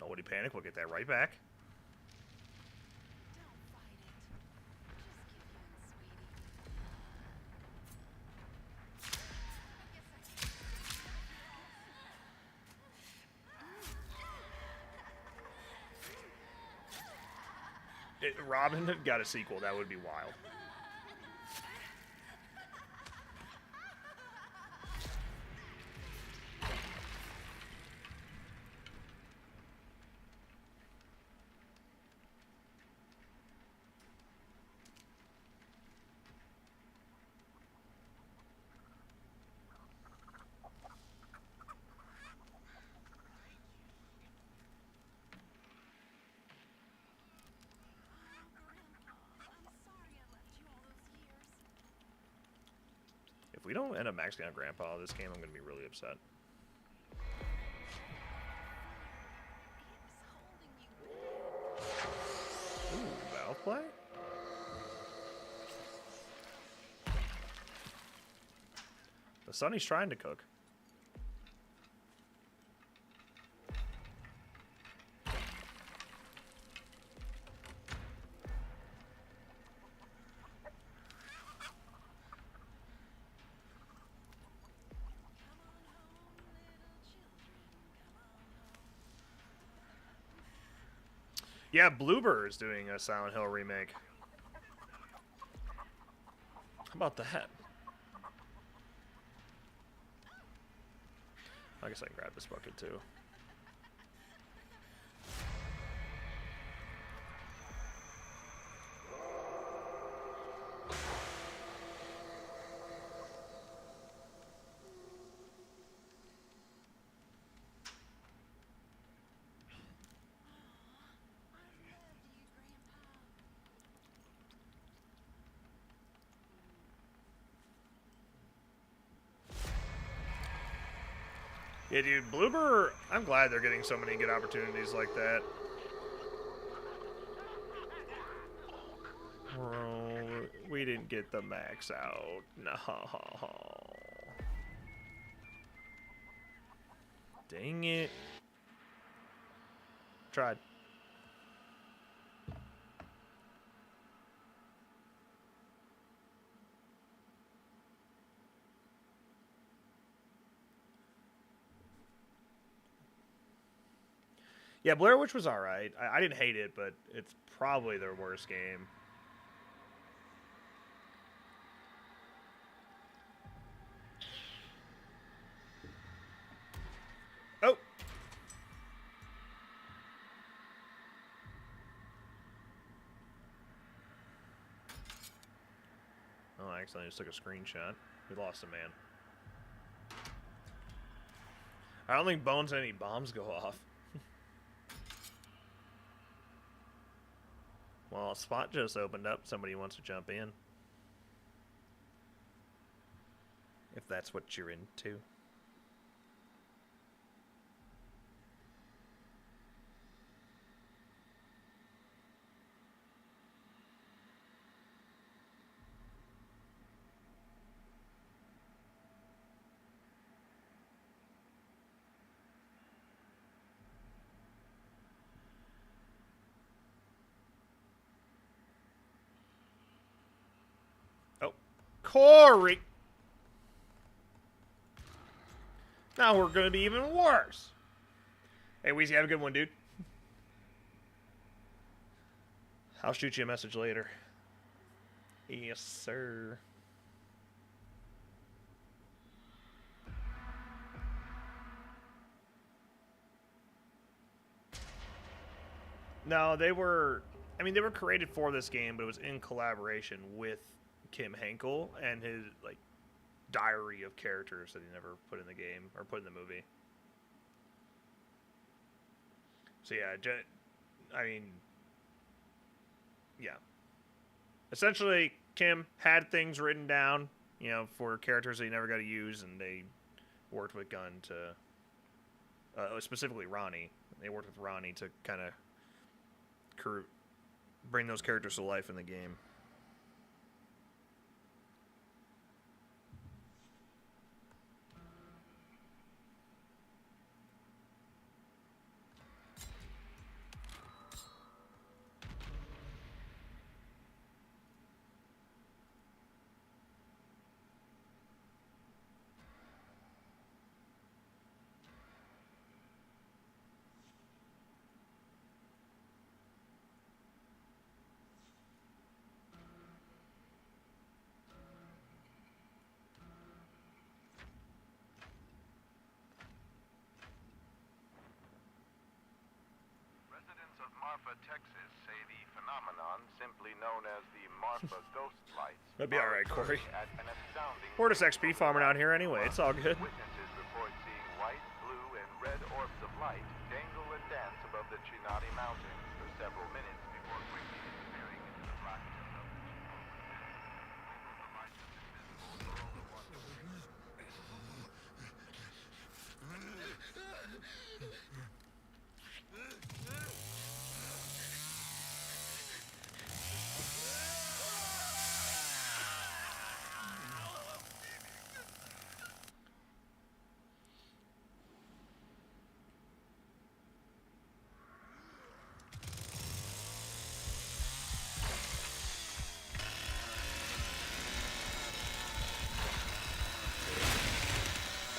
Nobody panic, we'll get that right back. Robin got a sequel, that would be wild. If we don't end up maxing out Grandpa this game, I'm going to be really upset. Ooh, valve play? The Sonny's trying to cook. Yeah, Bloober is doing a Silent Hill remake. How about that? I guess I can grab this bucket too. Yeah, dude, Bloober, I'm glad they're getting so many good opportunities like that. Bro, we didn't get the max out. No. Dang it. Tried. Yeah, Blair Witch was alright. I didn't hate it, but it's probably their worst game. Oh! Oh, I accidentally just took a screenshot. We lost a man. I don't think Bones had any bombs go off. Well, a spot just opened up. Somebody wants to jump in. If that's what you're into. Corey! Now we're gonna be even worse. Hey, Weezy, have a good one, dude. I'll shoot you a message later. Yes, sir. No, they were. I mean, they were created for this game, but it was in collaboration with Kim Henkel and his like diary of characters that he never put in the game or put in the movie. So yeah, I mean, yeah. Essentially, Kim had things written down, you know, for characters that he never got to use, and they worked with Gunn to, specifically Ronnie. They worked with Ronnie to kind of bring those characters to life in the game. Residents of Marfa, Texas say the phenomenon, simply known as the Marfa ghost lights, That'd be all right, Corey. at an astounding We're just XP farming out here anyway. It's all good. Witnesses report seeing white, blue, and red orbs of light dangle and dance above the Chinati Mountains for several minutes before quickly disappearing into the blackness of the Chinati. The light is invisible for only one second.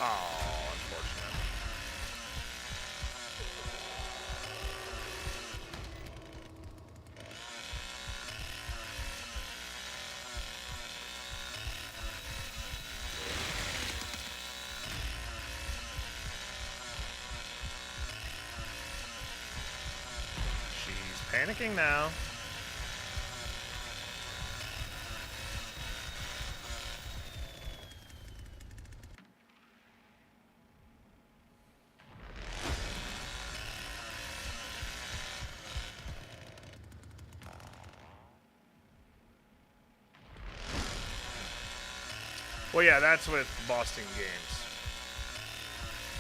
Oh, unfortunate. She's panicking now. Well, yeah, that's with Boston Games.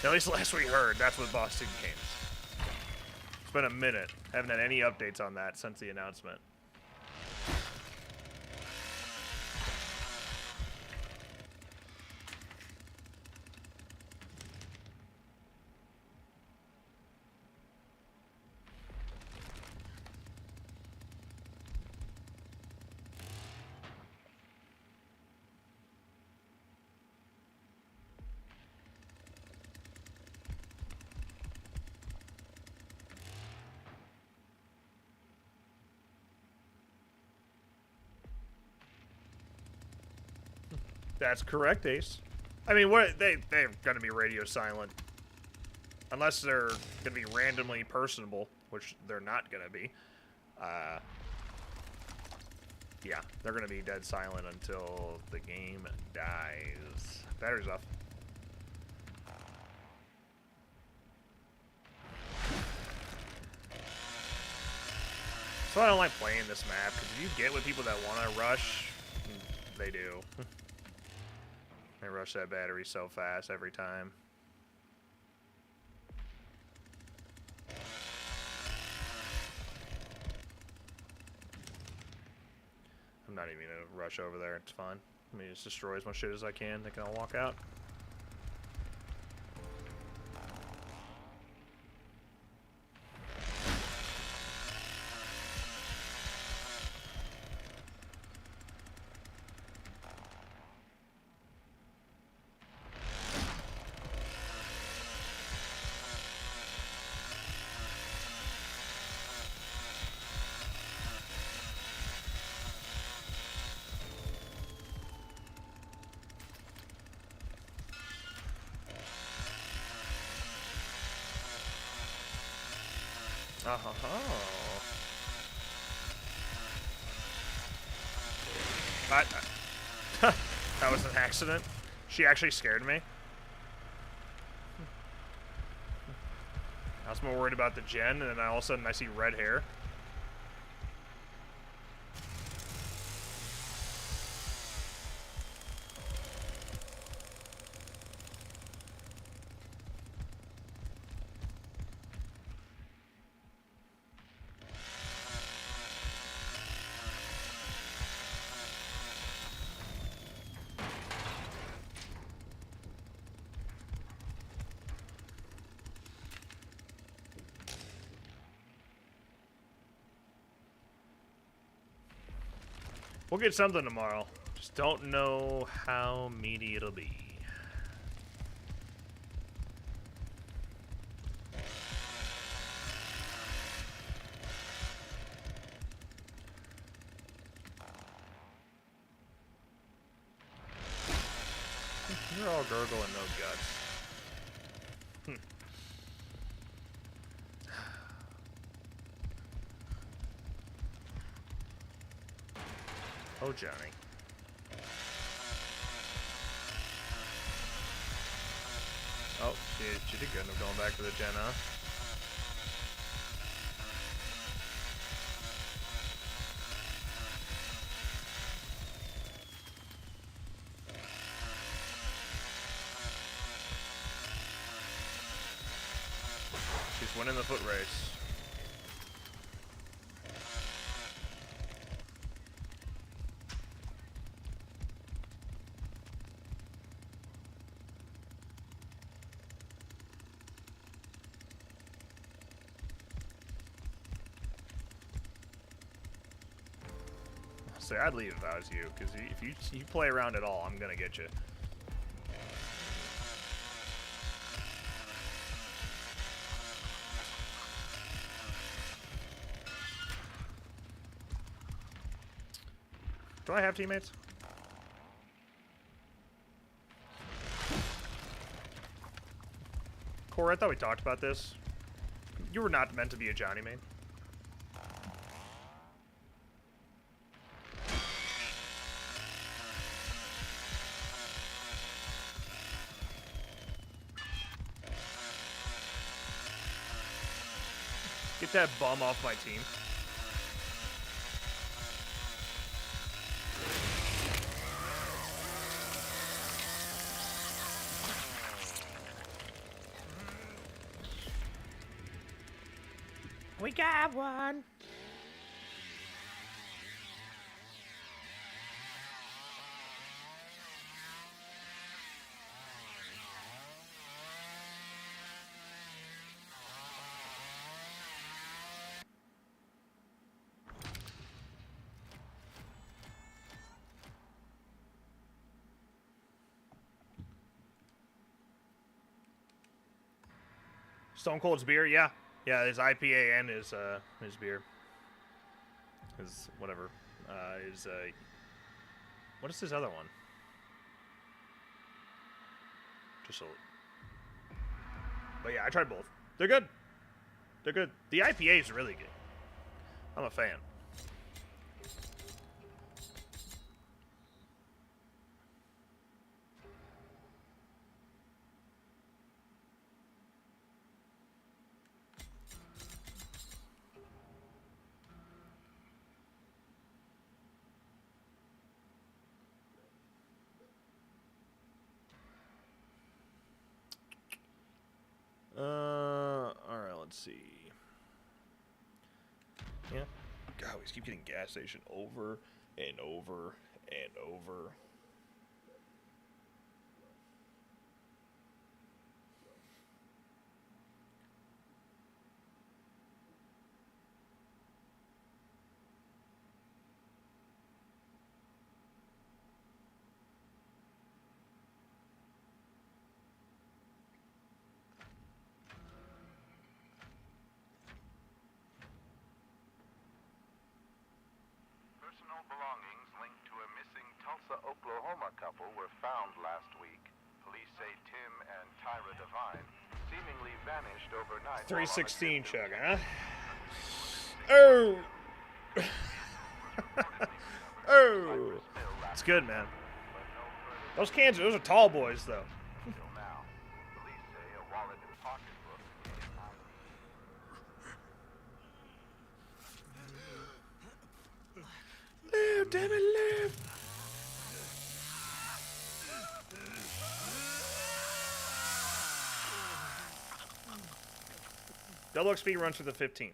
At least last we heard, that's with Boston Games. It's been a minute. Haven't had any updates on that since the announcement. That's correct, Ace. I mean, what they're gonna be radio silent, unless they're gonna be randomly personable, which they're not gonna be. Yeah, they're gonna be dead silent until the game dies. Battery's off. So I don't like playing this map, because if you get with people that want to rush, they do. They rush that battery so fast every time. I'm not even gonna rush over there, it's fine. Let me just destroy as much shit as I can, they can all walk out. Oh. That was an accident. She actually scared me. I was more worried about the gen, and then all of a sudden I see red hair. We'll get something tomorrow. Just don't know how meaty it'll be. You're all gurgle and no guts. Oh, Johnny. Oh, she did good of going back to the gen, huh? She's winning the foot race. Say I'd leave if I was you, because if you play around at all, I'm gonna get you. Do I have teammates? Corey, I thought we talked about this. You were not meant to be a Johnny main. Get that bum off my team. We got one. Stone Cold's beer, yeah. Yeah, his IPA and his beer. His whatever. What is his other one? Just a. But yeah, I tried both. They're good. They're good. The IPA is really good. I'm a fan. Alright, let's see. Yeah. God, we just keep getting gas station over and over and over. Belongings linked to a missing Tulsa, Oklahoma couple were found last week. Police say Tim and Tyra Devine seemingly vanished overnight. 316 check, huh? Oh! Oh! It's good, man. Those cans, those are tall boys, though. Until now, police say a wallet and pocketbook contained Live, damn it, live. Double XP runs for the 15th.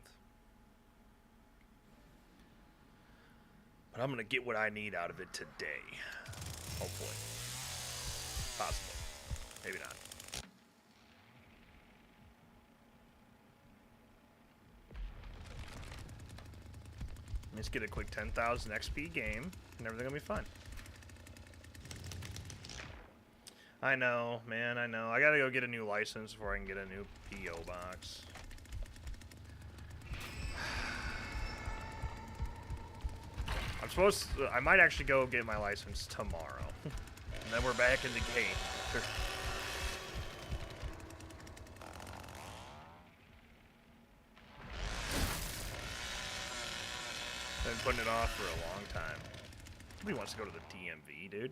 But I'm gonna get what I need out of it today. Hopefully. Possibly. Maybe not. Let's get a quick 10,000 XP game, and everything will be fine. I know, man, I know. I gotta go get a new license before I can get a new P.O. box. I might actually go get my license tomorrow. And then we're back in the game. Been putting it off for a long time. Nobody wants to go to the DMV, dude.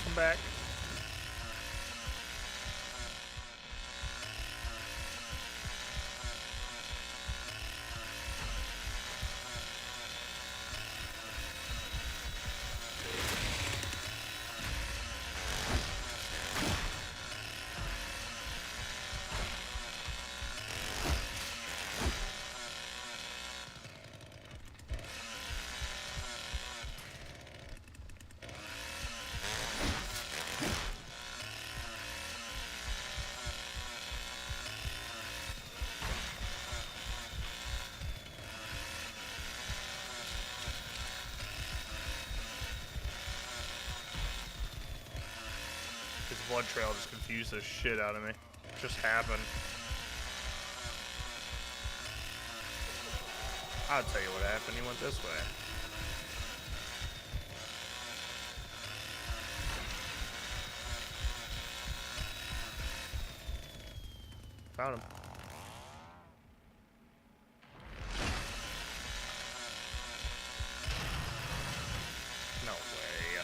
Come back. Blood trail just confused the shit out of me. It just happened. I'll tell you what happened. He went this way. Found him. No way.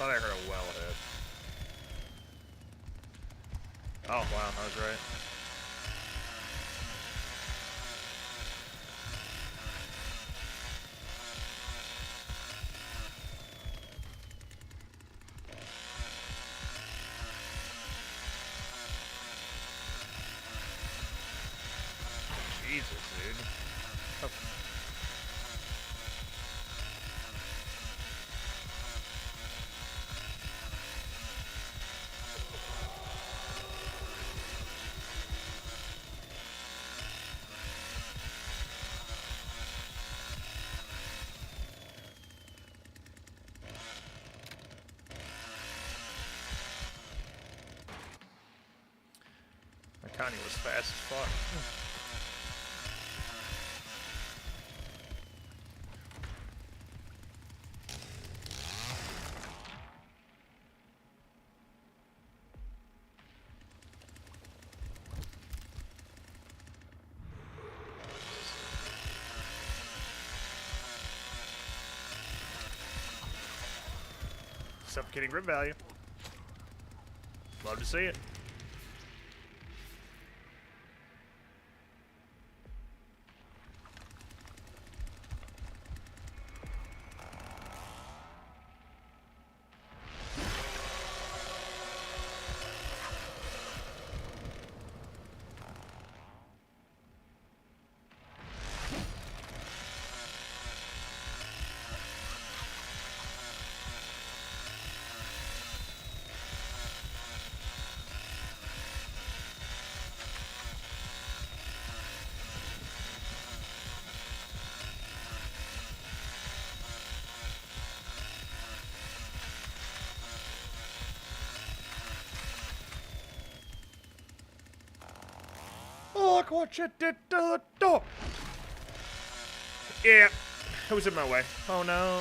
Thought I heard a well hit. Oh, wow, I was right. Jesus, dude. Oh. Connie was fast as fuck. Suffocating grip value. Love to see it. Look what you did to the door. Yeah, it was in my way. Oh no.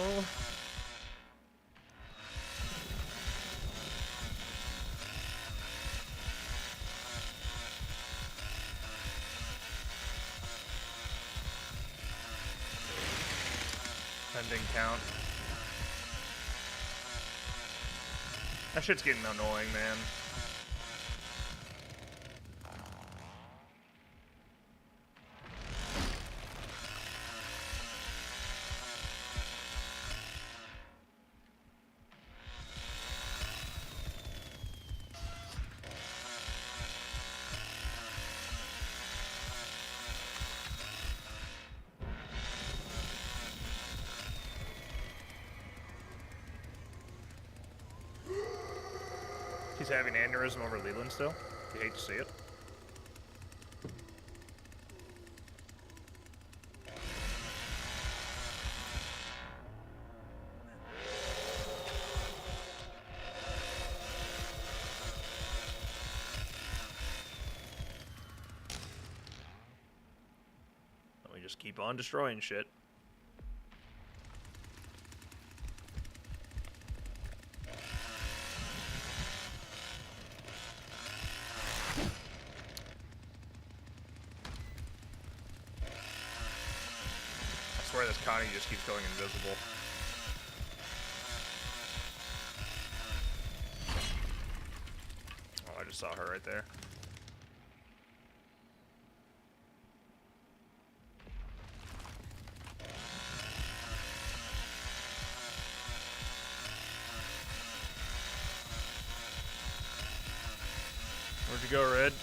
Ending count. That shit's getting annoying, man. He's having aneurysm over Leland still. You hate to see it. Let me just keep on destroying shit. I swear this Connie just keeps going invisible. Oh, I just saw her right there. Where'd you go, Red?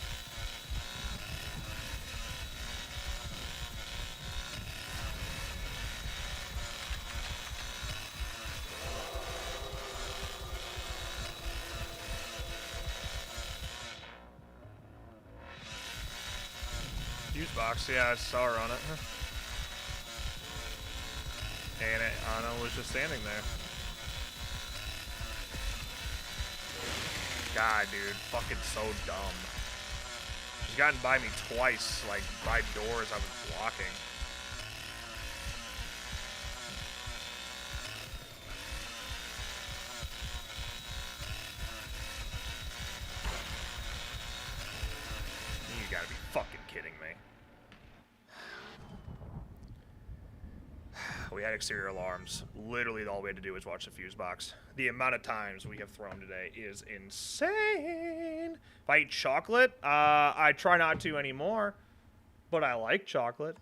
Fuse box, yeah, I saw her on it. And Anna was just standing there. God, dude, fucking so dumb. She's gotten by me twice, like, by doors I was blocking. You gotta be fucking kidding me. We had exterior alarms. Literally all we had to do was watch the fuse box. The amount of times we have thrown today is insane. If I eat chocolate, I try not to anymore, but I like chocolate.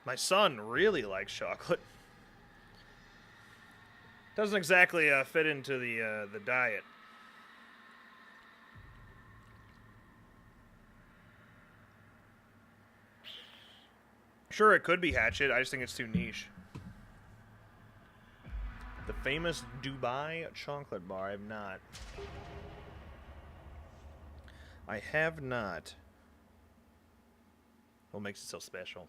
My son really likes chocolate. Doesn't exactly fit into the diet. Sure, it could be Hatchet. I just think it's too niche. The famous Dubai chocolate bar. I have not. I have not. What makes it so special?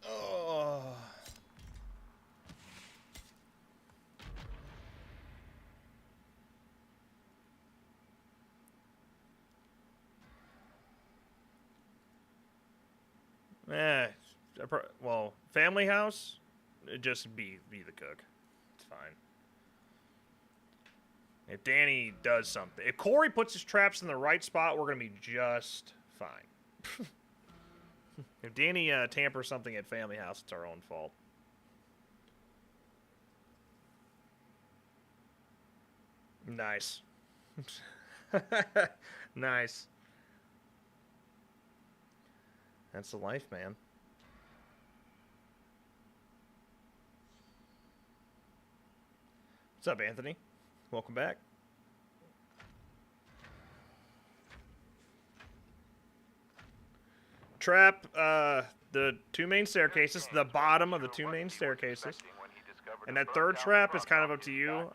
Oh. Well, family house, just be the cook. It's fine. If Danny does something, if Corey puts his traps in the right spot, we're gonna be just fine. If Danny tampers something at Family House, it's our own fault. Nice. Nice. That's the life, man. What's up, Anthony? Welcome back. Trap the two main staircases, the bottom of the two main staircases. And that third trap is kind of up to you.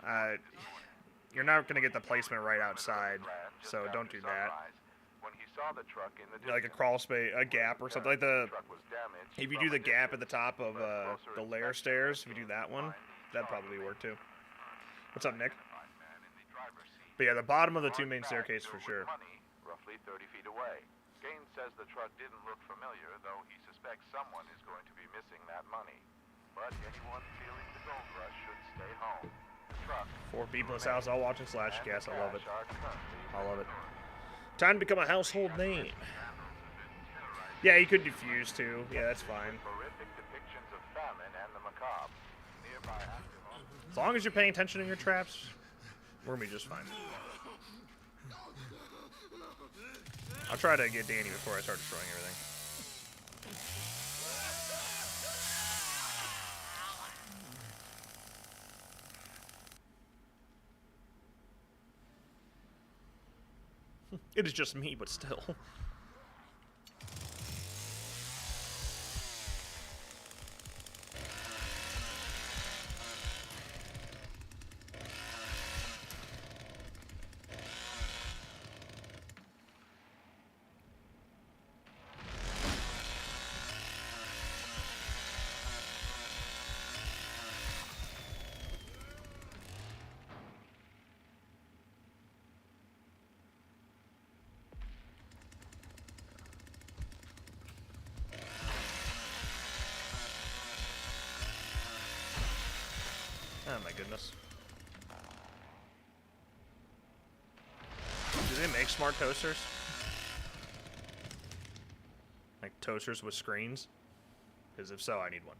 You're not going to get the placement right outside, so don't do that. Like a crawl space, a gap or something. Like if you do the gap at the top of the layer stairs, if you do that one, that'd probably work too. What's up, Nick? But yeah, the bottom of the two main staircases for sure. Roughly 30 feet away. Gaines says the truck didn't look familiar, though he suspects someone is going to be missing that money. But anyone feeling the gold rush should stay home. The truck... 4 people in this house all watching Slash Gas. I love it. I love it. Time to become a household name. Yeah, you could defuse too. Yeah, that's fine. Horrific depictions of famine and the macabre. Nearby As long as you're paying attention to your traps, we're gonna be just fine. I'll try to get Danny before I start destroying everything. It is just me, but still. Oh my goodness. Do they make smart toasters? Like toasters with screens? Because if so, I need one.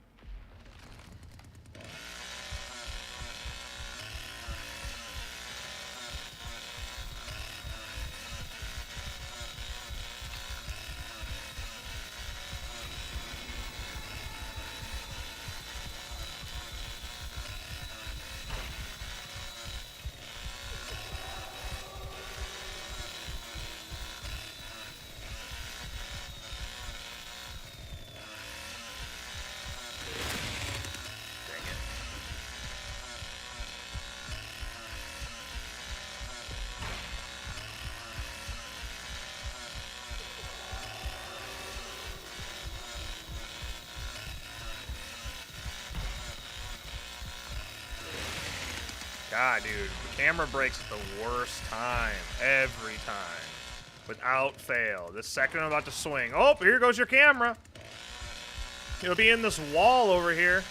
God, dude, the camera breaks at the worst time. Every time. Without fail. The second I'm about to swing. Oh, here goes your camera. It'll be in this wall over here.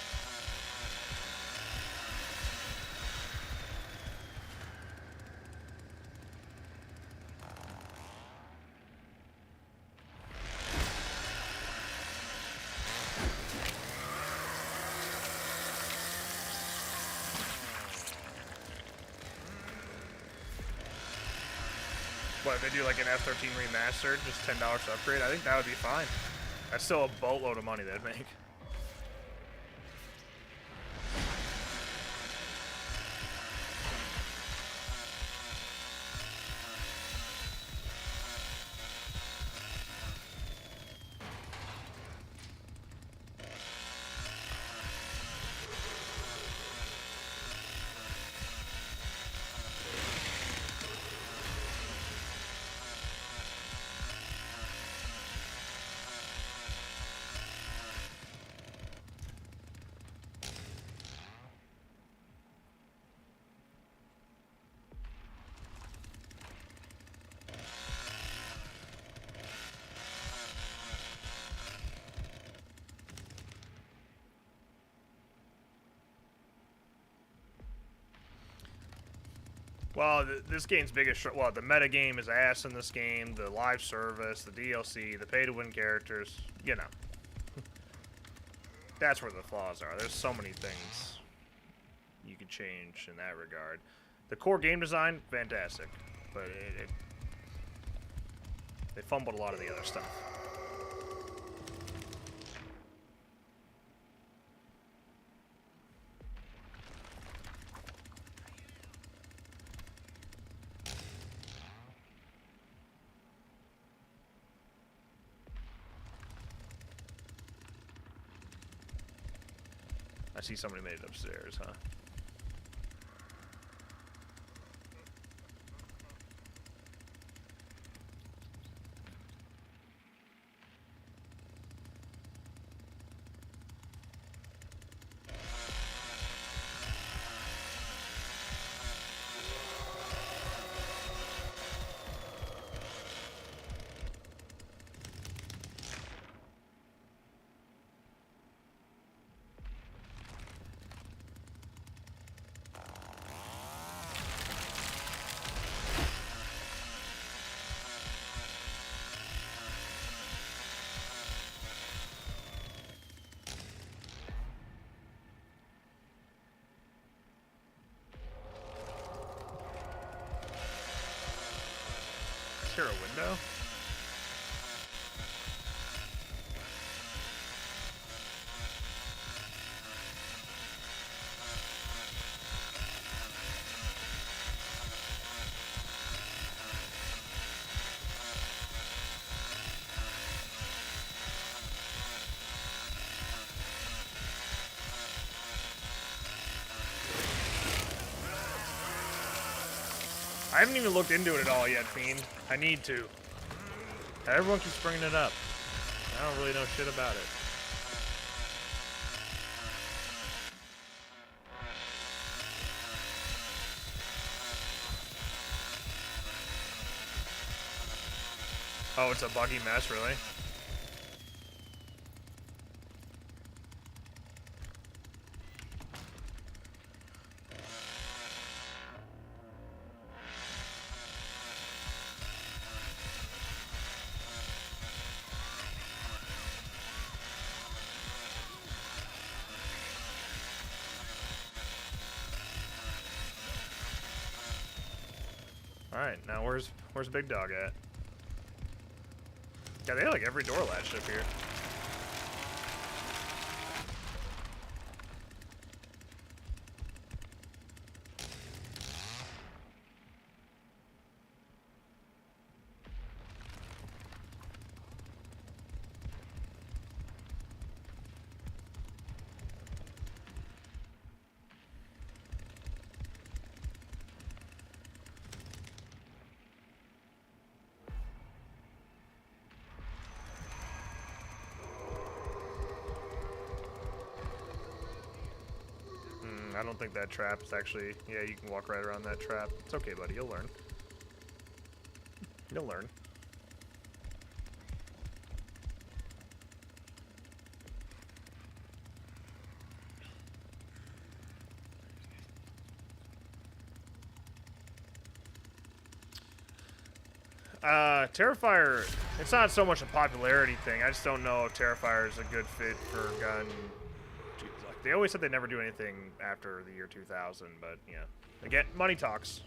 What, if they do like an F-13 remastered, just $10 to upgrade? I think that would be fine. That's still a boatload of money they'd make. Well, this game's biggest... Well, the meta game is ass in this game. The live service, the DLC, the pay-to-win characters. You know. That's where the flaws are. There's so many things you could change in that regard. The core game design, fantastic. But they fumbled a lot of the other stuff. I see somebody made it upstairs, huh? Is there a window? I haven't even looked into it at all yet, Fiend. I need to. Everyone keeps bringing it up. I don't really know shit about it. Oh, it's a buggy mess, really? Alright, now where's Big Dog at? Yeah, they have like every door latched up here. I don't think that trap is actually... Yeah, you can walk right around that trap. It's okay, buddy. You'll learn. You'll learn. Terrifier, it's not so much a popularity thing. I just don't know if Terrifier is a good fit for gun. Like, they always said they never do anything after the year 2000, but yeah. Again, money talks.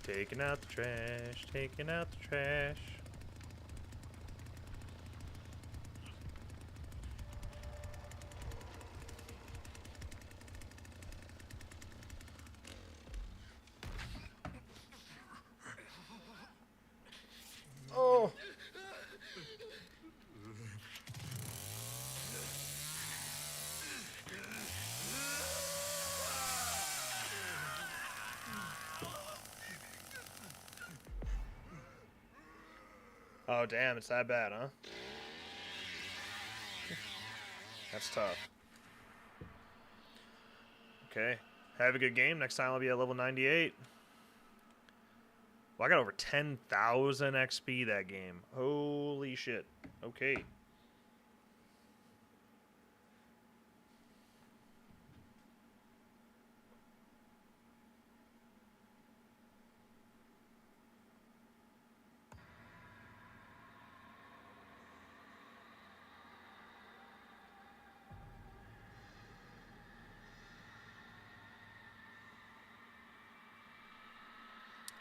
Taking out the trash, taking out the trash. Oh. Oh, damn, it's that bad, huh? That's tough. Okay. Have a good game. Next time I'll be at level 98. Well, I got over 10,000 XP that game. Holy shit. Okay.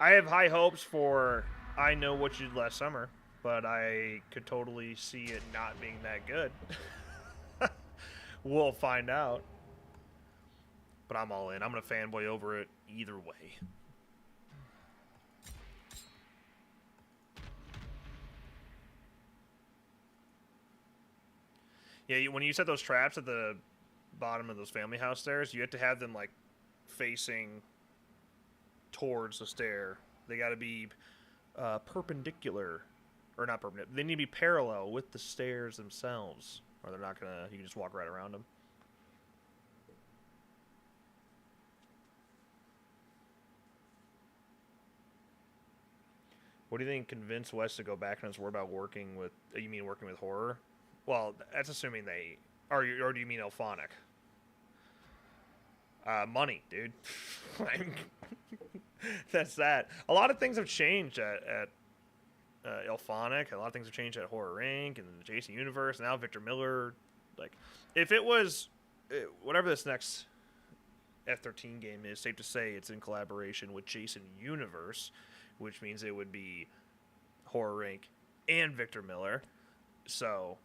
I have high hopes for I Know What You Did Last Summer, but I could totally see it not being that good. We'll find out. But I'm all in. I'm going to fanboy over it either way. Yeah, when you set those traps at the bottom of those family house stairs, you have to have them, like, facing towards the stair. They got to be perpendicular, or not perpendicular. They need to be parallel with the stairs themselves, or they're not gonna. You can just walk right around them. What do you think convinced Wes to go back on his word about working with? You mean working with horror? Well, that's assuming they. Or do you mean Elphonic? Money, dude. That's that. A lot of things have changed at Elphonic. A lot of things have changed at Horror Inc. and the Jason Universe. Now Victor Miller. Like, if it was whatever this next F-13 game is, safe to say it's in collaboration with Jason Universe, which means it would be Horror Inc. and Victor Miller. So,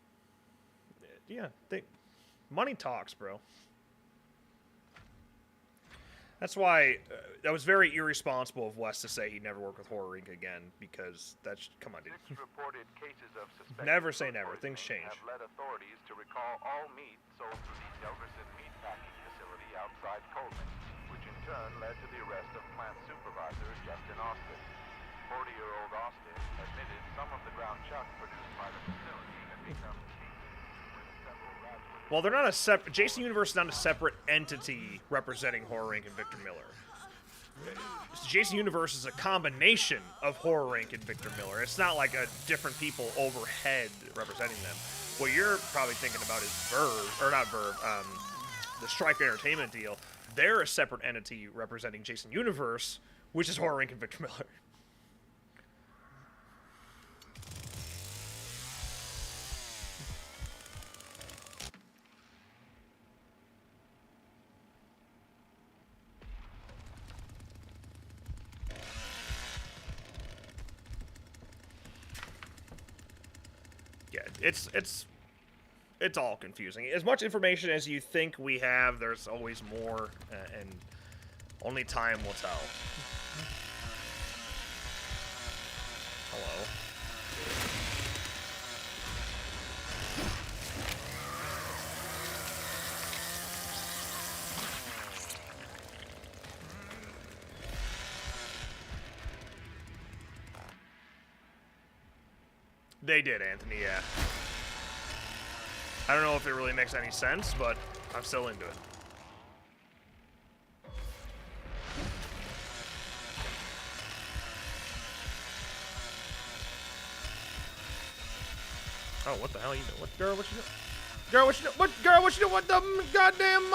yeah, money talks, bro. That's why that was very irresponsible of Wes to say he'd never work with Horror Inc. again, because that's, come on, dude. 6 reported cases of suspected Never say never. food Things poisoning change. have led authorities to recall all meat sold through the Delverson meat packing facility outside Coleman, which in turn led to the arrest of plant supervisor Justin Austin. 40-year-old Austin admitted some of the ground chuck produced by the facility had become Well, they're not a separate. Jason Universe is not a separate entity representing Horror Inc. and Victor Miller. Jason Universe is a combination of Horror Inc. and Victor Miller. It's not like a different people overhead representing them. What you're probably thinking about is Verve, or not Verve, the Strike Entertainment deal. They're a separate entity representing Jason Universe, which is Horror Inc. and Victor Miller. It's all confusing. As much information as you think we have, there's always more, and only time will tell. Hello. They did, Anthony, yeah. I don't know if it really makes any sense, but I'm still into it. Oh, what the hell you doing? What, girl, what you doing? Girl, what you doing? What, girl, what you doing? What the goddamn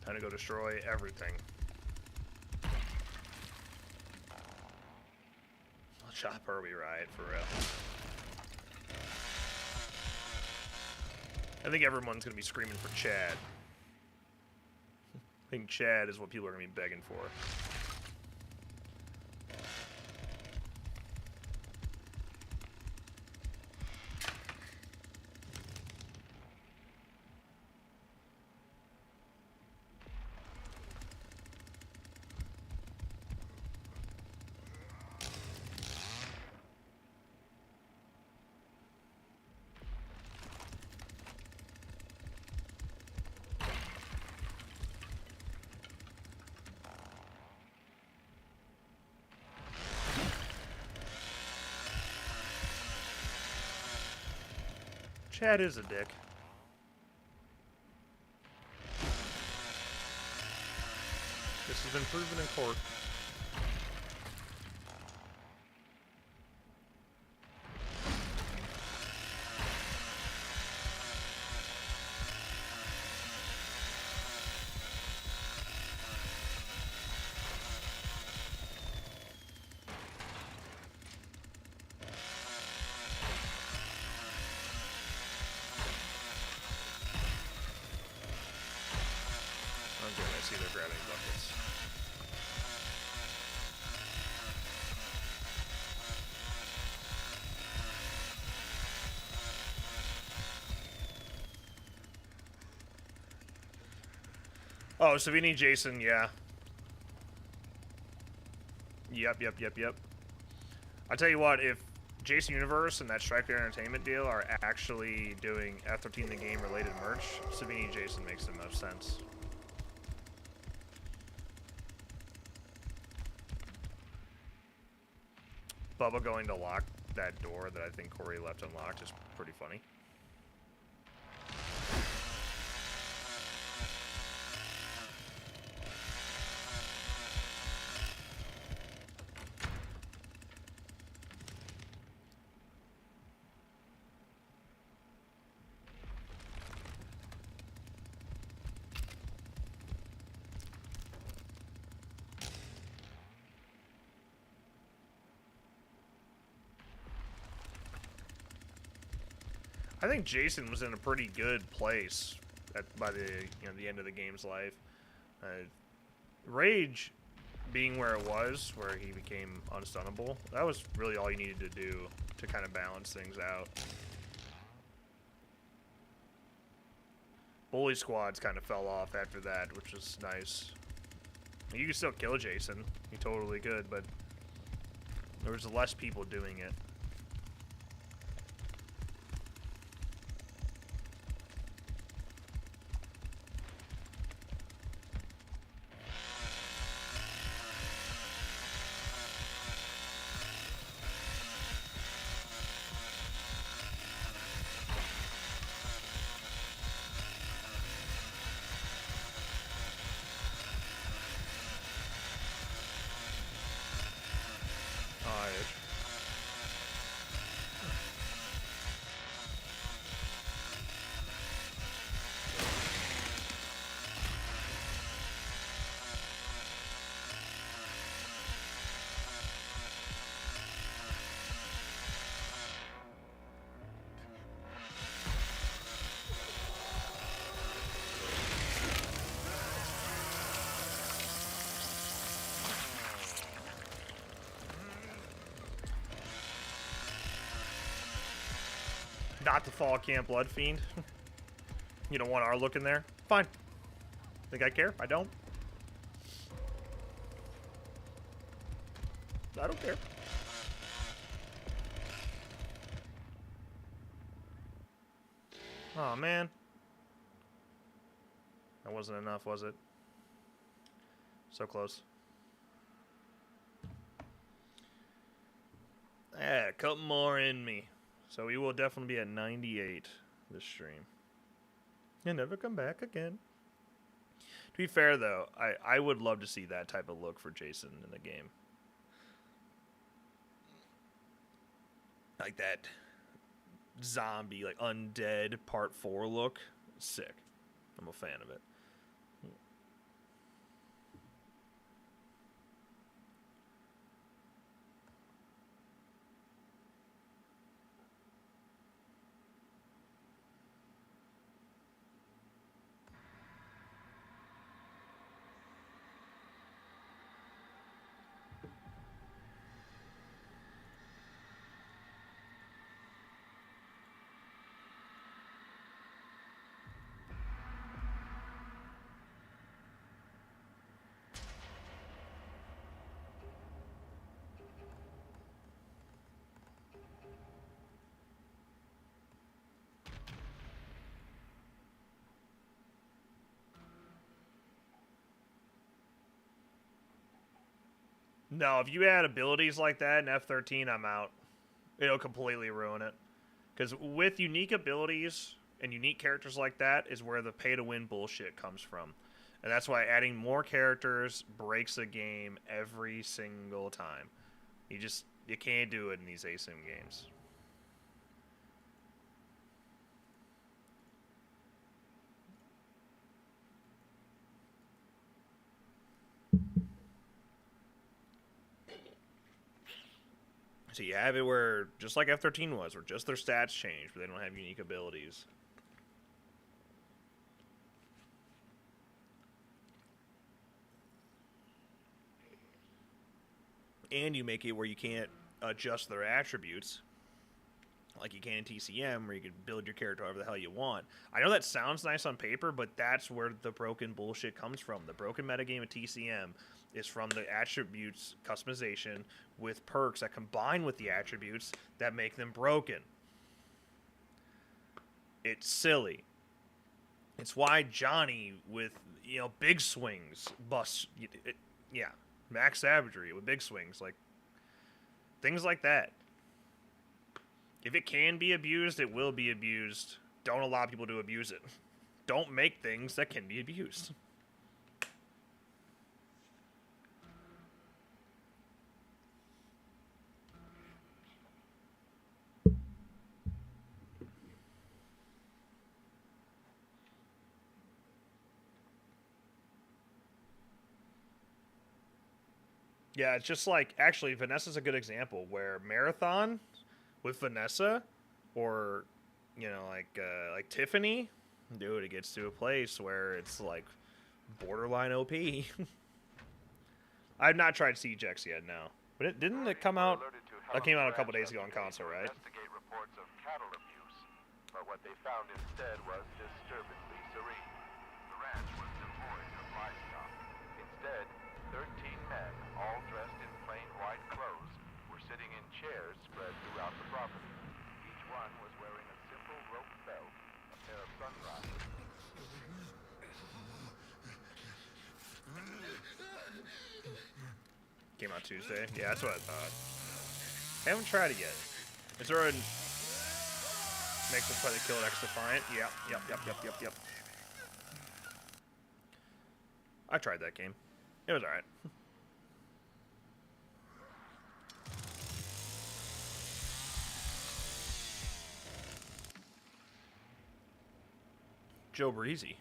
Time to go destroy everything. I'll chop Herbie Riot for real. I think everyone's gonna be screaming for Chad. I think Chad is what people are gonna be begging for. Chad is a dick. This has been proven in court. Okay, I see they're grabbing buckets. Oh, Savini, Jason, yeah. Yep. I tell you what, if Jason Universe and that Striker Entertainment deal are actually doing F13 the game related merch, Savini Jason makes the most sense. Bubba going to lock that door that I think Corey left unlocked is pretty funny. I think Jason was in a pretty good place by the the end of the game's life. Rage being where it was, where he became unstunnable, that was really all you needed to do to kind of balance things out. Bully squads kind of fell off after that, which was nice. You could still kill Jason, you totally could, but there was less people doing it. Not the Fall Camp Blood Fiend. You don't want our look in there? Fine. Think I care? I don't. I don't care. Oh man. That wasn't enough, was it? So close. Yeah, a couple more in me. So we will definitely be at 98 this stream. And never come back again. To be fair, though, I would love to see that type of look for Jason in the game. Like that zombie, like undead part 4 look. Sick. I'm a fan of it. No, if you add abilities like that in F13, I'm out. It'll completely ruin it. Because with unique abilities and unique characters like that is where the pay-to-win bullshit comes from. And that's why adding more characters breaks a game every single time. You can't do it in these ASIM games. So you have it where, just like F-13 was, where just their stats change, but they don't have unique abilities. And you make it where you can't adjust their attributes, like you can in TCM, where you can build your character however the hell you want. I know that sounds nice on paper, but that's where the broken bullshit comes from. The broken metagame of TCM is from the attributes customization with perks that combine with the attributes that make them broken. It's silly. It's why Johnny with, big swings busts. Yeah, max savagery with big swings, like things like that. If it can be abused, it will be abused. Don't allow people to abuse it. Don't make things that can be abused. Yeah, it's just like, actually, Vanessa's a good example where Marathon with Vanessa or, like Tiffany, dude, it gets to a place where it's like borderline OP. I've not tried Siege X yet, no. But didn't it come out? That came out a couple days ago on console, right? Investigate reports of cattle abuse, but what they found instead was disturbingly serene. The ranch was devoid of livestock. Instead, 13 men, all dressed in plain white clothes, were sitting in chairs spread throughout the property. Each one was wearing a simple rope belt, a pair of sunglasses. Came out Tuesday. Yeah, that's what I thought. Haven't tried it yet. Is there a... Makes us play the Kill X Defiant? Yep. I tried that game. It was alright. Joe Breezy.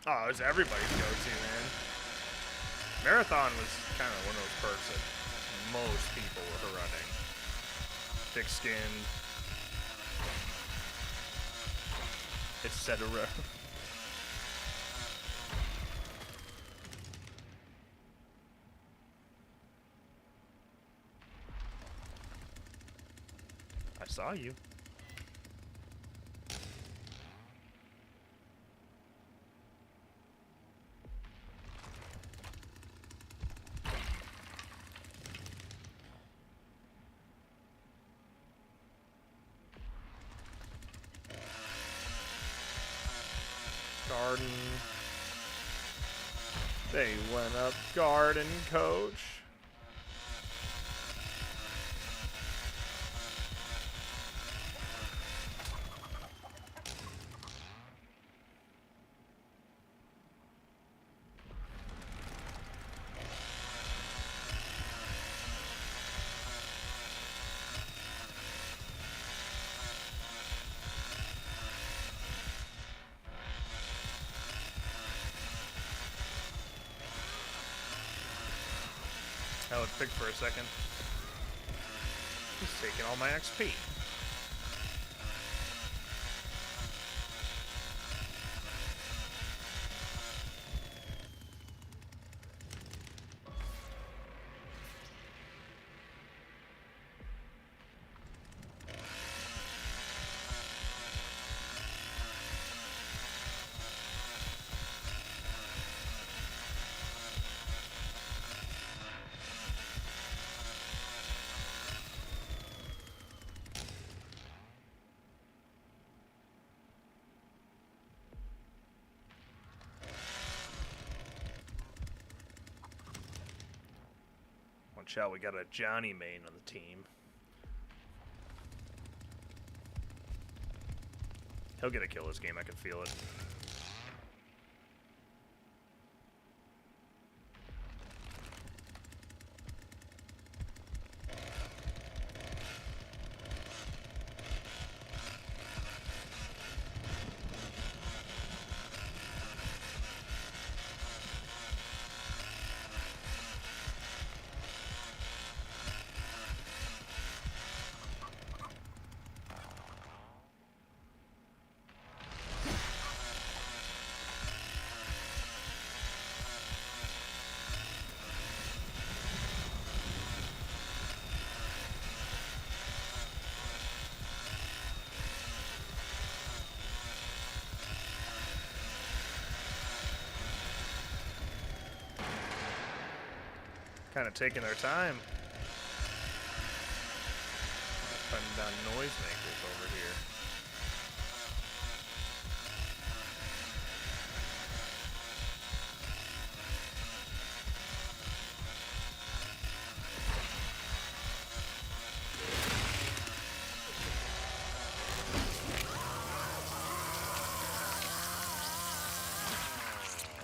Oh, it was everybody's go-to, man. Marathon was kind of one of those perks that most people were running. Thick skin, etc. I saw you. Garden. They went up garden, coach. I would pick for a second. He's taking all my XP. Watch out, we got a Johnny main on the team. He'll get a kill this game, I can feel it. Kind of taking their time. Hunting down noisemakers over here.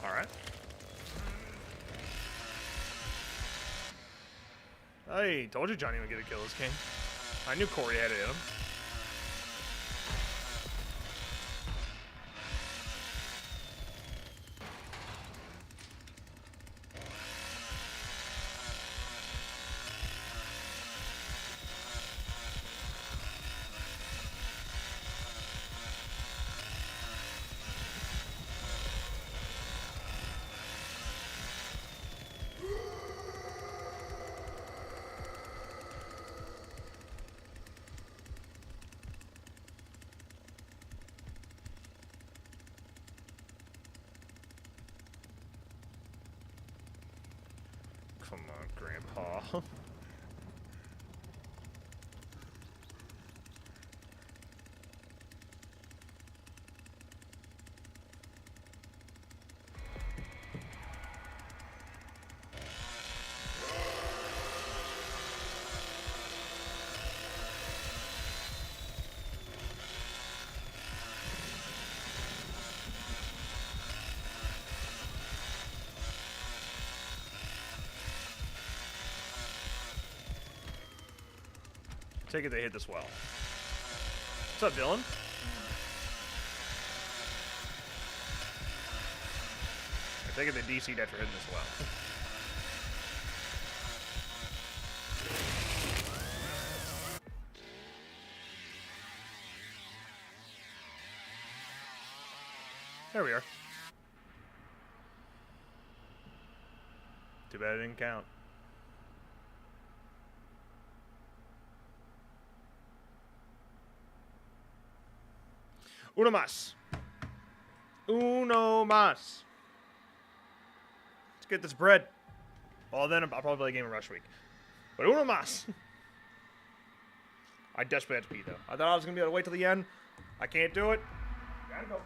All right. Hey, told you Johnny would get a kill this game. I knew Corey had it in him. Come on, Grandpa. Take it they hit this well. What's up, Dylan? I take it they DC'd after hitting this well. There we are. Too bad it didn't count. Uno más. Uno más. Let's get this bread. Well, then I'll probably play a game of Rush Week. But uno más. I desperately had to pee, though. I thought I was going to be able to wait till the end. I can't do it. Gotta go.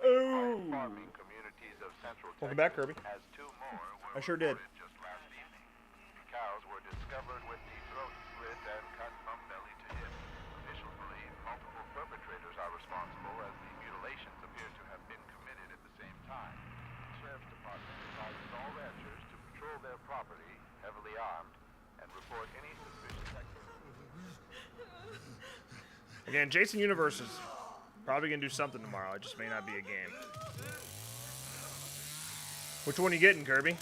Oh. Welcome back, Kirby. I sure did. Just last evening. Cows were discovered with the throat slit and cut from belly to hip. Officials believe multiple perpetrators are responsible. Again, Jason Universe is probably gonna do something tomorrow. It just may not be a game. Which one are you getting, Kirby?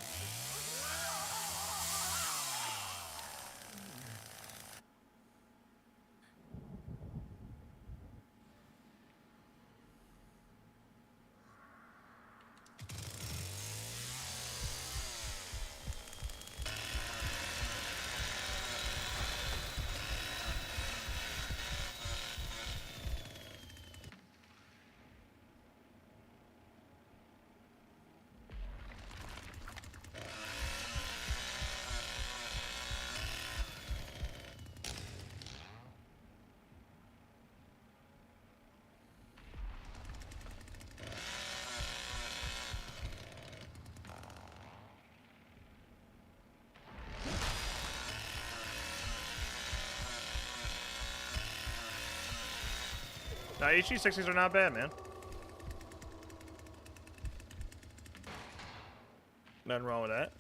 Nah, HG60s are not bad, man. Nothing wrong with that.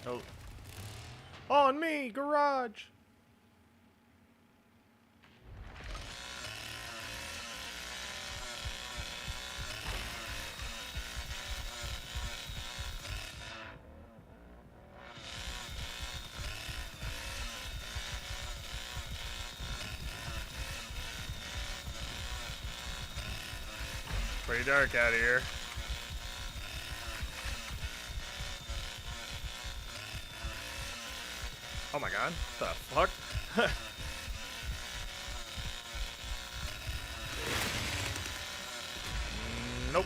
Oh. On me, garage. Pretty dark out here. Oh my god, what the fuck? Nope.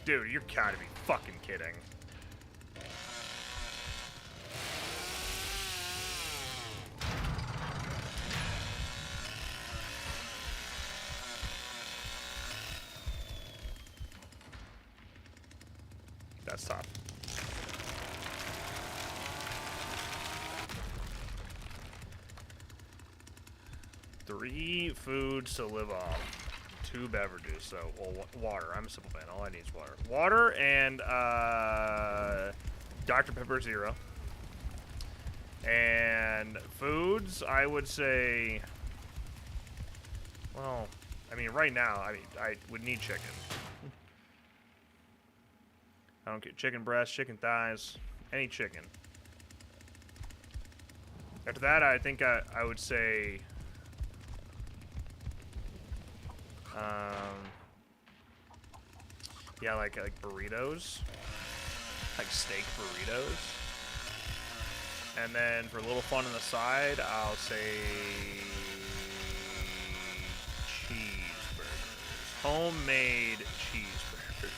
Dude, you're gotta be fucking kidding. That's tough. Three foods to live off. 2 beverages. So, well, water. I'm a simple man. All I need is water. Water and Dr. Pepper Zero. And foods, I would say. Well, I mean, right now, I would need chicken. I don't get chicken breasts, chicken thighs, any chicken. After that, I think I would say, yeah, like burritos, like steak burritos. And then for a little fun on the side, I'll say cheeseburgers, homemade cheeseburgers.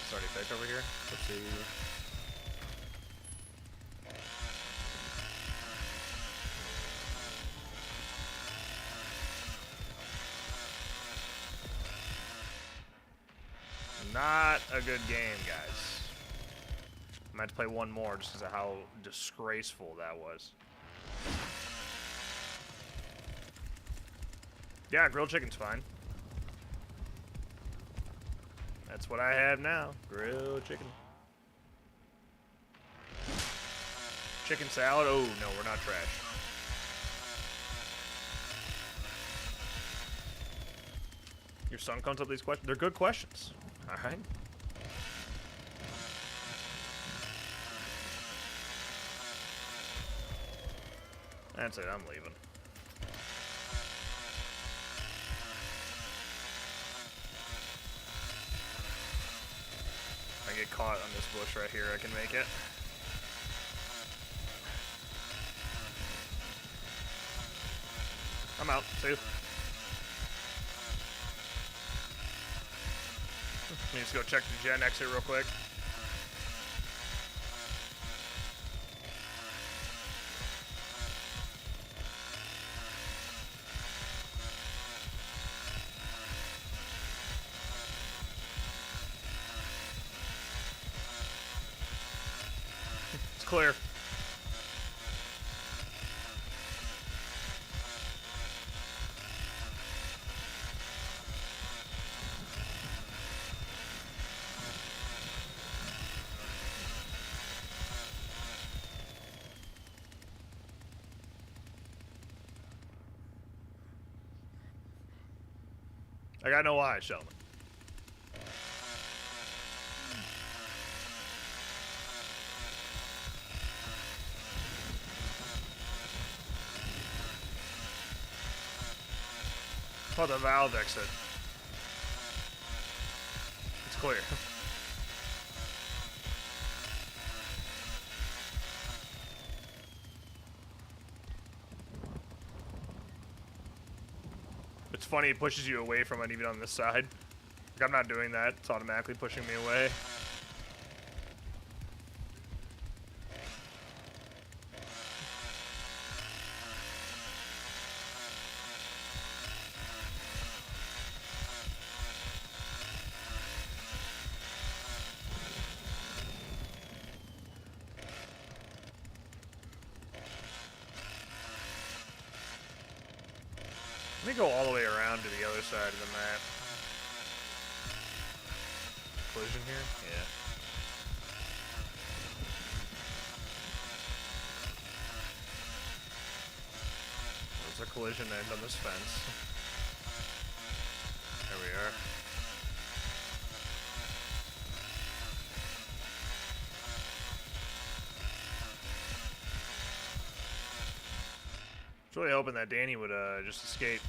It's already picked over here. Let's see. Not a good game, guys. I might have to play one more just because of how disgraceful that was. Yeah, grilled chicken's fine. That's what I have now. Grilled chicken. Chicken salad. Oh, no, we're not trash. Your son comes up with these questions. They're good questions. All right. That's it. I'm leaving. I get caught on this bush right here, I can make it. I'm out. See you. Let me just go check the gen exit real quick. It's clear. I got no eyes, Sheldon. Oh, the valve exit. It's clear. It's funny, it pushes you away from it even on this side. Like, I'm not doing that. It's automatically pushing me away. Let me go all the way around to the other side of the map. Collision here? Yeah. There's a collision end on this fence. There we are. I was really hoping that Danny would just escape.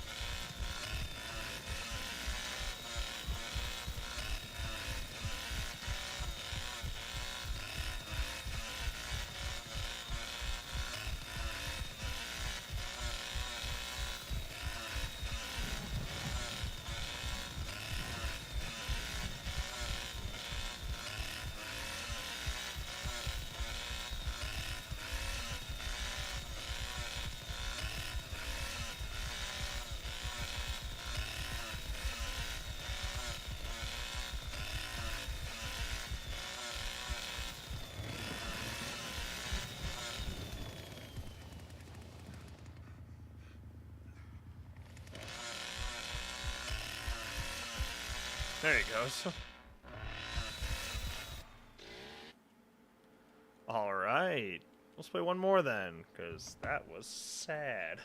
There he goes. Alright. Let's play one more then, because that was sad.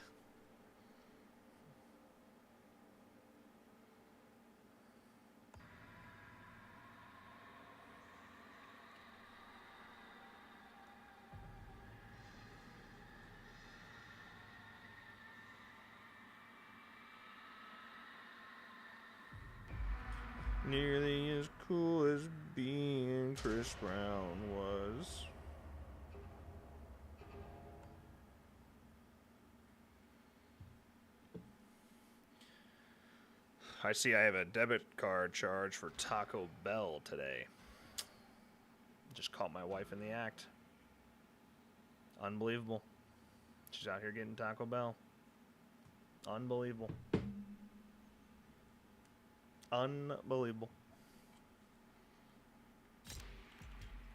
Nearly as cool as being Chris Brown was. I see I have a debit card charge for Taco Bell today. Just caught my wife in the act. Unbelievable. She's out here getting Taco Bell. Unbelievable. Unbelievable.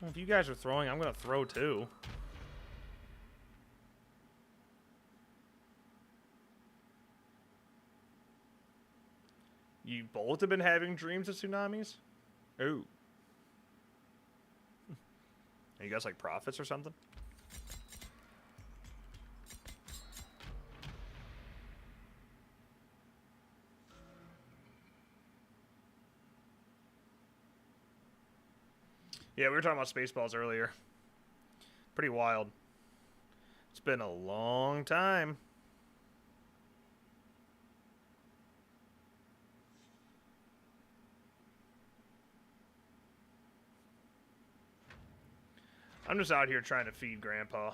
Well, if you guys are throwing, I'm going to throw too. You both have been having dreams of tsunamis? Ooh. Are you guys like prophets or something? Yeah, we were talking about Spaceballs earlier. Pretty wild. It's been a long time. I'm just out here trying to feed Grandpa.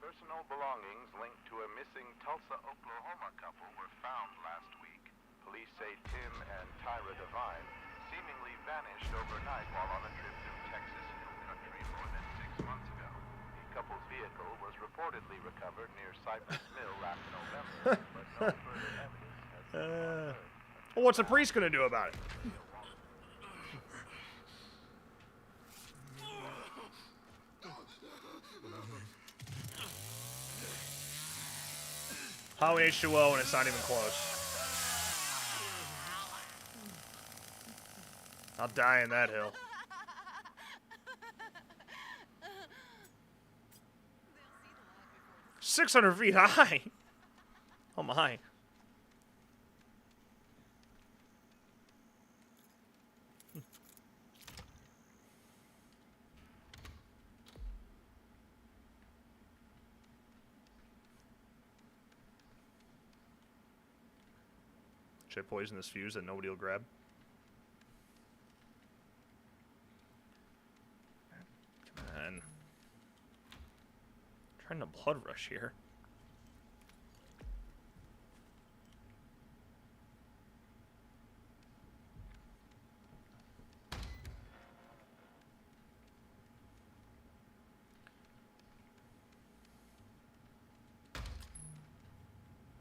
Personal belongings linked to a missing Tulsa, Oklahoma couple were found last week. Police say Tim and Tyra Devine seemingly vanished overnight while on a trip through Texas Hill Country more than 6 months ago. The couple's vehicle was reportedly recovered near Cypress Mill last November, but no further evidence has been unearthed. Well, what's a priest gonna do about it? How H2O and it's not even close. I'll die in that hill. 600 feet high. Oh my. Should I poison this fuse that nobody will grab? Come on. Trying to blood rush here.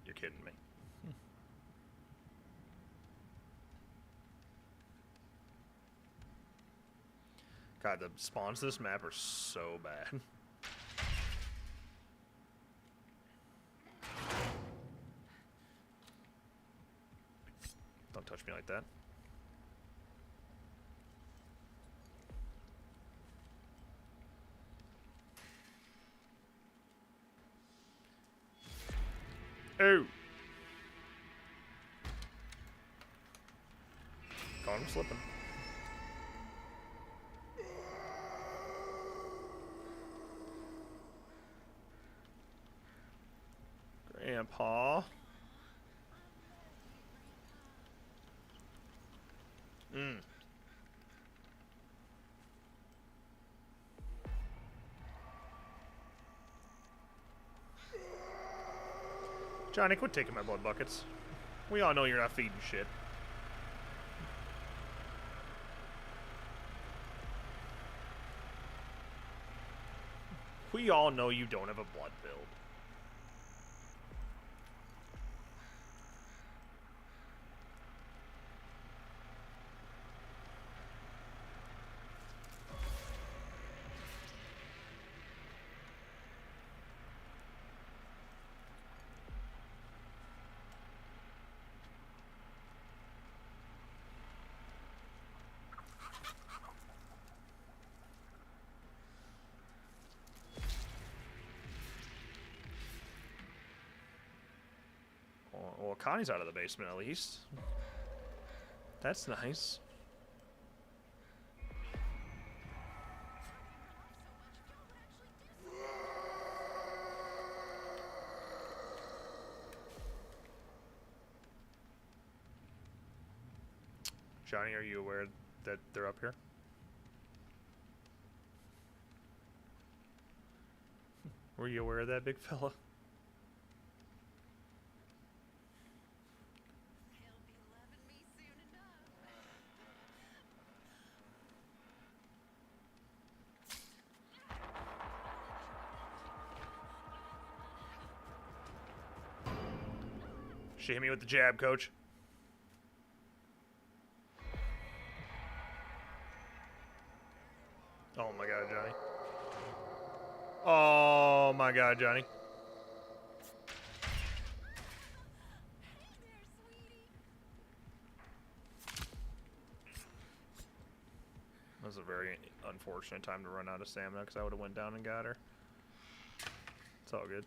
You're kidding me. God, the spawns to this map are so bad. Don't touch me like that. Oh! Caught him slipping. Grandpa. Johnny, quit taking my blood buckets. We all know you're not feeding shit. We all know you don't have a blood build. Well, Connie's out of the basement at least. That's nice. Johnny, are you aware that they're up here? Were you aware of that, big fella? She hit me with the jab, coach. Oh my god, Johnny. Oh my god, Johnny. That was a very unfortunate time to run out of stamina because I would have went down and got her. It's all good.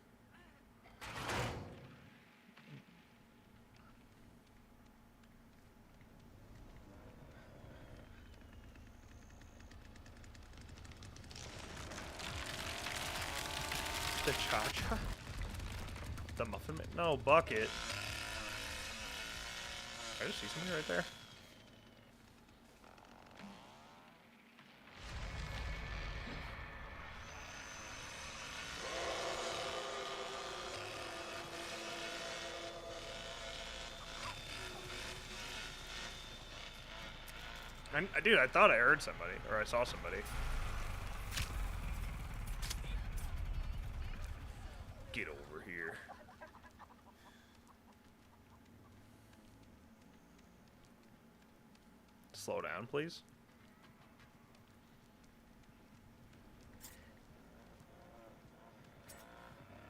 The cha-cha? The muffin man? No, bucket. Did I just see somebody right there? Dude, I thought I heard somebody, or I saw somebody. Get over here. Slow down, please.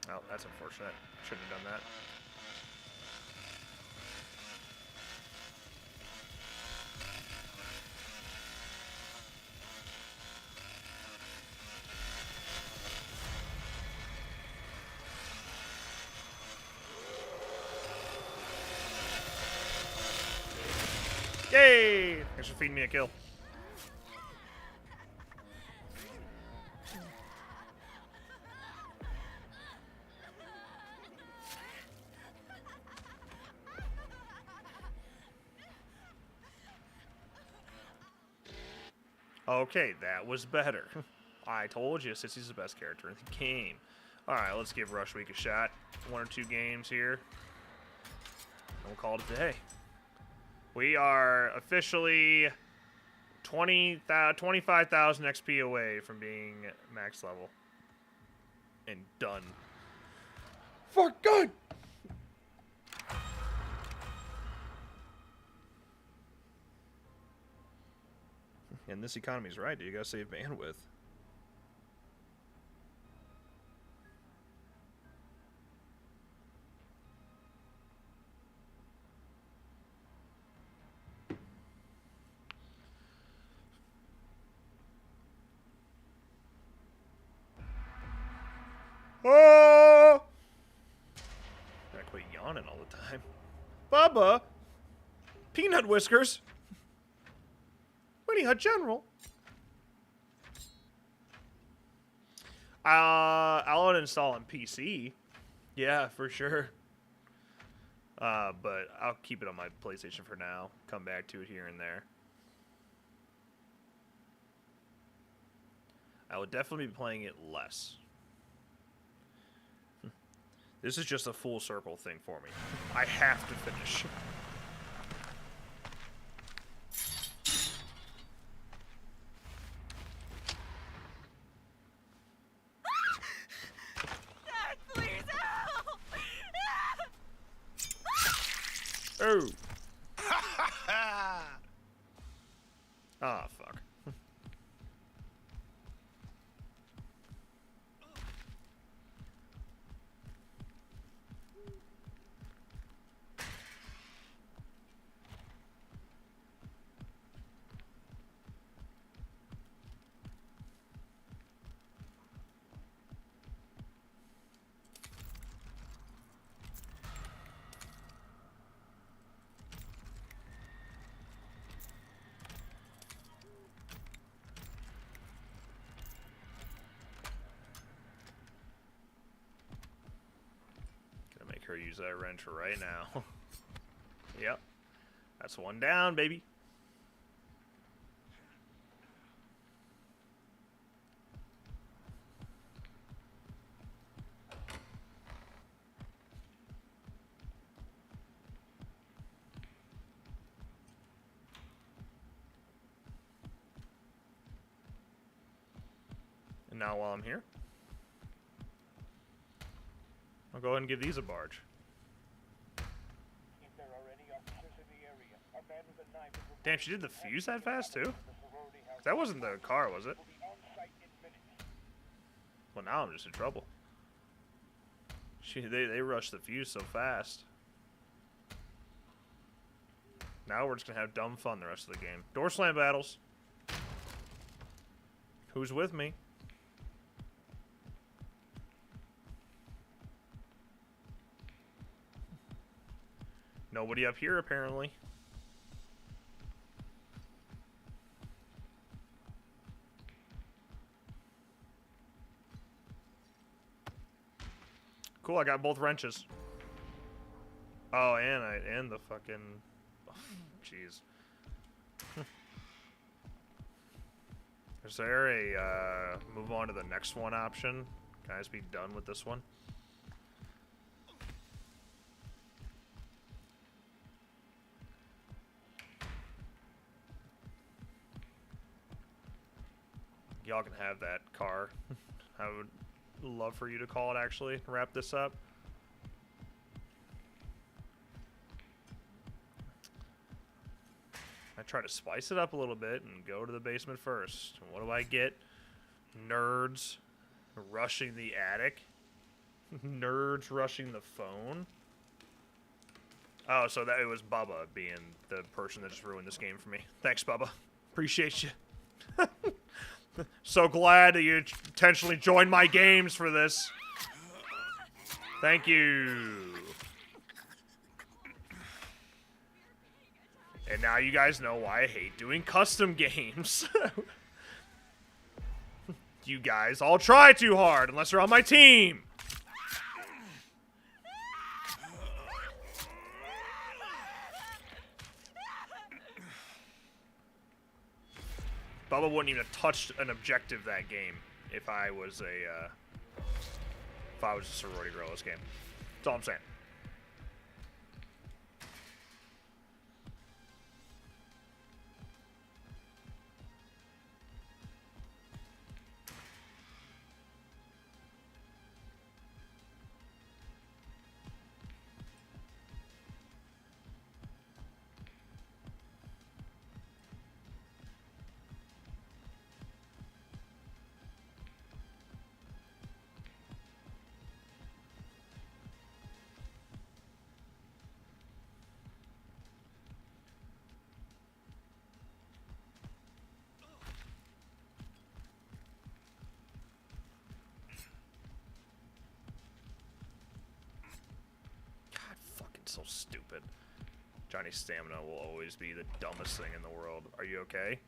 Oh, that's unfortunate. Shouldn't have done that. Yay! Thanks for feeding me a kill. Okay, that was better. I told you, Sissy's the best character in the game. Alright, let's give Rush Week a shot. 1 or 2 games here. And we'll call it a day. We are officially 25,000 XP away from being max level. And done. For good! And this economy's right, dude. You gotta save bandwidth. Oh! Gotta quit yawning all the time. Bubba! Peanut Whiskers! Winnie Hut General. I'll uninstall on PC. Yeah, for sure. But I'll keep it on my PlayStation for now. Come back to it here and there. I will definitely be playing it less. This is just a full circle thing for me. I have to finish. Oh. Ah, fuck. Her use that wrench right now. Yep. That's one down, baby. And now while I'm here, I'll go ahead and give these a barge. Damn, she did the fuse that fast, too? That wasn't the car, was it? Well, now I'm just in trouble. They rushed the fuse so fast. Now we're just going to have dumb fun the rest of the game. Door slam battles. Who's with me? Nobody up here, apparently. Cool, I got both wrenches. Oh, and the fucking... Jeez. Is there a, move on to the next one option? Can I just be done with this one? Y'all can have that car. I would love for you to call it, actually, to wrap this up. I try to spice it up a little bit and go to the basement first. What do I get? Nerds rushing the attic. Nerds rushing the phone. Oh, so that it was Bubba being the person that just ruined this game for me. Thanks, Bubba. Appreciate you. So glad that you intentionally joined my games for this. Thank you. And now you guys know why I hate doing custom games. You guys all try too hard unless you're on my team. Bubba wouldn't even have touched an objective that game if I was a sorority girl this game. That's all I'm saying. So stupid. Johnny's stamina will always be the dumbest thing in the world. Are you okay?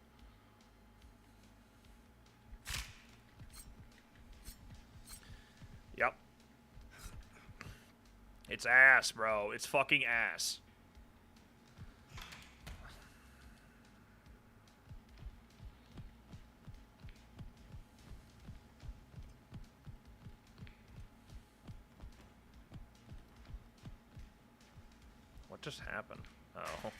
Yep. It's ass, bro. It's fucking ass. What just happened? Oh.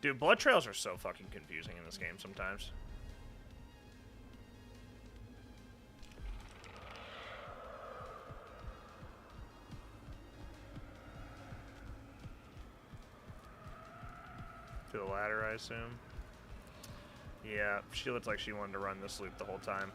Dude, blood trails are so fucking confusing in this game sometimes. To the ladder, I assume. Yeah, she looked like she wanted to run this loop the whole time.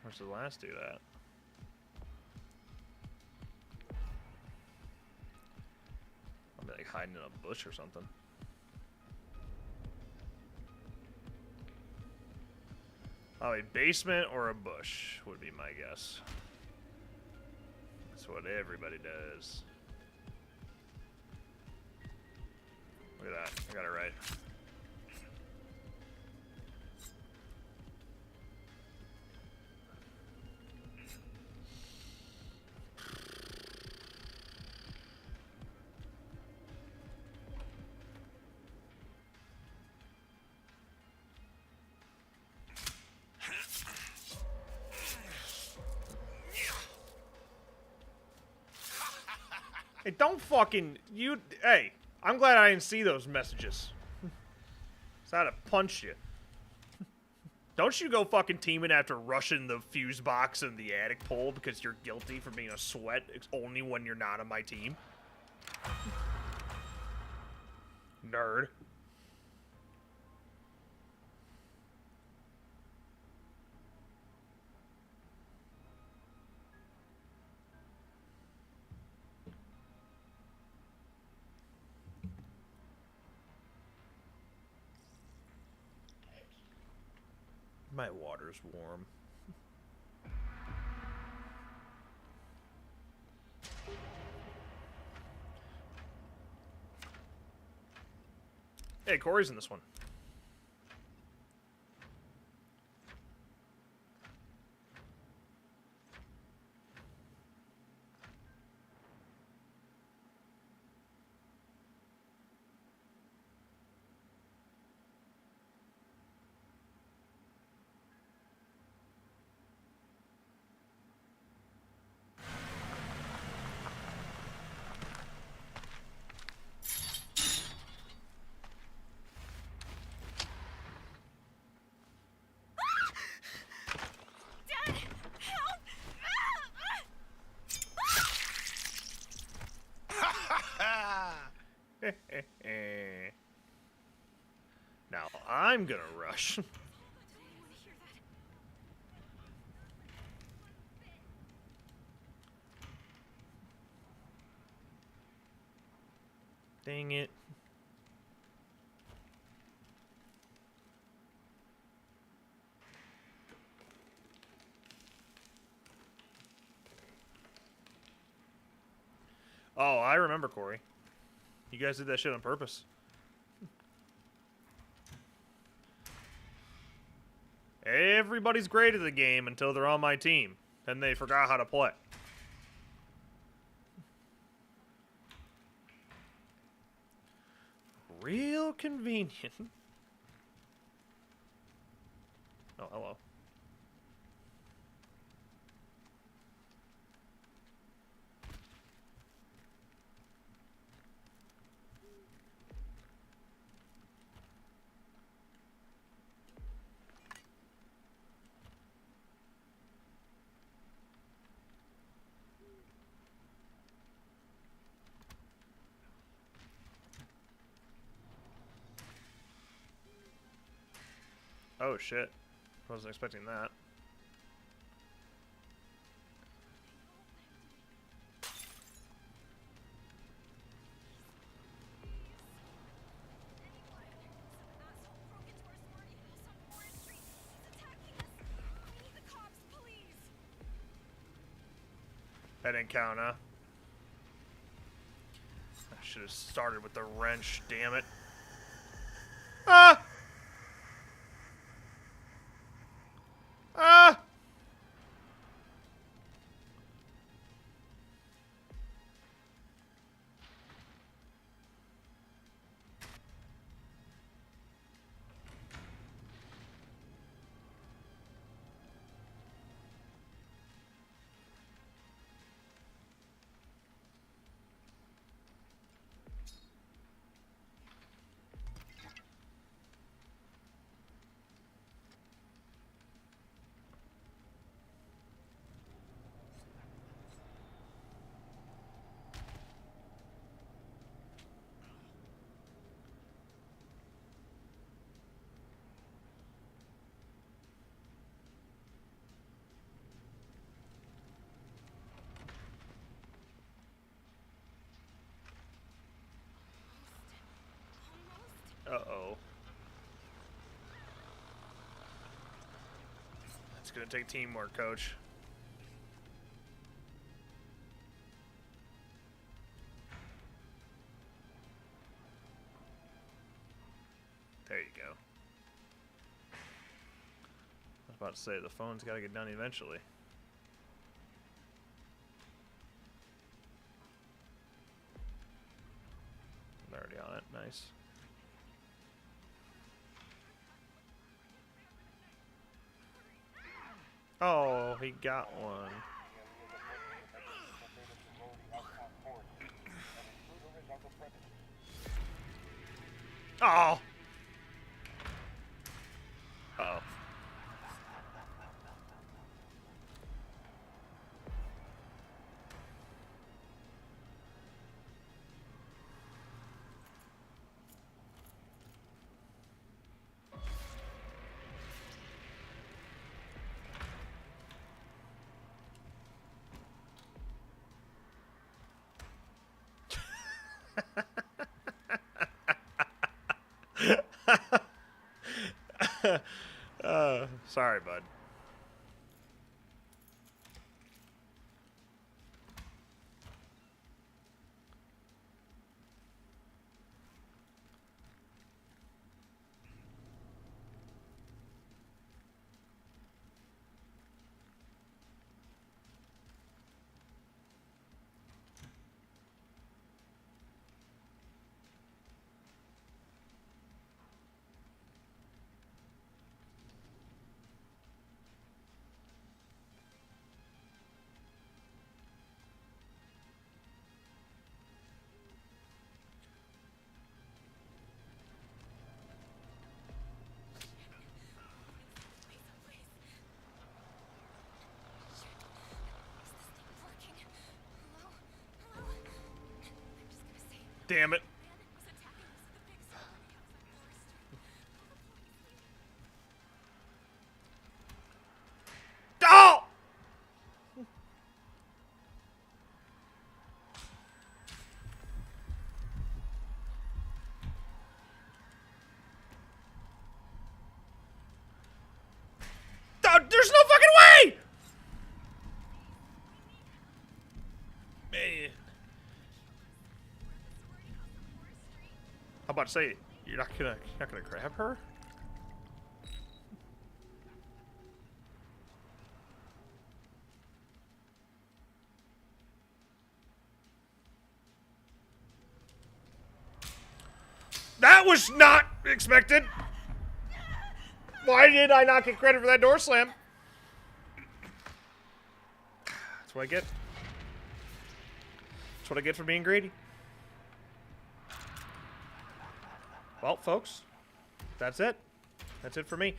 Where's the last dude at? I'll be like hiding in a bush or something. Oh, a basement or a bush would be my guess. That's what everybody does. Look at that. I got it right. Hey, don't fucking... Hey, I'm glad I didn't see those messages. So I had to punch you. Don't you go fucking teaming after rushing the fuse box in the attic pole because you're guilty for being a sweat only when you're not on my team. Nerd. My water's warm. Hey, Corey's in this one. Dad, help! Now I'm gonna rush. Dang it. Oh, I remember, Corey. You guys did that shit on purpose. Everybody's great at the game until they're on my team. Then they forgot how to play. Real convenient. Oh, hello. Oh, shit. Wasn't expecting that. That didn't count, huh? I should have started with the wrench, damn it. Ah! Ah! Uh-oh. It's gonna take teamwork, coach. There you go. I was about to say, the phone's gotta get done eventually. I'm already on it. Nice. Oh, he got one. Oh! Uh-oh. Sorry, bud. damn it. Oh! There's no fucking way! Man. How about to say you're not gonna grab her? That was not expected. Why did I not get credit for that door slam? That's what I get. That's what I get for being greedy. Well, folks, that's it. That's it for me.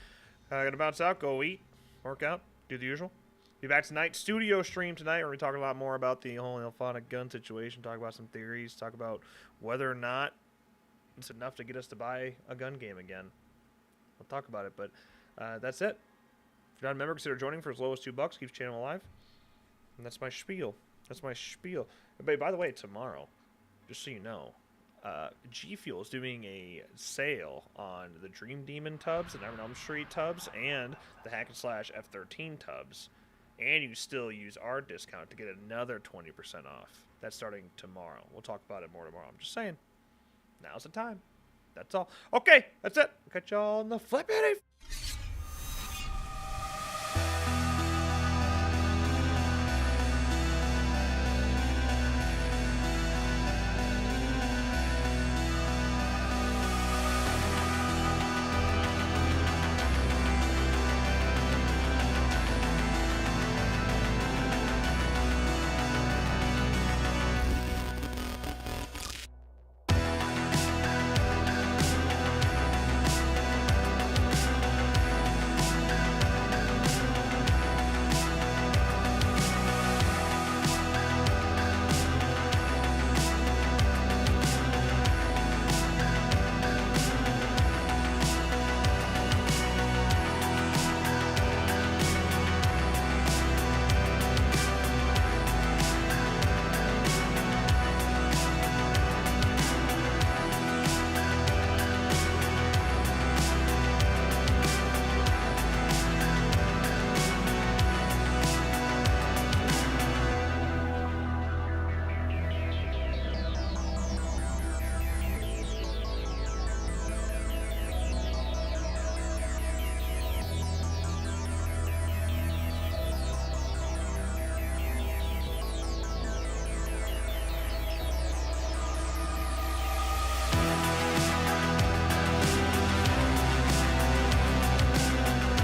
I gotta bounce out, go eat, work out, do the usual. Be back tonight. Studio stream tonight where we talk a lot more about the whole Alphonic gun situation, talk about some theories, talk about whether or not it's enough to get us to buy a gun game again. I'll talk about it, but that's it. If you're not a member, consider joining for as low as $2. Keeps the channel alive. And that's my spiel. That's my spiel. But by the way, tomorrow, just so you know, GFUEL is doing a sale on the Dream Demon tubs, the Nightmare on Elm Street tubs, and the Hack and Slash F13 tubs. And you still use our discount to get another 20% off. That's starting tomorrow. We'll talk about it more tomorrow. I'm just saying. Now's the time. That's all. Okay, that's it. Catch y'all on the flippity